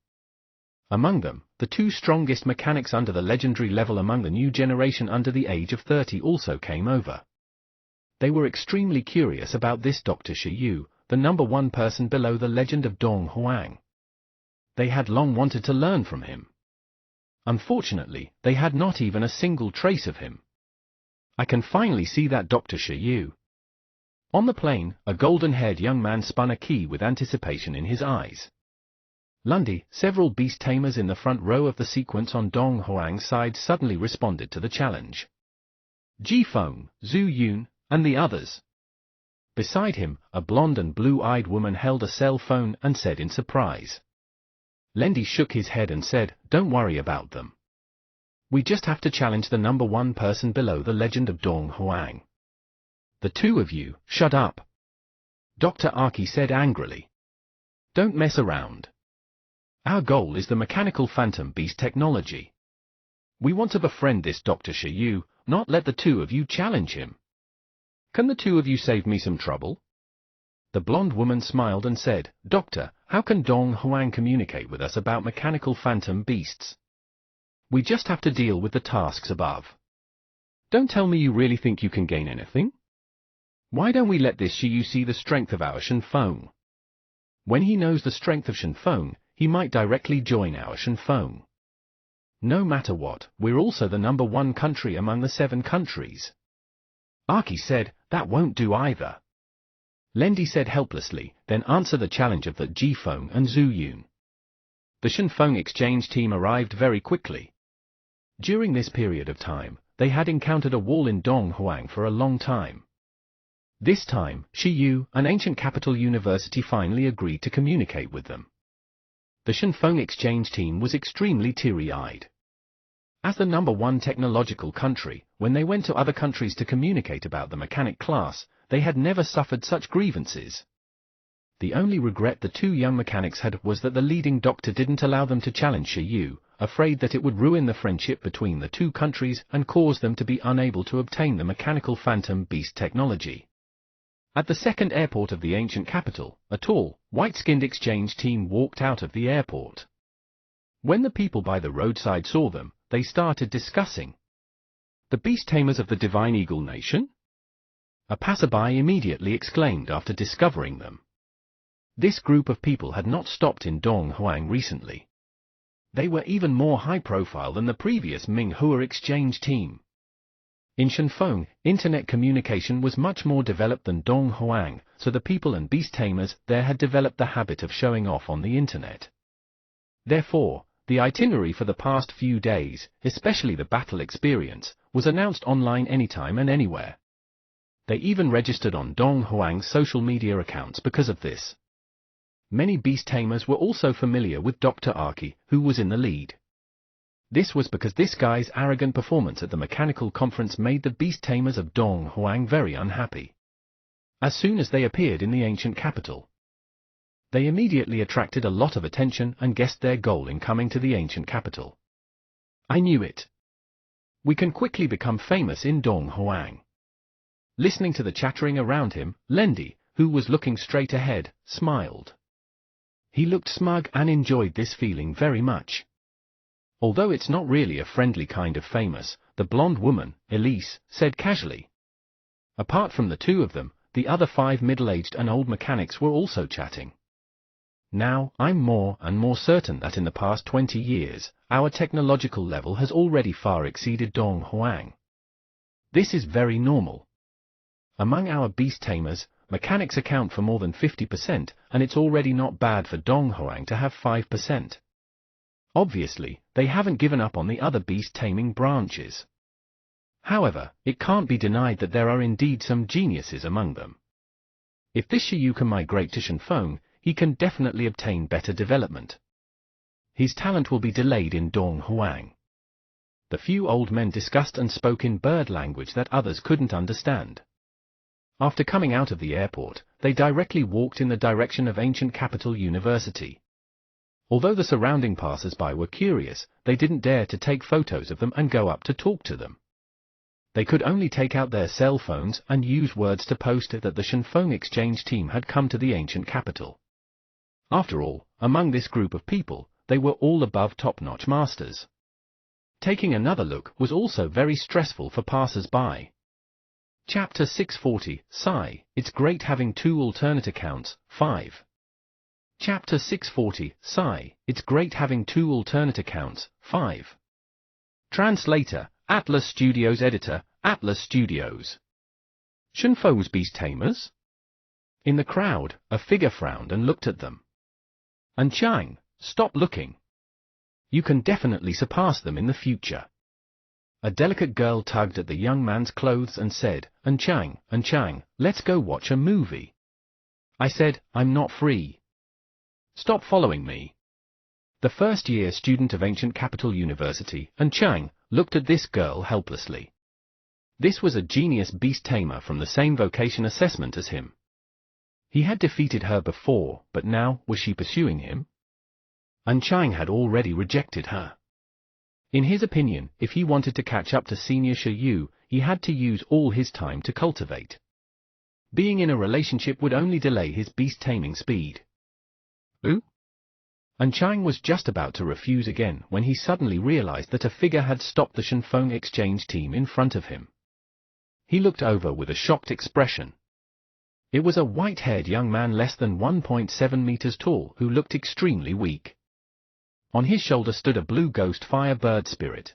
Among them, the 2 strongest mechanics under the legendary level among the new generation under the age of 30 also came over. They were extremely curious about this Dr. Shi Yu, the number 1 person below the legend of Dong Huang. They had long wanted to learn from him. Unfortunately, they had not even a single trace of him. I can finally see that Dr. Shi Yu. On the plane, a golden-haired young man spun a key with anticipation in his eyes. Lundy, several beast tamers in the front row of the sequence on Dong Huang's side suddenly responded to the challenge. Jifeng, Zhu Yun, and the others. Beside him, a blonde and blue-eyed woman held a cell phone and said in surprise. Lendi shook his head and said, "Don't worry about them. We just have to challenge the number 1 person below the legend of Dong Huang." "The 2 of you, shut up," Dr. Aki said angrily. "Don't mess around. Our goal is the mechanical phantom beast technology. We want to befriend this Dr. Shi Yu, not let the 2 of you challenge him. Can the 2 of you save me some trouble?" The blonde woman smiled and said, "Doctor, how can Dong Huang communicate with us about mechanical phantom beasts? We just have to deal with the tasks above. Don't tell me you really think you can gain anything? Why don't we let this Shi Yu see the strength of our Shenfeng? When he knows the strength of Shenfeng, he might directly join our Shenfeng. No matter what, we're also the number 1 country among the 7 countries." Aki said, "That won't do either." Lendi said helplessly, "Then answer the challenge of the Jifeng and Zhu Yun." The Shenfeng exchange team arrived very quickly. During this period of time, they had encountered a wall in Dong Huang for a long time. This time, Shi Yu, an ancient capital university, finally agreed to communicate with them. The Shenfeng exchange team was extremely teary-eyed. As the number 1 technological country, when they went to other countries to communicate about the mechanic class, they had never suffered such grievances. The only regret the 2 young mechanics had was that the leading doctor didn't allow them to challenge Shi Yu, afraid that it would ruin the friendship between the 2 countries and cause them to be unable to obtain the mechanical phantom beast technology. At the second airport of the ancient capital, a tall, white-skinned exchange team walked out of the airport. When the people by the roadside saw them, they started discussing, The beast tamers of the Divine Eagle Nation? A passerby immediately exclaimed after discovering them. This group of people had not stopped in Donghuang recently. They were even more high-profile than the previous Minghua exchange team. In Shenfeng, internet communication was much more developed than Donghuang, so the people and beast tamers there had developed the habit of showing off on the internet. Therefore, the itinerary for the past few days, especially the battle experience, was announced online anytime and anywhere. They even registered on Donghuang's social media accounts because of this. Many beast tamers were also familiar with Dr. Arki, who was in the lead. This was because this guy's arrogant performance at the mechanical conference made the beast tamers of Donghuang very unhappy. As soon as they appeared in the ancient capital, they immediately attracted a lot of attention and guessed their goal in coming to the ancient capital. I knew it. We can quickly become famous in Donghuang. Listening to the chattering around him, Lendi, who was looking straight ahead, smiled. He looked smug and enjoyed this feeling very much. Although it's not really a friendly kind of famous, the blonde woman, Elise, said casually. Apart from the two of them, the other 5 middle-aged and old mechanics were also chatting. Now, I'm more and more certain that in the past 20 years, our technological level has already far exceeded Donghuang. This is very normal. Among our beast tamers, mechanics account for more than 50%, and it's already not bad for Donghuang to have 5%. Obviously, they haven't given up on the other beast taming branches. However, it can't be denied that there are indeed some geniuses among them. If this Shiyu can migrate to Shenfeng, he can definitely obtain better development. His talent will be delayed in Donghuang. The few old men discussed and spoke in bird language that others couldn't understand. After coming out of the airport, they directly walked in the direction of Ancient Capital University. Although the surrounding passers-by were curious, they didn't dare to take photos of them and go up to talk to them. They could only take out their cell phones and use words to post that the Shenfeng exchange team had come to the ancient capital. After all, among this group of people, they were all above top-notch masters. Taking another look was also very stressful for passers-by. Chapter 640, Sigh, It's Great Having 2 Alternate Accounts, 5. Chapter 640, Sigh, It's Great Having 2 Alternate Accounts, 5. Translator, Atlas Studios. Editor, Atlas Studios. Shenfeng's beast tamers? In the crowd, a figure frowned and looked at them. Anchang, stop looking. You can definitely surpass them in the future. A delicate girl tugged at the young man's clothes and said, Anchang, let's go watch a movie. I said, I'm not free. Stop following me. The first-year student of Ancient Capital University, Anchang, looked at this girl helplessly. This was a genius beast tamer from the same vocation assessment as him. He had defeated her before, but now, was she pursuing him? Anchang had already rejected her. In his opinion, if he wanted to catch up to Senior Shiyu, he had to use all his time to cultivate. Being in a relationship would only delay his beast-taming speed. Who? Anchang was just about to refuse again when he suddenly realized that a figure had stopped the Shenfeng exchange team in front of him. He looked over with a shocked expression. It was a white-haired young man less than 1.7 meters tall who looked extremely weak. On his shoulder stood a blue ghost firebird spirit.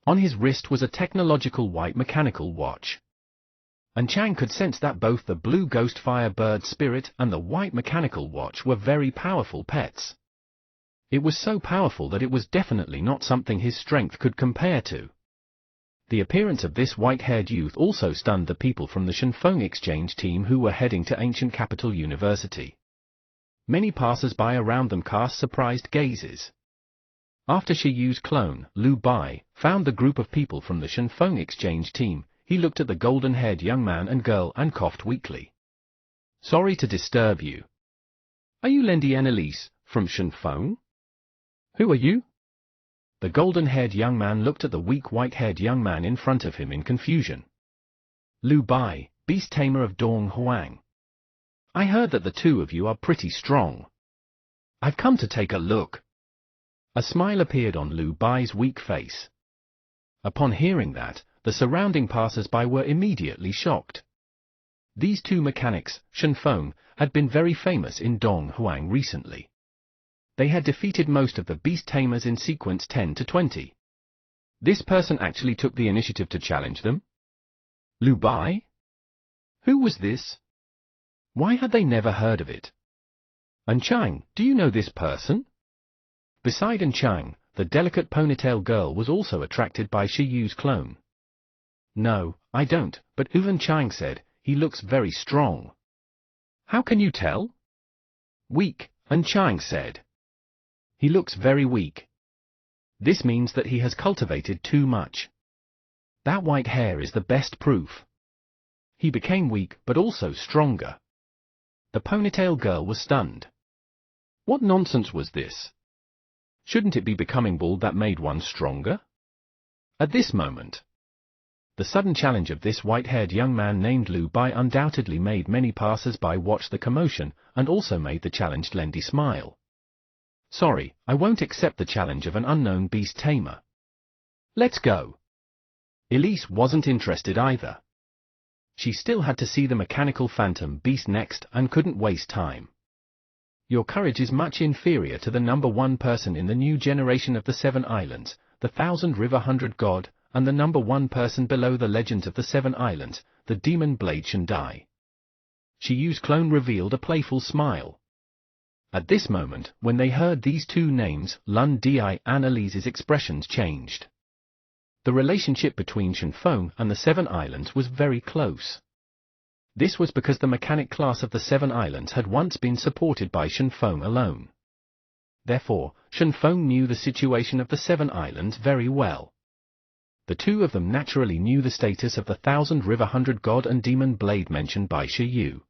On his wrist was a technological white mechanical watch. Anchang could sense that both the blue ghost firebird spirit and the white mechanical watch were very powerful pets. It was so powerful that it was definitely not something his strength could compare to. The appearance of this white-haired youth also stunned the people from the Shenfeng exchange team who were heading to Ancient Capital University. Many passers-by around them cast surprised gazes. After Shiyu's clone, Lu Bai, found the group of people from the Shenfeng exchange team, he looked at the golden-haired young man and girl and coughed weakly. Sorry to disturb you. Are you Lendi and Elise, from Shenfeng? Who are you? The golden-haired young man looked at the weak white-haired young man in front of him in confusion. Lu Bai, beast tamer of Donghuang. I heard that the two of you are pretty strong. I've come to take a look. A smile appeared on Lu Bai's weak face. Upon hearing that, the surrounding passers-by were immediately shocked. These two mechanics, Shen Feng, had been very famous in Donghuang recently. They had defeated most of the beast tamers in sequence 10 to 20. This person actually took the initiative to challenge them? Lu Bai? Who was this? Why had they never heard of it? And Chang, do you know this person? Beside An Chang, the delicate ponytail girl was also attracted by Shi Yu's clone. No, I don't, but Uvan Chang said, he looks very strong. How can you tell? Weak, An Chang said. He looks very weak. This means that he has cultivated too much. That white hair is the best proof. He became weak but also stronger. The ponytail girl was stunned. What nonsense was this? Shouldn't it be becoming bald that made one stronger? At this moment, the sudden challenge of this white-haired young man named Lu Bai undoubtedly made many passers-by watch the commotion and also made the challenged Lendi smile. Sorry, I won't accept the challenge of an unknown beast tamer. Let's go. Elise wasn't interested either. She still had to see the mechanical phantom beast next and couldn't waste time. Your courage is much inferior to the number one person in the new generation of the Seven Islands, the Thousand River 100 God, and the number one person below the Legends of the Seven Islands, the Demon Blade Shandai. Shi Yu's clone revealed a playful smile. At this moment, when they heard these two names, Lun Di and Elise's expressions changed. The relationship between Shen Feng and the Seven Islands was very close. This was because the mechanic class of the Seven Islands had once been supported by Shen Feng alone. Therefore, Shen Feng knew the situation of the Seven Islands very well. The two of them naturally knew the status of the Thousand River 100 God and Demon Blade mentioned by Shi Yu.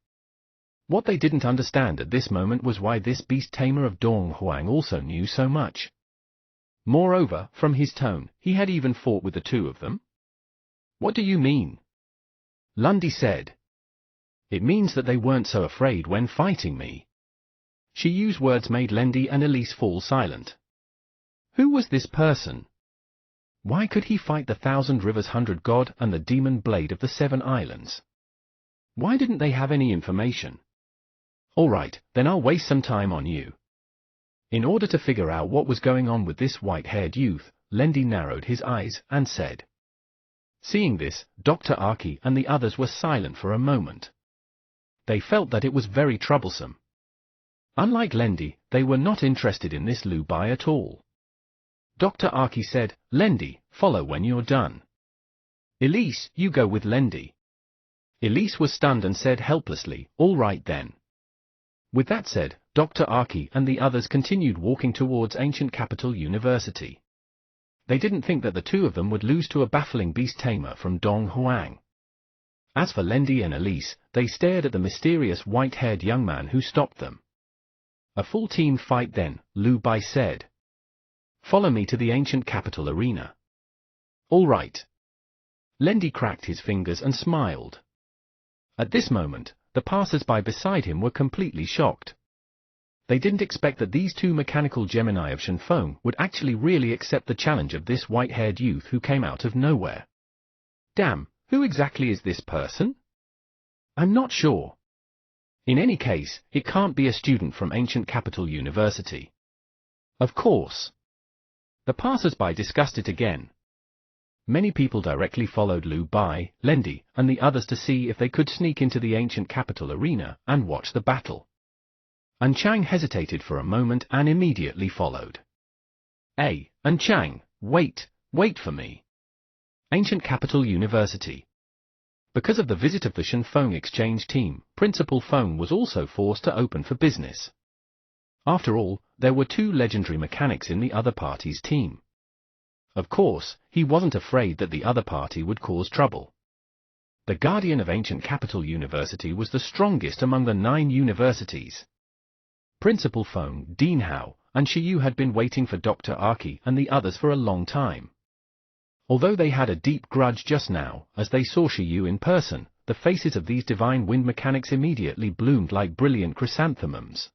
What they didn't understand at this moment was why this beast tamer of Donghuang also knew so much. Moreover, from his tone, he had even fought with the two of them. What do you mean? Lundi said. It means that they weren't so afraid when fighting me. Shi Yu's words made Lendi and Elise fall silent. Who was this person? Why could he fight the Thousand Rivers 100 God and the Demon Blade of the Seven Islands? Why didn't they have any information? All right, then I'll waste some time on you. In order to figure out what was going on with this white-haired youth, Lendi narrowed his eyes and said. Seeing this, Dr. Aki and the others were silent for a moment. They felt that it was very troublesome. Unlike Lendi, they were not interested in this Lu Bai at all. Dr. Aki said, Lendi, follow when you're done. Elise, you go with Lendi. Elise was stunned and said helplessly, all right then. With that said, Dr. Aki and the others continued walking towards Ancient Capital University. They didn't think that the two of them would lose to a baffling beast tamer from Donghuang. As for Lendi and Elise, they stared at the mysterious white-haired young man who stopped them. A full team fight then, Lu Bai said. Follow me to the Ancient Capital Arena. All right. Lendi cracked his fingers and smiled. At this moment, the passers-by beside him were completely shocked. They didn't expect that these two mechanical Gemini of Shen Feng would actually really accept the challenge of this white-haired youth who came out of nowhere. Damn, who exactly is this person? I'm not sure. In any case, it can't be a student from Ancient Capital University. Of course. The passers-by discussed it again. Many people directly followed Lu Bai, Lendi, and the others to see if they could sneak into the Ancient Capital Arena and watch the battle. An Chang hesitated for a moment and immediately followed. Hey, An Chang, wait for me. Ancient Capital University. Because of the visit of the Shen Feng exchange team, Principal Feng was also forced to open for business. After all, there were two legendary mechanics in the other party's team. Of course, he wasn't afraid that the other party would cause trouble. The Guardian of Ancient Capital University was the strongest among the 9 universities. Principal Feng, Dean Hao, and Shi Yu had been waiting for Dr. Aki and the others for a long time. Although they had a deep grudge just now, as they saw Shi Yu in person, the faces of these divine wind mechanics immediately bloomed like brilliant chrysanthemums.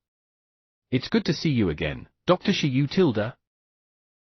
It's good to see you again, Dr. Shi Yu tilde.